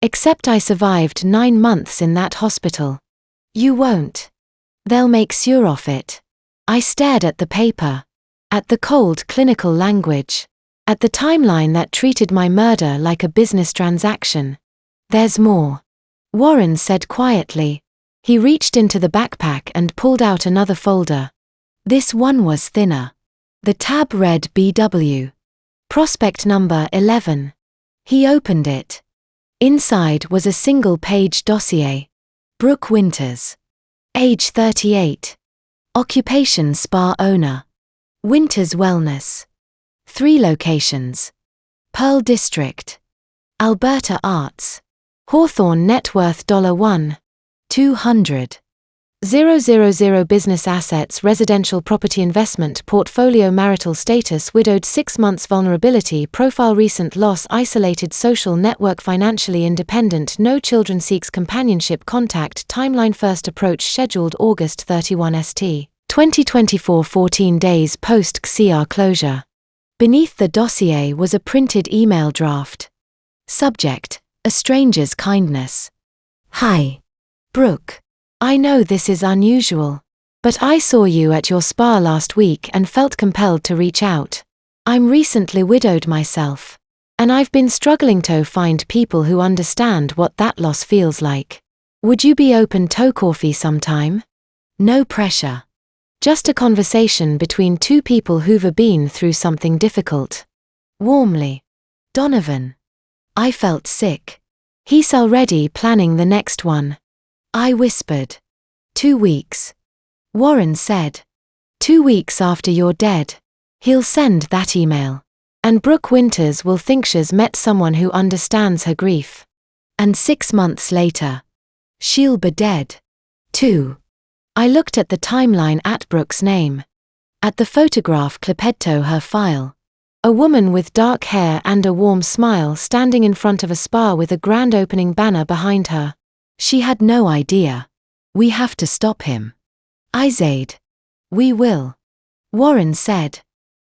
Except I survived 9 months in that hospital. You won't. They'll make sure of it. I stared at the paper. At the cold clinical language. At the timeline that treated my murder like a business transaction. There's more. Warren said quietly. He reached into the backpack and pulled out another folder. This one was thinner. The tab read BW. Prospect number 11. He opened it. Inside was a single-page dossier. Brooke Winters. Age 38. Occupation spa owner. Winters Wellness. 3 locations. Pearl District. Alberta Arts. Hawthorne net worth $1,200,000 business assets residential property investment portfolio marital status widowed 6 months vulnerability profile recent loss isolated social network financially independent no children seeks companionship contact timeline first approach scheduled August 31 St. 2024 14 days post XCR closure. Beneath the dossier was a printed email draft. Subject. A stranger's kindness. Hi. Brooke. I know this is unusual. But I saw you at your spa last week and felt compelled to reach out. I'm recently widowed myself. And I've been struggling to find people who understand what that loss feels like. Would you be open to coffee sometime? No pressure. Just a conversation between 2 people who've been through something difficult. Warmly. Donovan. I felt sick. He's already planning the next one. I whispered. 2 weeks. Warren said. 2 weeks after you're dead. He'll send that email. And Brooke Winters will think she's met someone who understands her grief. And 6 months later. She'll be dead. too. I looked at the timeline at Brooke's name. At the photograph clipped to her file. A woman with dark hair and a warm smile standing in front of a spa with a grand opening banner behind her. She had no idea. We have to stop him. I said. We will. Warren said.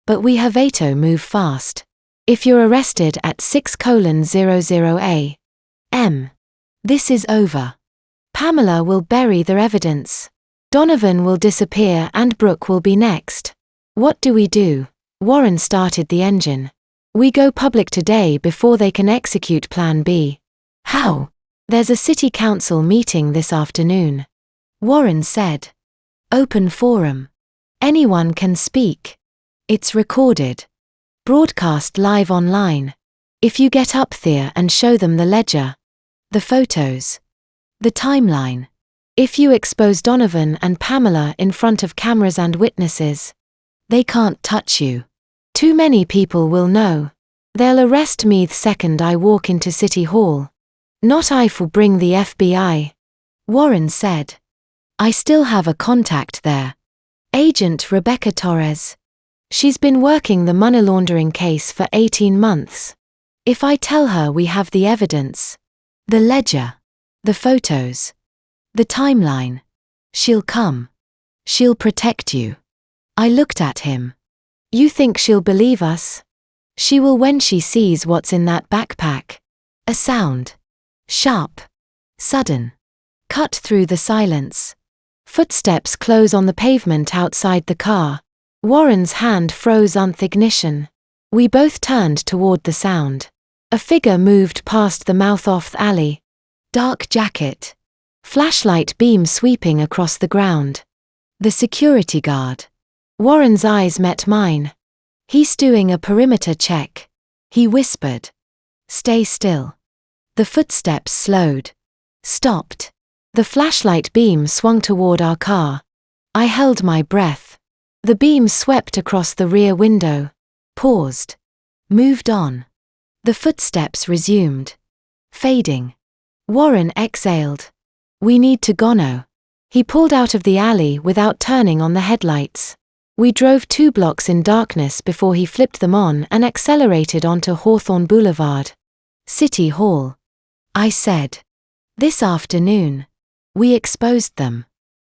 But we have to move fast. If you're arrested at 6:00 a.m. This is over. Pamela will bury the evidence. Donovan will disappear and Brooke will be next. What do we do? Warren started the engine. We go public today before they can execute Plan B. How? There's a city council meeting this afternoon. Warren said. Open forum. Anyone can speak. It's recorded. Broadcast live online. If you get up there and show them the ledger. The photos. The timeline. If you expose Donovan and Pamela in front of cameras and witnesses. They can't touch you. Too many people will know. They'll arrest me the second I walk into City Hall. Not I for bring the FBI. Warren said. I still have a contact there. Agent Rebecca Torres. She's been working the money laundering case for 18 months. If I tell her we have the evidence, the ledger, the photos, the timeline, she'll come. She'll protect you. I looked at him. You think she'll believe us? She will when she sees what's in that backpack. A sound. Sharp. Sudden. Cut through the silence. Footsteps close on the pavement outside the car. Warren's hand froze on the ignition. We both turned toward the sound. A figure moved past the mouth of the alley. Dark jacket. Flashlight beam sweeping across the ground. The security guard. Warren's eyes met mine. He's doing a perimeter check. He whispered. Stay still. The footsteps slowed. Stopped. The flashlight beam swung toward our car. I held my breath. The beam swept across the rear window. Paused. Moved on. The footsteps resumed. Fading. Warren exhaled. We need to go. He pulled out of the alley without turning on the headlights. We drove 2 blocks in darkness before he flipped them on and accelerated onto Hawthorne Boulevard. City Hall. I said. This afternoon. We exposed them.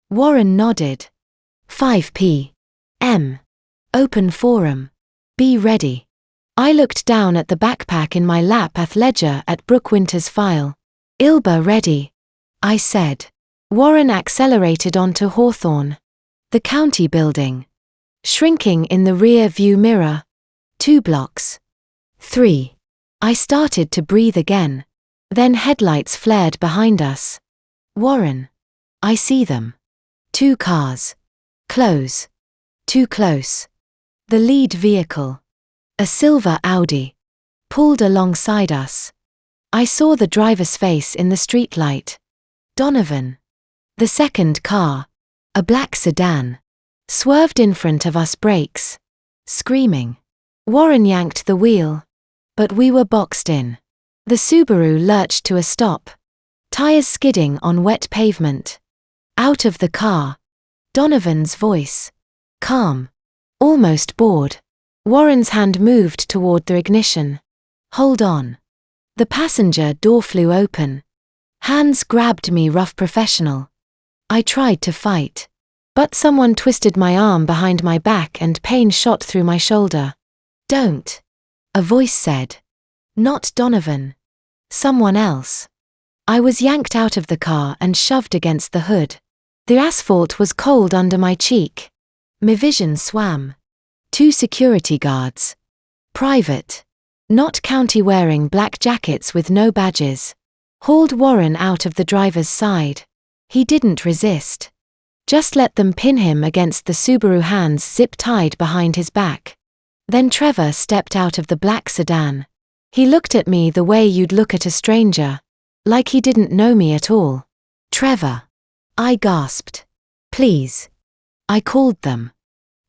Warren nodded. 5 p.m. Open forum. Be ready. I looked down at the backpack in my lap. Athledger at Brooke Winter's file. Ilba ready. I said. Warren accelerated onto Hawthorne. The county building. Shrinking in the rear view mirror. 2 blocks. 3. I started to breathe again. Then headlights flared behind us. Warren. I see them. 2 cars. Close. Too close. The lead vehicle. A silver Audi. Pulled alongside us. I saw the driver's face in the streetlight. Donovan. The second car. A black sedan. Swerved in front of us. Brakes. Screaming. Warren yanked the wheel. But we were boxed in. The Subaru lurched to a stop. Tires skidding on wet pavement. Out of the car. Donovan's voice. Calm. Almost bored. Warren's hand moved toward the ignition. Hold on. The passenger door flew open. Hands grabbed me. Rough professional. I tried to fight. But someone twisted my arm behind my back and pain shot through my shoulder. Don't. A voice said. Not Donovan. Someone else. I was yanked out of the car and shoved against the hood. The asphalt was cold under my cheek. My vision swam. 2 security guards. Private. Not county, wearing black jackets with no badges. Hauled Warren out of the driver's side. He didn't resist. Just let them pin him against the Subaru, hands zip-tied behind his back. Then Trevor stepped out of the black sedan. He looked at me the way you'd look at a stranger. Like he didn't know me at all. Trevor. I gasped. Please. I called them.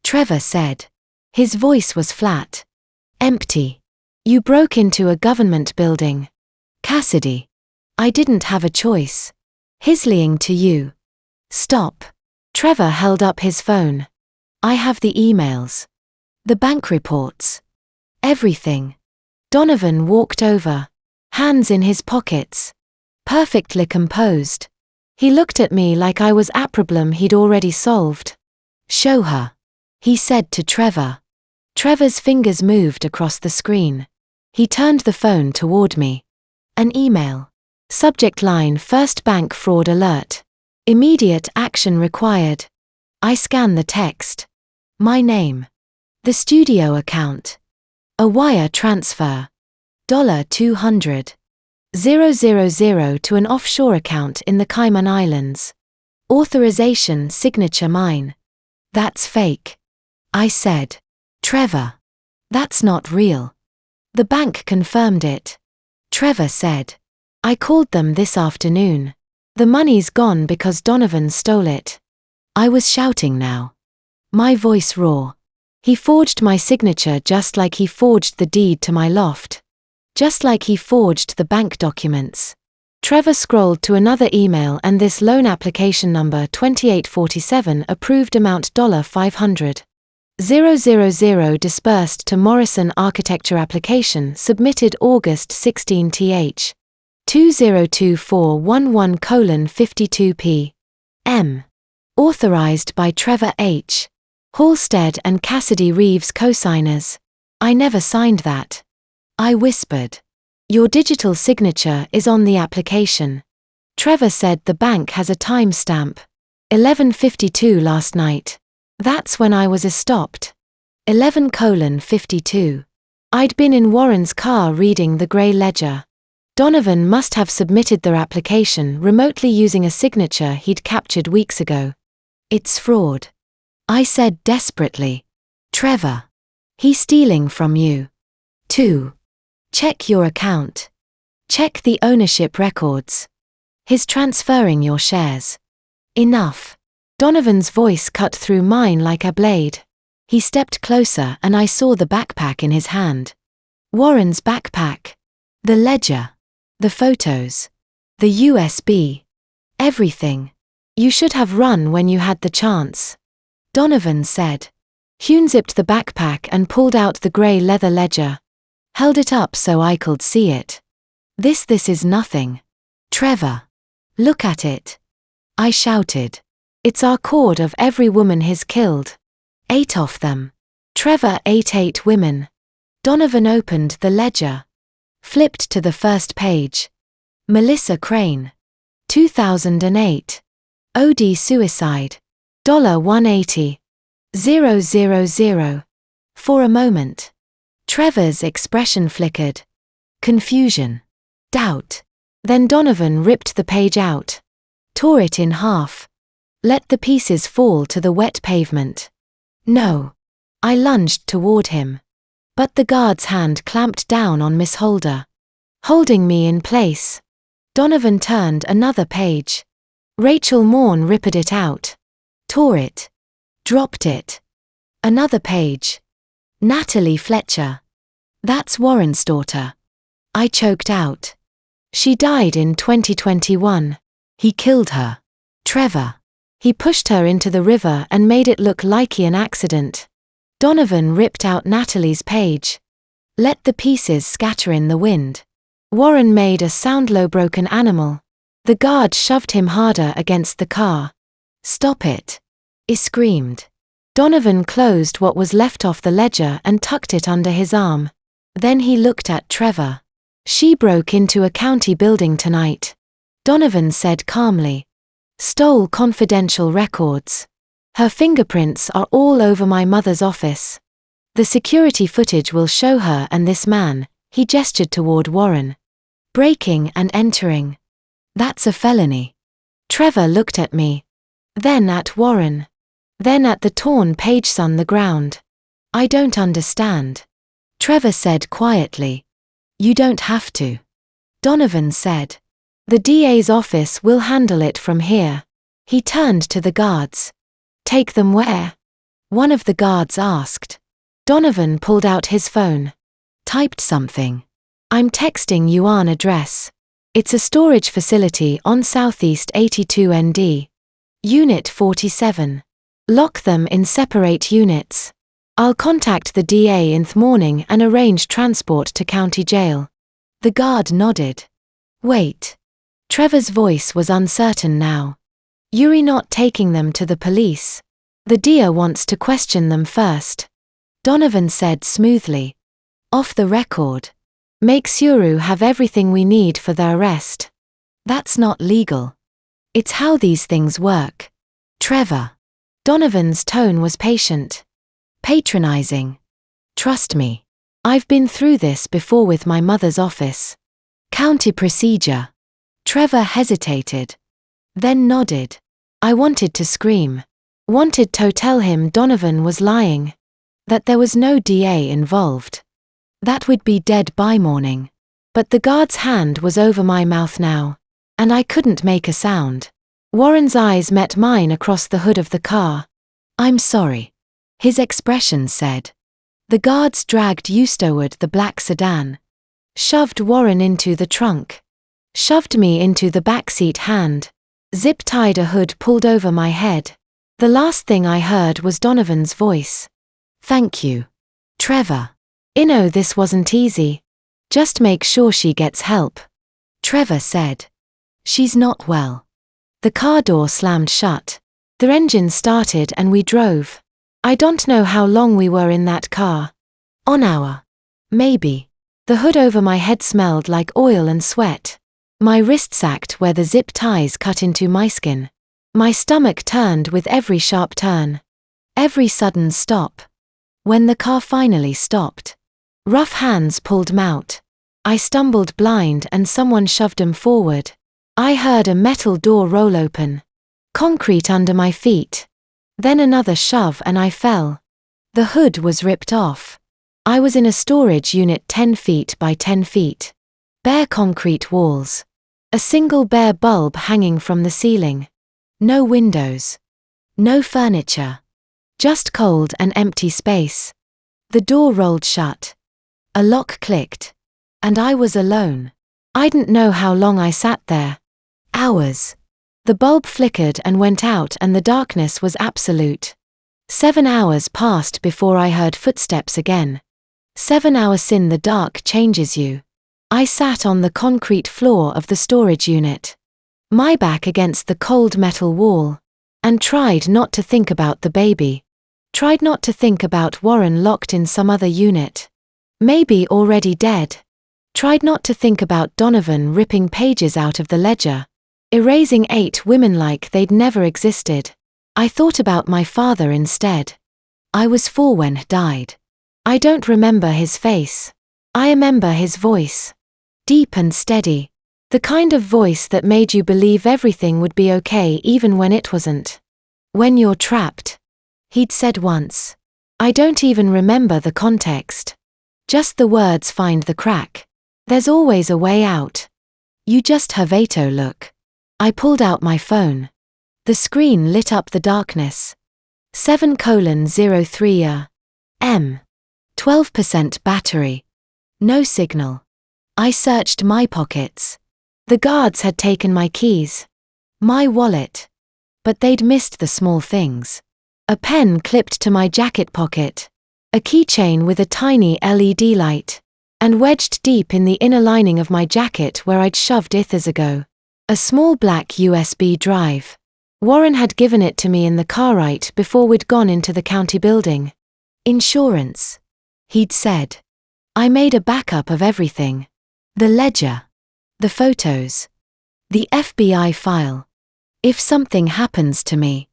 Trevor said. His voice was flat. Empty. You broke into a government building. Cassidy. I didn't have a choice. Hisleying to you. Stop. Trevor held up his phone. I have the emails. The bank reports. Everything. Donovan walked over. Hands in his pockets. Perfectly composed. He looked at me like I was a problem he'd already solved. Show her. He said to Trevor. Trevor's fingers moved across the screen. He turned the phone toward me. An email. Subject line: First Bank Fraud Alert. Immediate action required. I scan the text. My name. The studio account. A wire transfer. $200,000 to an offshore account in the Cayman Islands. Authorization signature mine. That's fake. I said. Trevor. That's not real. The bank confirmed it. Trevor said. I called them this afternoon. The money's gone because Donovan stole it. I was shouting now. My voice raw. He forged my signature just like he forged the deed to my loft. Just like he forged the bank documents. Trevor scrolled to another email, and this loan application number 2847, approved amount $500,000 disbursed to Morrison Architecture, application submitted August 16 th. 202411:52 p.m. Authorized by Trevor H. Halstead and Cassidy Reeves, co-signers. I never signed that. I whispered. Your digital signature is on the application. Trevor said the bank has a timestamp. 11:52 last night. That's when I was stopped. 11:52. I'd been in Warren's car reading the grey ledger. Donovan must have submitted their application remotely using a signature he'd captured weeks ago. It's fraud. I said desperately. Trevor. He's stealing from you. 2. Check your account. Check the ownership records. He's transferring your shares. Enough. Donovan's voice cut through mine like a blade. He stepped closer and I saw the backpack in his hand. Warren's backpack. The ledger. The photos. The USB. Everything. You should have run when you had the chance. Donovan said. He unzipped the backpack and pulled out the grey leather ledger. Held it up so I could see it. This is nothing. Trevor. Look at it. I shouted. It's our record of every woman he's killed. 8 of them. Trevor ate 8 women. Donovan opened the ledger. Flipped to the first page. Melissa Crane. 2008. OD suicide. $180. 000. For a moment. Trevor's expression flickered. Confusion. Doubt. Then Donovan ripped the page out. Tore it in half. Let the pieces fall to the wet pavement. No. I lunged toward him. But the guard's hand clamped down on Miss Holder. Holding me in place. Donovan turned another page. Rachel Morn ripped it out. Tore it. Dropped it. Another page. Natalie Fletcher. That's Warren's daughter. I choked out. She died in 2021. He killed her. Trevor. He pushed her into the river and made it look like an accident. Donovan ripped out Natalie's page. Let the pieces scatter in the wind. Warren made a sound low broken animal. The guard shoved him harder against the car. Stop it. He screamed. Donovan closed what was left off the ledger and tucked it under his arm. Then he looked at Trevor. She broke into a county building tonight. Donovan said calmly. Stole confidential records. Her fingerprints are all over my mother's office. The security footage will show her and this man, he gestured toward Warren. Breaking and entering. That's a felony. Trevor looked at me. Then at Warren. Then at the torn pages on the ground. I don't understand. Trevor said quietly. You don't have to. Donovan said. The DA's office will handle it from here. He turned to the guards. Take them where? One of the guards asked. Donovan pulled out his phone. Typed something. I'm texting you an address. It's a storage facility on Southeast 82 ND. Unit 47. Lock them in separate units. I'll contact the DA in the morning and arrange transport to county jail. The guard nodded. Wait. Trevor's voice was uncertain now. You're not taking them to the police. The DA wants to question them first. Donovan said smoothly. Off the record. Makes Ourh have everything we need for their arrest. That's not legal. It's how these things work. Trevor. Donovan's tone was patient. Patronizing. Trust me. I've been through this before with my mother's office. County procedure. Trevor hesitated. Then nodded. I wanted to scream. Wanted to tell him Donovan was lying. That there was no DA involved. That we'd be dead by morning. But the guard's hand was over my mouth now. And I couldn't make a sound. Warren's eyes met mine across the hood of the car. I'm sorry. His expression said. The guards dragged toward the black sedan. Shoved Warren into the trunk. Shoved me into the backseat hand. Zip-tied a hood pulled over my head. The last thing I heard was Donovan's voice. Thank you. Trevor. This wasn't easy. Just make sure she gets help. Trevor said. She's not well. The car door slammed shut. The engine started and we drove. I don't know how long we were in that car. An hour. Maybe. The hood over my head smelled like oil and sweat. My wrist sagged where the zip ties cut into my skin. My stomach turned with every sharp turn. Every sudden stop. When the car finally stopped. Rough hands pulled 'em out. I stumbled blind and someone shoved 'em forward. I heard a metal door roll open. Concrete under my feet. Then another shove and I fell. The hood was ripped off. I was in a storage unit 10 feet by 10 feet. Bare concrete walls. A single bare bulb hanging from the ceiling. No windows. No furniture. Just cold and empty space. The door rolled shut. A lock clicked. And I was alone. I didn't know how long I sat there. Hours. The bulb flickered and went out and the darkness was absolute. 7 hours passed before I heard footsteps again. 7 hours in the dark changes you. I sat on the concrete floor of the storage unit. My back against the cold metal wall. And tried not to think about the baby. Tried not to think about Warren locked in some other unit. Maybe already dead. Tried not to think about Donovan ripping pages out of the ledger. Erasing 8 women like they'd never existed. I thought about my father instead. I was 4 when he died. I don't remember his face. I remember his voice. Deep and steady. The kind of voice that made you believe everything would be okay even when it wasn't. When you're trapped. He'd said once. I don't even remember the context. Just the words find the crack. There's always a way out. You just have a look. I pulled out my phone. The screen lit up the darkness. 7:03 m. 12% battery. No signal. I searched my pockets. The guards had taken my keys. My wallet. But they'd missed the small things. A pen clipped to my jacket pocket. A keychain with a tiny LED light. And wedged deep in the inner lining of my jacket where I'd shoved ithers ago. A small black USB drive. Warren had given it to me in the car right before we'd gone into the county building. Insurance. He'd said. I made a backup of everything. The ledger. The photos. The FBI file. If something happens to me,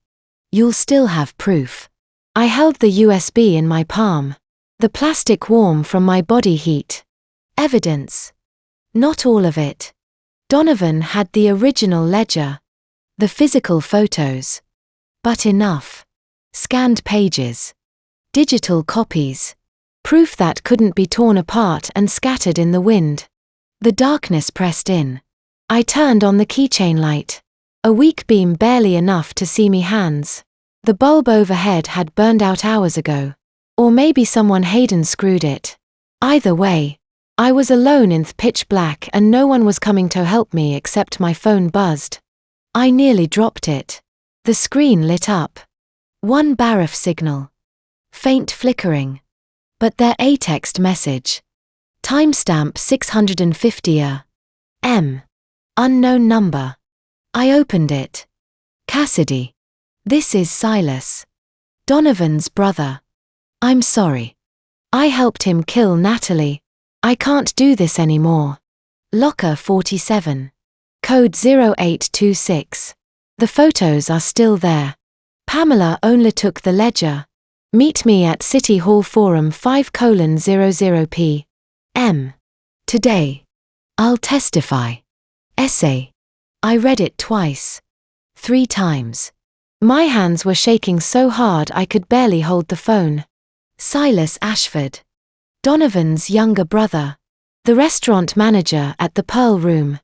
you'll still have proof. I held the USB in my palm. The plastic warm from my body heat. Evidence. Not all of it. Donovan had the original ledger. The physical photos. But enough. Scanned pages. Digital copies. Proof that couldn't be torn apart and scattered in the wind. The darkness pressed in. I turned on the keychain light. A weak beam barely enough to see me hands. The bulb overhead had burned out hours ago. Or maybe someone Hayden screwed it. Either way, I was alone in the pitch black and no one was coming to help me except my phone buzzed. I nearly dropped it. The screen lit up. One barref signal. Faint flickering. But there a text message. Timestamp 650 m. Unknown number. I opened it. Cassidy. This is Silas. Donovan's brother. I'm sorry. I helped him kill Natalie. I can't do this anymore. Locker 47. Code 0826. The photos are still there. Pamela only took the ledger. Meet me at City Hall Forum 5:00 p.m. Today. I'll testify. Essay. I read it twice. 3 times. My hands were shaking so hard I could barely hold the phone. Silas Ashford. Donovan's younger brother. The restaurant manager at the Pearl Room.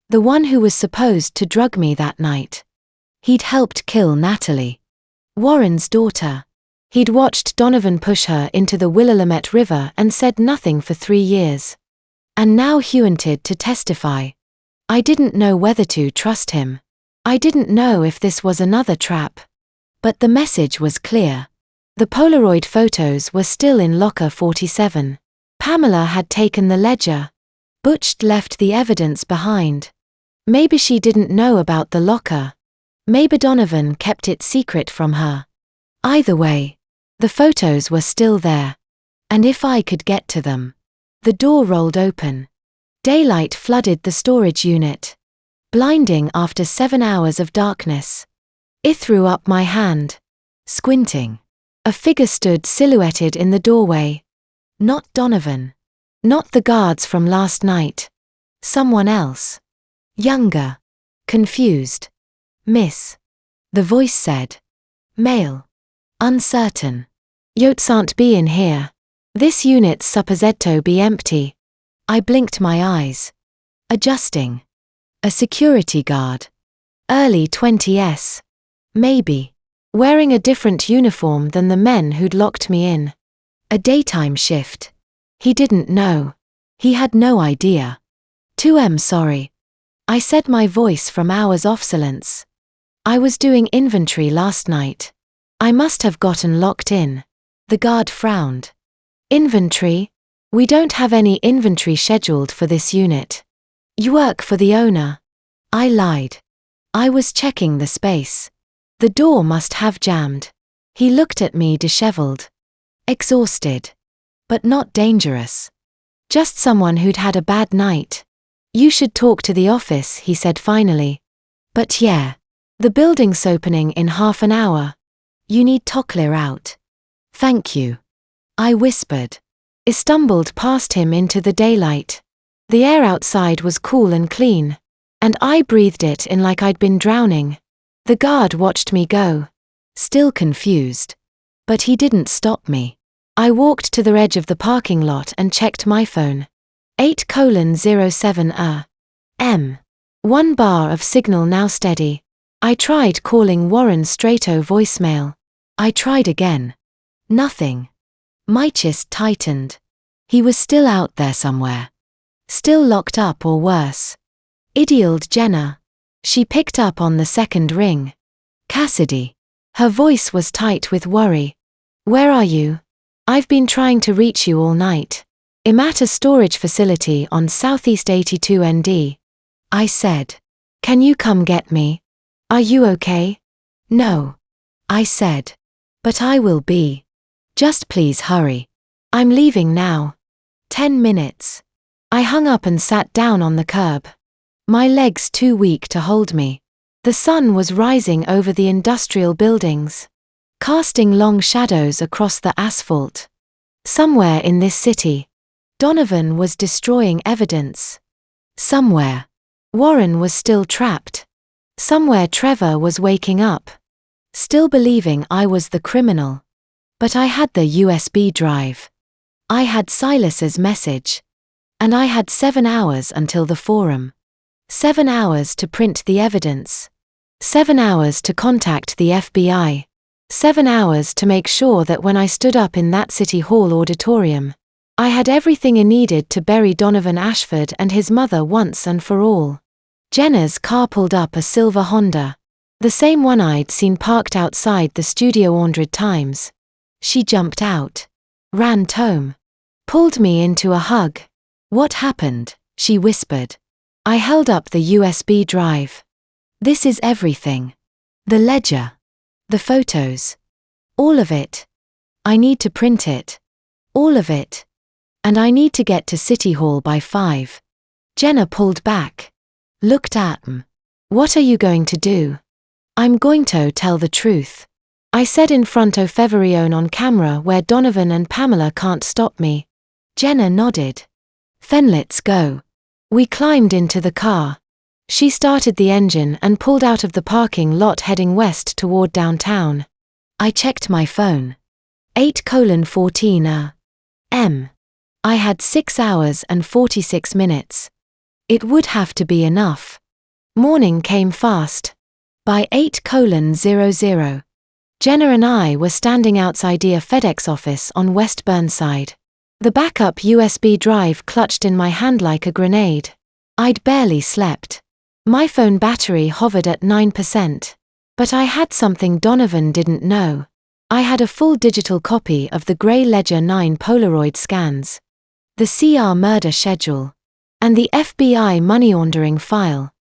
The one who was supposed to drug me that night. He'd helped kill Natalie. Warren's daughter. He'd watched Donovan push her into the Willamette River and said nothing for 3 years. And now he wanted to testify. I didn't know whether to trust him. I didn't know if this was another trap. But the message was clear. The Polaroid photos were still in locker 47. Pamela had taken the ledger. Butch left the evidence behind. Maybe she didn't know about the locker. Maybe Donovan kept it secret from her. Either way, the photos were still there. And if I could get to them. The door rolled open. Daylight flooded the storage unit. Blinding after 7 hours of darkness. I threw up my hand. Squinting. A figure stood silhouetted in the doorway. Not Donovan. Not the guards from last night. Someone else. Younger. Confused. Miss. The voice said. Male. Uncertain. Yotes aren't be in here. This unit's supposed be empty. I blinked my eyes. Adjusting. A security guard. Early 20s. Maybe. Wearing a different uniform than the men who'd locked me in. A daytime shift. He didn't know. He had no idea. 2M sorry. I said, my voice from hours off silence. I was doing inventory last night. I must have gotten locked in. The guard frowned. Inventory? We don't have any inventory scheduled for this unit. You work for the owner. I lied. I was checking the space. The door must have jammed. He looked at me disheveled. Exhausted. But not dangerous. Just someone who'd had a bad night. You should talk to the office, he said finally. But yeah. The building's opening in half an hour. You need to clear out. Thank you. I whispered. I stumbled past him into the daylight. The air outside was cool and clean. And I breathed it in like I'd been drowning. The guard watched me go. Still confused. But he didn't stop me. I walked to the edge of the parking lot and checked my phone. 8:07 M. 1 bar of signal now steady. I tried calling Warren Strato voicemail. I tried again. Nothing. My chest tightened. He was still out there somewhere. Still locked up or worse. Idealed Jenna. She picked up on the second ring. Cassidy. Her voice was tight with worry. Where are you? I've been trying to reach you all night. I'm at a storage facility on Southeast 82 ND. I said. Can you come get me? Are you okay? No. I said. But I will be. Just please hurry. I'm leaving now. 10 minutes. I hung up and sat down on the curb. My legs too weak to hold me. The sun was rising over the industrial buildings, casting long shadows across the asphalt. Somewhere in this city, Donovan was destroying evidence. Somewhere, Warren was still trapped. Somewhere Trevor was waking up, still believing I was the criminal. But I had the USB drive. I had Silas's message. And I had 7 hours until the forum. 7 hours to print the evidence. 7 hours to contact the FBI. 7 hours to make sure that when I stood up in that City Hall auditorium, I had everything I needed to bury Donovan Ashford and his mother once and for all. Jenna's car pulled up, a silver Honda. The same one I'd seen parked outside the studio 100 times. She jumped out. Ran home. Pulled me into a hug. What happened? She whispered. I held up the USB drive. This is everything. The ledger. The photos. All of it. I need to print it. All of it. And I need to get to City Hall by 5. Jenna pulled back. Looked at me. What are you going to do? I'm going to tell the truth. I said in front of everyone on camera where Donovan and Pamela can't stop me. Jenna nodded. Then let's go. We climbed into the car. She started the engine and pulled out of the parking lot heading west toward downtown. I checked my phone. 8:14 M. I had 6 hours and 46 minutes. It would have to be enough. Morning came fast. By 8:00, Jenna and I were standing outside a FedEx office on West Burnside. The backup USB drive clutched in my hand like a grenade. I'd barely slept. My phone battery hovered at 9%. But I had something Donovan didn't know. I had a full digital copy of the Grey Ledger 9 Polaroid scans, the CR murder schedule, and the FBI money laundering file.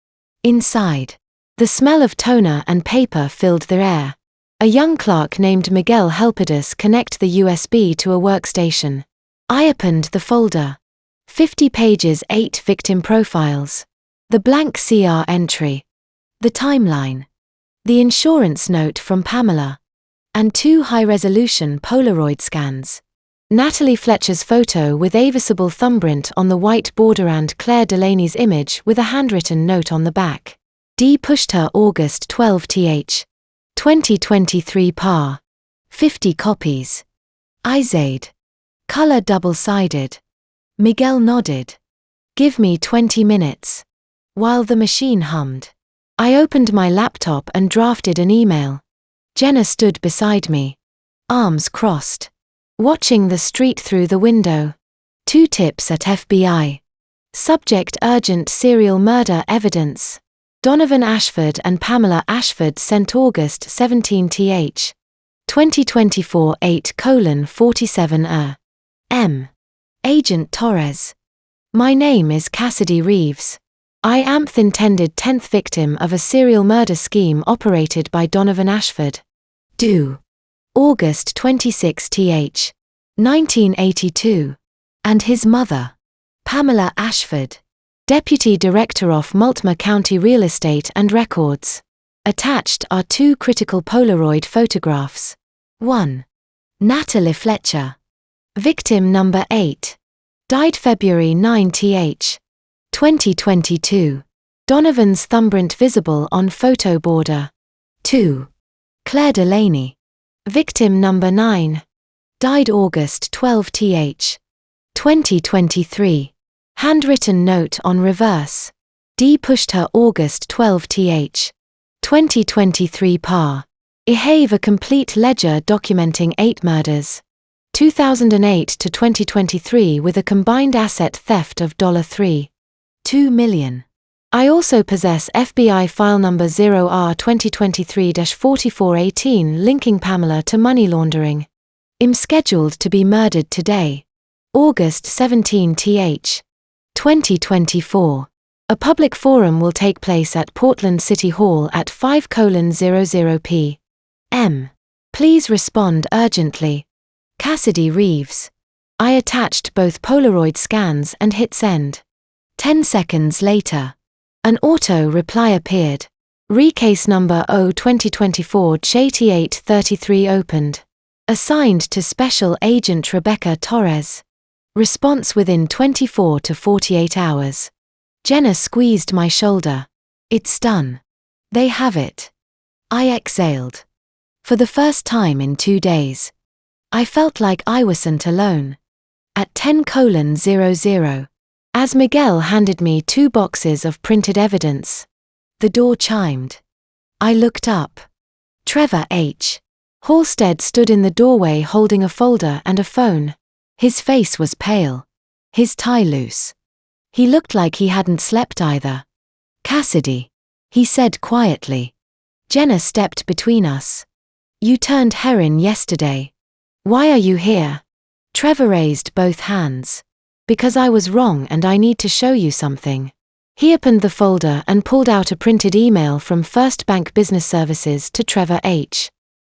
Inside, the smell of toner and paper filled the air. A young clerk named Miguel helped us connect the USB to a workstation. I opened the folder. 50 pages, 8 victim profiles. The blank CR entry. The timeline. The insurance note from Pamela. And 2 high-resolution Polaroid scans. Natalie Fletcher's photo with a visible thumbprint on the white border and Claire Delaney's image with a handwritten note on the back. D. pushed her August 12 th. 2023 par. 50 copies. Izade. Color double-sided. Miguel nodded. Give me 20 minutes. While the machine hummed, I opened my laptop and drafted an email. Jenna stood beside me, arms crossed, watching the street through the window. 2 tips at FBI. Subject: urgent serial murder evidence. Donovan Ashford and Pamela Ashford sent August 17th, 2024 8:47 M. Agent Torres. My name is Cassidy Reeves. I am the intended 10th victim of a serial murder scheme operated by Donovan Ashford. Due August 26th, 1982. And his mother, Pamela Ashford, Deputy Director of Multnomah County Real Estate and Records. Attached are 2 critical Polaroid photographs. 1. Natalie Fletcher. Victim number 8. Died February 9th, 2022. Donovan's thumbprint visible on photo border. 2. Claire Delaney. Victim number 9. Died August 12th, 2023. Handwritten note on reverse. D pushed her August 12th, 2023 par. I have a complete ledger documenting 8 murders. 2008 to 2023 with a combined asset theft of $3.2 million. I also possess FBI file number 0R 2023-4418 linking Pamela to money laundering. I'm scheduled to be murdered today, August 17th, 2024. A public forum will take place at Portland City Hall at 5:00 p.m. Please respond urgently. Cassidy Reeves. I attached both Polaroid scans and hit send. 10 seconds later, an auto reply appeared. Recase number 0-2024-8833 opened. Assigned to Special Agent Rebecca Torres. Response within 24 to 48 hours. Jenna squeezed my shoulder. It's done. They have it. I exhaled. For the first time in 2 days, I felt like I wasn't alone. At 10:00, as Miguel handed me 2 boxes of printed evidence, the door chimed. I looked up. Trevor H. Halstead stood in the doorway holding a folder and a phone. His face was pale, his tie loose. He looked like he hadn't slept either. Cassidy, he said quietly. Jenna stepped between us. You turned heroin yesterday. Why are you here? Trevor raised both hands. Because I was wrong and I need to show you something. He opened the folder and pulled out a printed email from First Bank Business Services to Trevor H.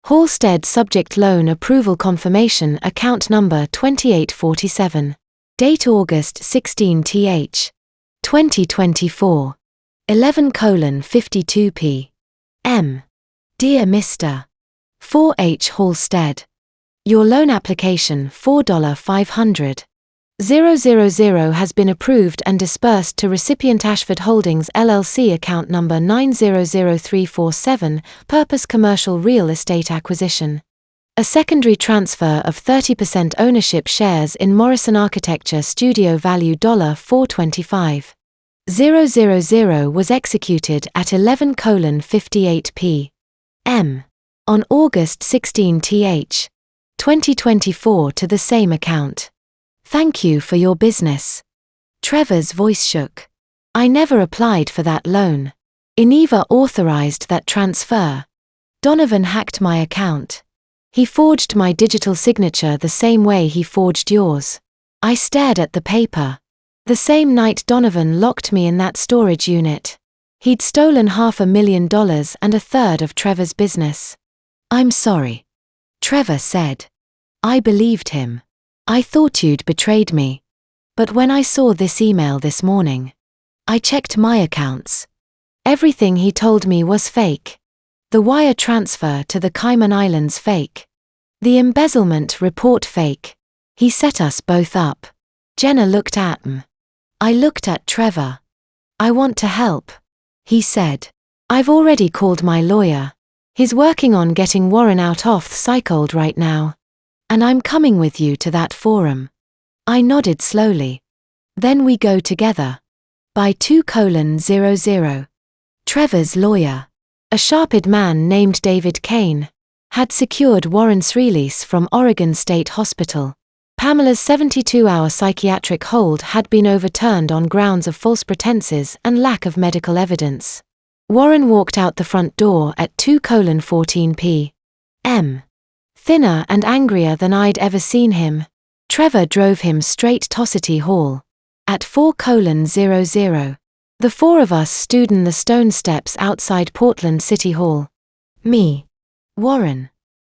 Halstead, subject loan approval confirmation, account number 2847. Date August 16th, 2024. 11:52 p.m. Dear Mr. 4H Halstead. Your loan application $4,500,000 has been approved and disbursed to recipient Ashford Holdings LLC account number 900347, purpose commercial real estate acquisition. A secondary transfer of 30% ownership shares in Morrison Architecture Studio value $425,000 was executed at 11:58 p.m. on August 16th, 2024 to the same account. Thank you for your business. Trevor's voice shook. I never applied for that loan. I never authorized that transfer. Donovan hacked my account. He forged my digital signature the same way he forged yours. I stared at the paper. The same night Donovan locked me in that storage unit. He'd stolen $500,000 and a third of Trevor's business. I'm sorry, Trevor said. I believed him. I thought you'd betrayed me. But when I saw this email this morning, I checked my accounts. Everything he told me was fake. The wire transfer to the Cayman Islands fake. The embezzlement report fake. He set us both up. Jenna looked at me. I looked at Trevor. I want to help, he said. I've already called my lawyer. He's working on getting Warren out of the cycle right now. And I'm coming with you to that forum. I nodded slowly. Then we go together. By 2:00. Trevor's lawyer, a sharp-eyed man named David Kane, had secured Warren's release from Oregon State Hospital. Pamela's 72-hour psychiatric hold had been overturned on grounds of false pretenses and lack of medical evidence. Warren walked out the front door at 2:14 p.m. Thinner and angrier than I'd ever seen him. Trevor drove him straight to City Hall. At 4:00, the four of us stood in the stone steps outside Portland City Hall. Me, Warren,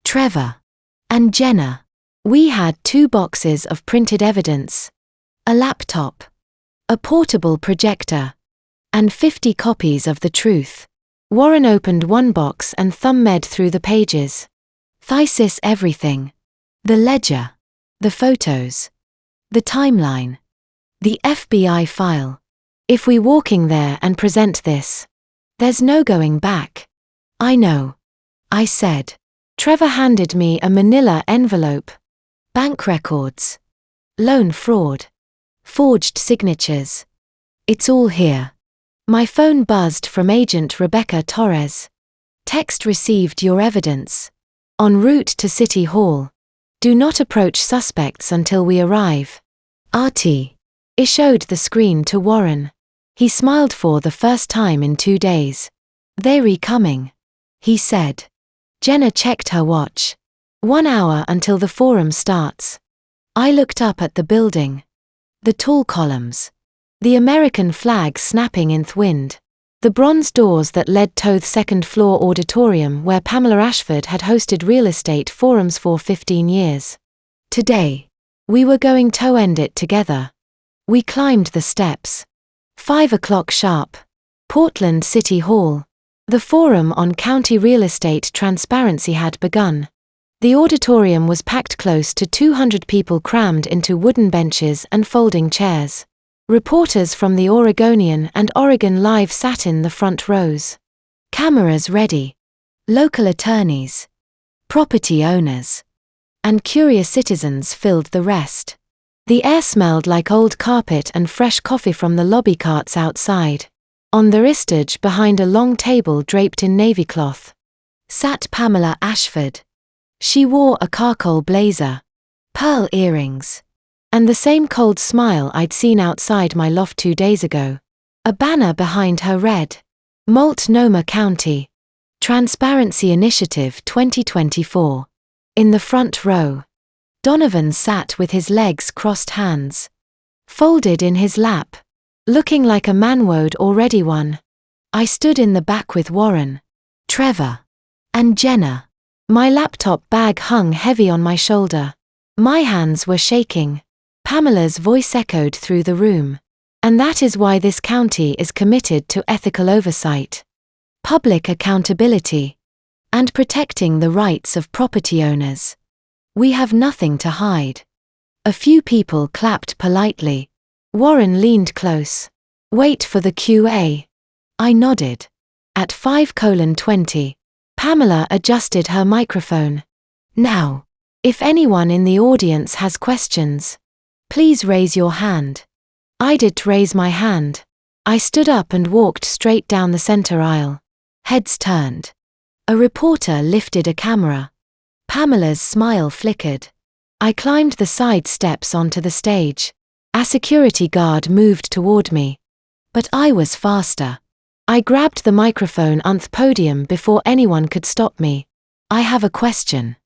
Trevor, and Jenna. We had 2 boxes of printed evidence, a laptop, a portable projector, and 50 copies of the truth. Warren opened one box and thumbed through the pages. Thesis everything. The ledger. The photos. The timeline. The FBI file. If we walking there and present this, there's no going back. I know, I said. Trevor handed me a manila envelope. Bank records. Loan fraud. Forged signatures. It's all here. My phone buzzed from Agent Rebecca Torres. Text received your evidence. En route to City Hall. Do not approach suspects until we arrive. RT. I showed the screen to Warren. He smiled for the first time in 2 days. They're coming, he said. Jenna checked her watch. 1 hour until the forum starts. I looked up at the building. The tall columns. The American flag snapping in the wind. The bronze doors that led to the second-floor auditorium where Pamela Ashford had hosted real estate forums for 15 years. Today, we were going to end it together. We climbed the steps. 5 o'clock sharp. Portland City Hall. The forum on county real estate transparency had begun. The auditorium was packed, close to 200 people crammed into wooden benches and folding chairs. Reporters from the Oregonian and Oregon Live sat in the front rows. Cameras ready. Local attorneys, property owners, and curious citizens filled the rest. The air smelled like old carpet and fresh coffee from the lobby carts outside. On the ristage behind a long table draped in navy cloth sat Pamela Ashford. She wore a charcoal blazer, pearl earrings, and the same cold smile I'd seen outside my loft 2 days ago. A banner behind her read, Multnomah County Transparency Initiative 2024. In the front row, Donovan sat with his legs crossed, hands folded in his lap, looking like a man would already won. I stood in the back with Warren, Trevor, and Jenna. My laptop bag hung heavy on my shoulder. My hands were shaking. Pamela's voice echoed through the room. And that is why this county is committed to ethical oversight, public accountability, and protecting the rights of property owners. We have nothing to hide. A few people clapped politely. Warren leaned close. Wait for the QA. I nodded. At 5:20, Pamela adjusted her microphone. Now, if anyone in the audience has questions, please raise your hand. I did raise my hand. I stood up and walked straight down the center aisle. Heads turned. A reporter lifted a camera. Pamela's smile flickered. I climbed the side steps onto the stage. A security guard moved toward me. But I was faster. I grabbed the microphone on the podium before anyone could stop me. I have a question,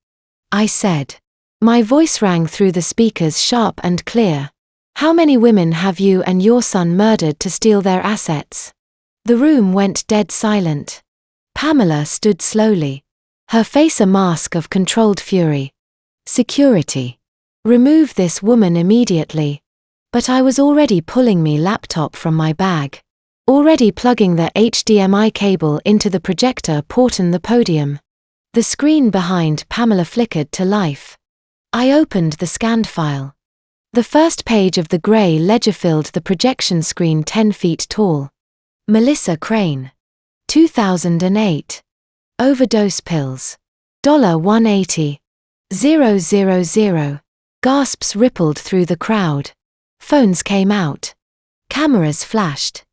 I said. My voice rang through the speakers sharp and clear. How many women have you and your son murdered to steal their assets? The room went dead silent. Pamela stood slowly, her face a mask of controlled fury. Security. Remove this woman immediately. But I was already pulling my laptop from my bag, already plugging the HDMI cable into the projector port on the podium. The screen behind Pamela flickered to life. I opened the scanned file. The first page of the gray ledger filled the projection screen 10 feet tall. Melissa Crane. 2008. Overdose pills. $180. 000. Gasps rippled through the crowd. Phones came out. Cameras flashed.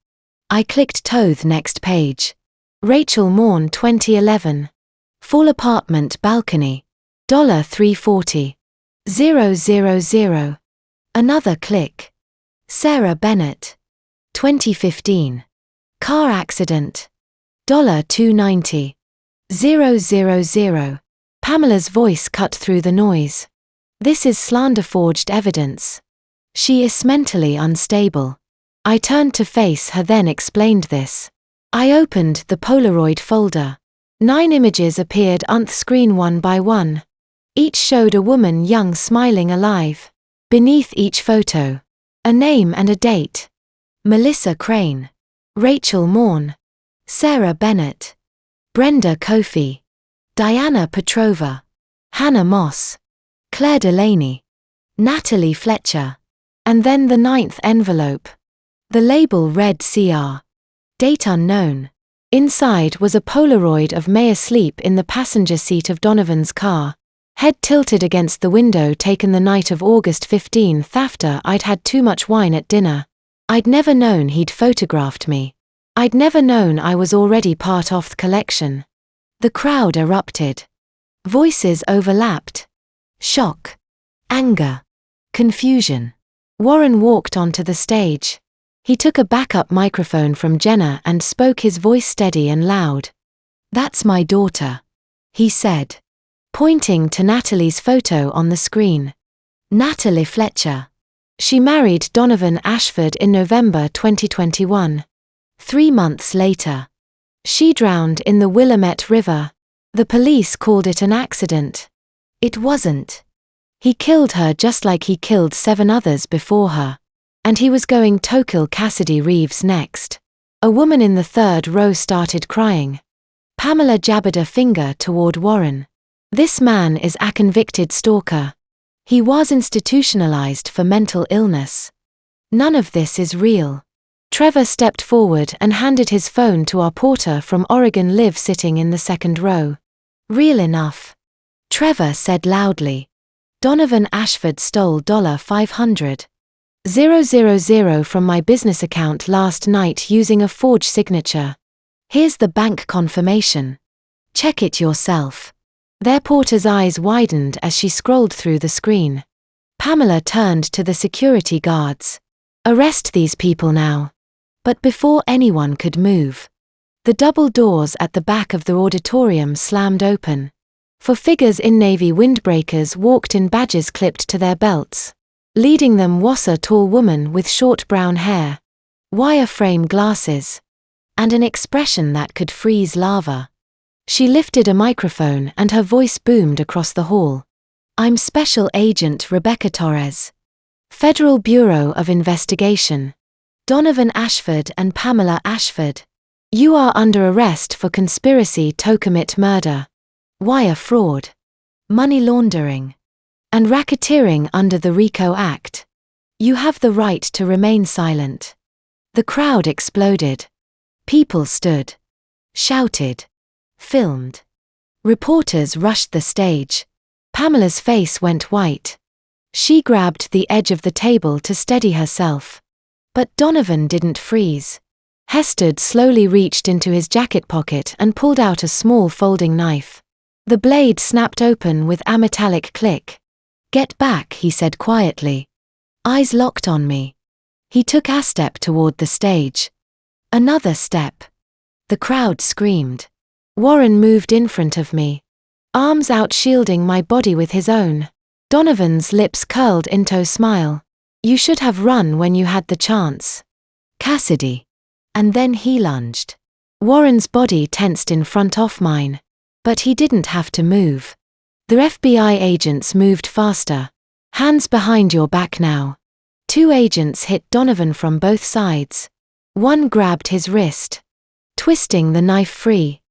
I clicked Toth next page. Rachel Morn 2011. Full apartment balcony. $340. 000. Another click. Sarah Bennett. 2015. Car accident. $290. 000. Pamela's voice cut through the noise. This is slander-forged evidence. She is mentally unstable. I turned to face her, then explained this. I opened the Polaroid folder. 9 images appeared on the screen one by one. Each showed a woman young, smiling, alive. Beneath each photo, a name and a date. Melissa Crane. Rachel Morn. Sarah Bennett. Brenda Kofi. Diana Petrova. Hannah Moss. Claire Delaney. Natalie Fletcher. And then the 9th envelope. The label read CR. Date unknown. Inside was a Polaroid of May asleep in the passenger seat of Donovan's car, head tilted against the window, taken the night of August 15th after I'd had too much wine at dinner. I'd never known he'd photographed me. I'd never known I was already part of the collection. The crowd erupted. Voices overlapped. Shock. Anger. Confusion. Warren walked onto the stage. He took a backup microphone from Jenna and spoke, his voice steady and loud. "That's my daughter," he said, pointing to Natalie's photo on the screen. Natalie Fletcher. She married Donovan Ashford in November 2021. 3 months later, she drowned in the Willamette River. The police called it an accident. It wasn't. He killed her just like he killed 7 others before her. And he was going to kill Cassidy Reeves next. A woman in the 3rd row started crying. Pamela jabbed a finger toward Warren. This man is a convicted stalker. He was institutionalized for mental illness. None of this is real. Trevor stepped forward and handed his phone to our porter from Oregon, Liv, sitting in the 2nd row. "Real enough," Trevor said loudly. "Donovan Ashford stole $500,000 from my business account last night using a forged signature. Here's the bank confirmation. Check it yourself." Their porter's eyes widened as she scrolled through the screen. Pamela turned to the security guards. "Arrest these people now." But before anyone could move, the double doors at the back of the auditorium slammed open. 4 figures in navy windbreakers walked in, badges clipped to their belts. Leading them was a tall woman with short brown hair, wireframe glasses, and an expression that could freeze lava. She lifted a microphone and her voice boomed across the hall. "I'm Special Agent Rebecca Torres, Federal Bureau of Investigation. Donovan Ashford and Pamela Ashford. You are under arrest for conspiracy to commit murder, wire fraud, money laundering, and racketeering under the RICO Act. You have the right to remain silent." The crowd exploded. People stood, shouted, filmed. Reporters rushed the stage. Pamela's face went white. She grabbed the edge of the table to steady herself. But Donovan didn't freeze. Hestepped slowly reached into his jacket pocket and pulled out a small folding knife. The blade snapped open with a metallic click. "Get back," he said quietly. Eyes locked on me. He took a step toward the stage. Another step. The crowd screamed. Warren moved in front of me, arms out shielding my body with his own. Donovan's lips curled into a smile. "You should have run when you had the chance, Cassidy." And then he lunged. Warren's body tensed in front of mine. But he didn't have to move. The FBI agents moved faster. "Hands behind your back now." 2 agents hit Donovan from both sides. One grabbed his wrist, twisting the knife free.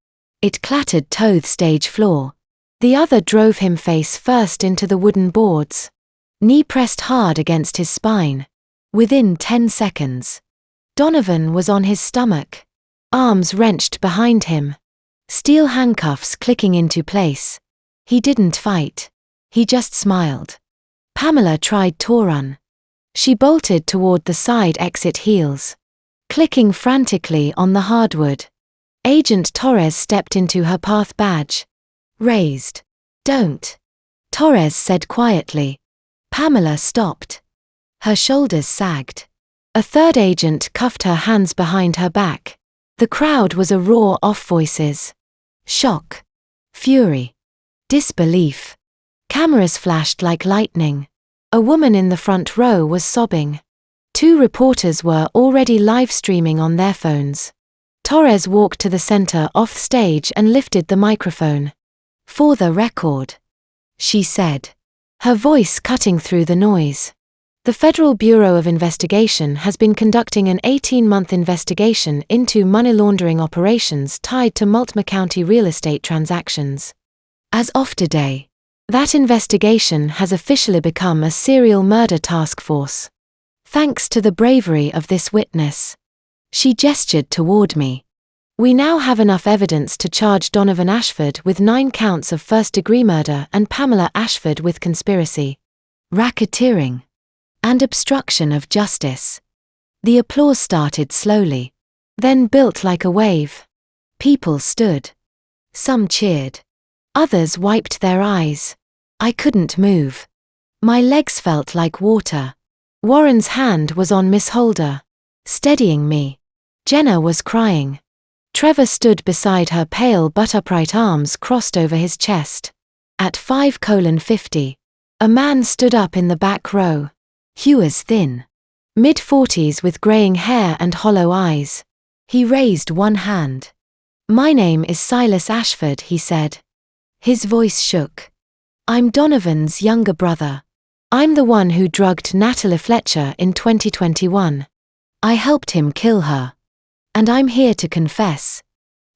It clattered to the stage floor. The other drove him face first into the wooden boards. Knee pressed hard against his spine. Within 10 seconds, Donovan was on his stomach, arms wrenched behind him, steel handcuffs clicking into place. He didn't fight. He just smiled. Pamela tried to run. She bolted toward the side exit heels, clicking frantically on the hardwood. Agent Torres stepped into her path, badge raised. Don't, Torres said quietly. Pamela stopped. Her shoulders sagged. A third agent cuffed her hands behind her back. The crowd was a roar of voices. Shock, fury, disbelief. Cameras flashed like lightning. A woman in the front row was sobbing. 2 reporters were already live streaming on their phones. Torres walked to the center off stage and lifted the microphone. For the record, she said, her voice cutting through the noise. The Federal Bureau of Investigation has been conducting an 18-month investigation into money laundering operations tied to Multnomah County real estate transactions. As of today, that investigation has officially become a serial murder task force. Thanks to the bravery of this witness. She gestured toward me. We now have enough evidence to charge Donovan Ashford with 9 counts of first-degree murder and Pamela Ashford with conspiracy, racketeering, and obstruction of justice. The applause started slowly, then built like a wave. People stood. Some cheered. Others wiped their eyes. I couldn't move. My legs felt like water. Warren's hand was on Miss Holder, steadying me. Jenna was crying. Trevor stood beside her, pale but upright, arms crossed over his chest. At 5:50, a man stood up in the back row. He was thin, mid-40s with graying hair and hollow eyes. He raised one hand. My name is Silas Ashford, he said. His voice shook. I'm Donovan's younger brother. I'm the one who drugged Natalie Fletcher in 2021. I helped him kill her. And I'm here to confess.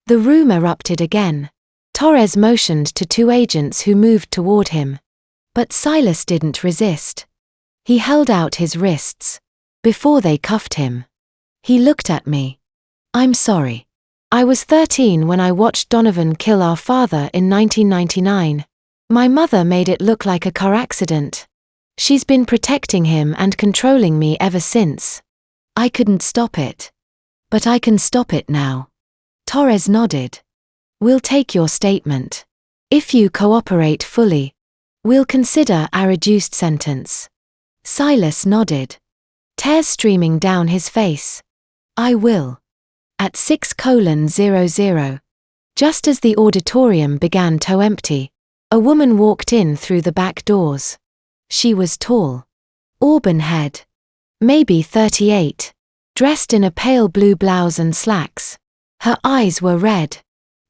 The room erupted again. Torres motioned to 2 agents who moved toward him. But Silas didn't resist. He held out his wrists. Before they cuffed him, he looked at me. I'm sorry. I was 13 when I watched Donovan kill our father in 1999. My mother made it look like a car accident. She's been protecting him and controlling me ever since. I couldn't stop it. But I can stop it now. Torres nodded. We'll take your statement. If you cooperate fully, we'll consider a reduced sentence. Silas nodded. Tears streaming down his face. I will. At 6:00, just as the auditorium began to empty, a woman walked in through the back doors. She was tall. Auburn head. Maybe 38. Dressed in a pale blue blouse and slacks. Her eyes were red.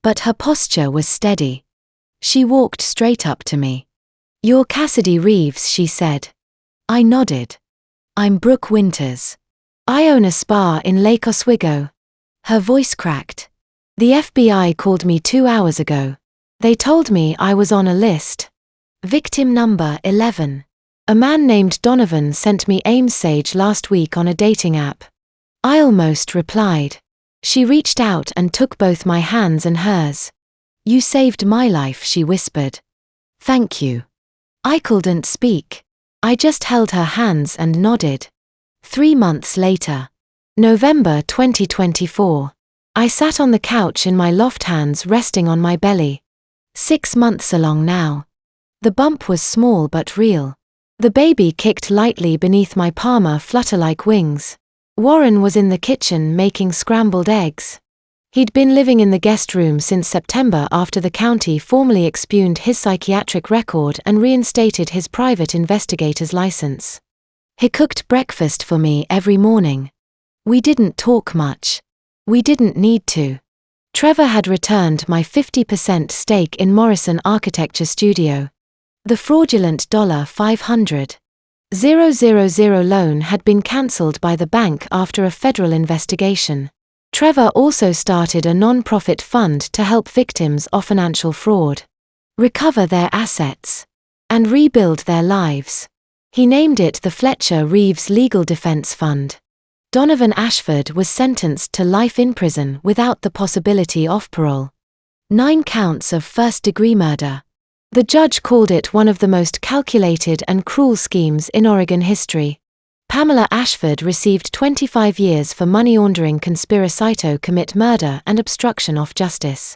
But her posture was steady. She walked straight up to me. You're Cassidy Reeves, she said. I nodded. I'm Brooke Winters. I own a spa in Lake Oswego. Her voice cracked. The FBI called me 2 hours ago. They told me I was on a list. Victim number 11. A man named Donovan sent me Ames Sage last week on a dating app. I almost replied. She reached out and took both my hands and hers. You saved my life, she whispered. Thank you. I couldn't speak. I just held her hands and nodded. 3 months later. November 2024. I sat on the couch in my loft, hands resting on my belly. 6 months along now. The bump was small but real. The baby kicked lightly beneath my palm, flutter like wings. Warren was in the kitchen making scrambled eggs. He'd been living in the guest room since September after the county formally expuned his psychiatric record and reinstated his private investigator's license. He cooked breakfast for me every morning. We didn't talk much. We didn't need to. Trevor had returned my 50% stake in Morrison Architecture Studio. The fraudulent $500,000 loan had been cancelled by the bank after a federal investigation. Trevor also started a non-profit fund to help victims of financial fraud recover their assets and rebuild their lives. He named it the Fletcher Reeves Legal Defense Fund. Donovan Ashford was sentenced to life in prison without the possibility of parole. 9 counts of first-degree murder. The judge called it one of the most calculated and cruel schemes in Oregon history. Pamela Ashford received 25 years for money laundering conspiracy to commit murder and obstruction of justice.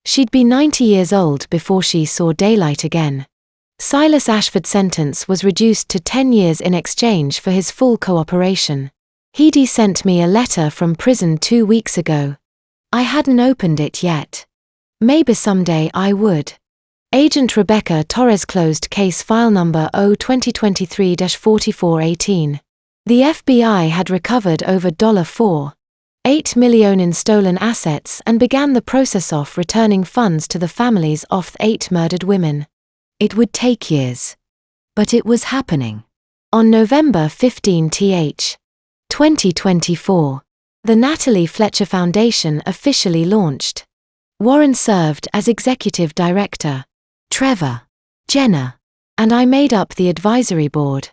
She'd be 90 years old before she saw daylight again. Silas Ashford's sentence was reduced to 10 years in exchange for his full cooperation. He'd sent me a letter from prison 2 weeks ago. I hadn't opened it yet. Maybe someday I would. Agent Rebecca Torres closed case file number O2023-4418. The FBI had recovered over $4.8 million in stolen assets and began the process of returning funds to the families of the 8 murdered women. It would take years. But it was happening. On November 15, 2024, the Natalie Fletcher Foundation officially launched. Warren served as executive director. Trevor, Jenna, and I made up the advisory board.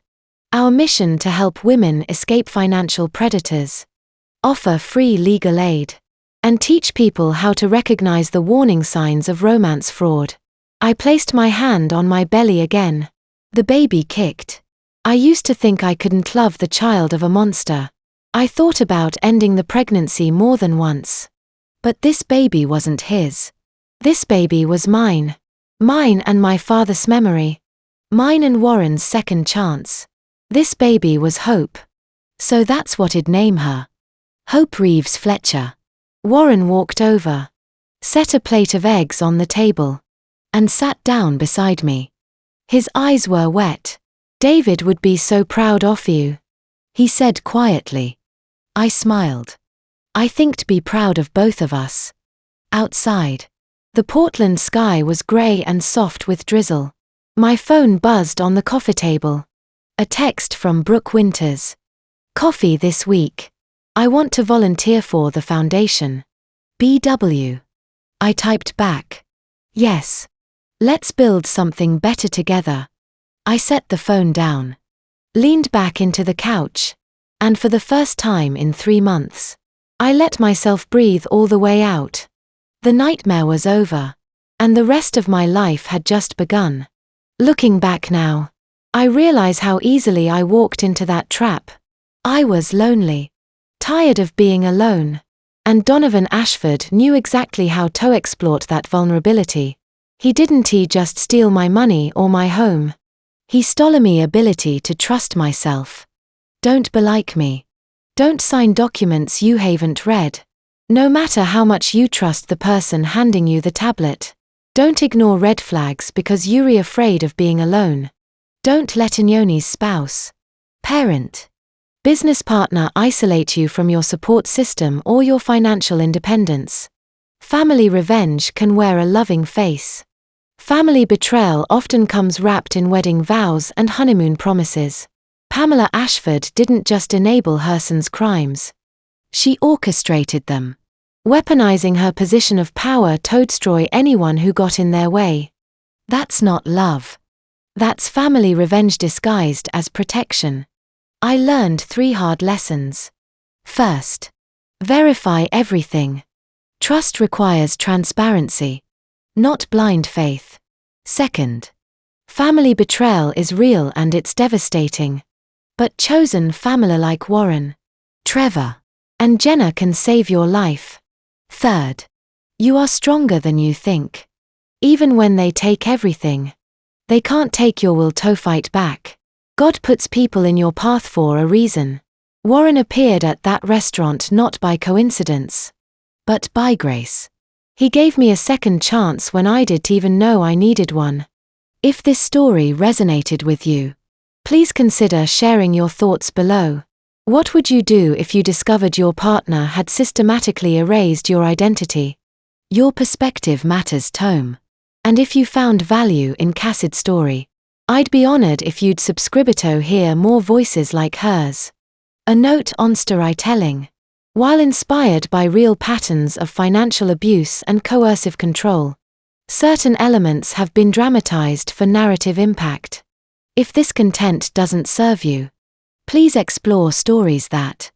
Our mission to help women escape financial predators, offer free legal aid, and teach people how to recognize the warning signs of romance fraud. I placed my hand on my belly again. The baby kicked. I used to think I couldn't love the child of a monster. I thought about ending the pregnancy more than once. But this baby wasn't his. This baby was mine. Mine and my father's memory. Mine and Warren's second chance. This baby was Hope. So that's what I'd name her. Hope Reeves Fletcher. Warren walked over, set a plate of eggs on the table, and sat down beside me. His eyes were wet. David would be so proud of you, he said quietly. I smiled. I think to be proud of both of us. Outside, the Portland sky was grey and soft with drizzle. My phone buzzed on the coffee table. A text from Brooke Winters. Coffee this week. I want to volunteer for the foundation. BW. I typed back. Yes. Let's build something better together. I set the phone down, leaned back into the couch, and for the first time in 3 months, I let myself breathe all the way out. The nightmare was over, and the rest of my life had just begun. Looking back now, I realize how easily I walked into that trap. I was lonely, tired of being alone, and Donovan Ashford knew exactly how to exploit that vulnerability. He didn't just steal my money or my home. He stole my ability to trust myself. Don't be like me. Don't sign documents you haven't read. No matter how much you trust the person handing you the tablet. Don't ignore red flags because you're afraid of being alone. Don't let Anyoni's spouse, parent, business partner isolate you from your support system or your financial independence. Family revenge can wear a loving face. Family betrayal often comes wrapped in wedding vows and honeymoon promises. Pamela Ashford didn't just enable her son's crimes. She orchestrated them, weaponizing her position of power to destroy anyone who got in their way. That's not love. That's family revenge disguised as protection. I learned 3 hard lessons. First, verify everything. Trust requires transparency, not blind faith. Second, family betrayal is real and it's devastating. But chosen family like Warren, Trevor, and Jenna can save your life. Third, you are stronger than you think. Even when they take everything, they can't take your will to fight back. God puts people in your path for a reason. Warren appeared at that restaurant not by coincidence, but by grace. He gave me a second chance when I didn't even know I needed one. If this story resonated with you, please consider sharing your thoughts below. What would you do if you discovered your partner had systematically erased your identity? Your perspective matters, Tom. And if you found value in Cassidy's story, I'd be honored if you'd subscribe to hear more voices like hers. A note on storytelling. While inspired by real patterns of financial abuse and coercive control, certain elements have been dramatized for narrative impact. If this content doesn't serve you, please explore stories that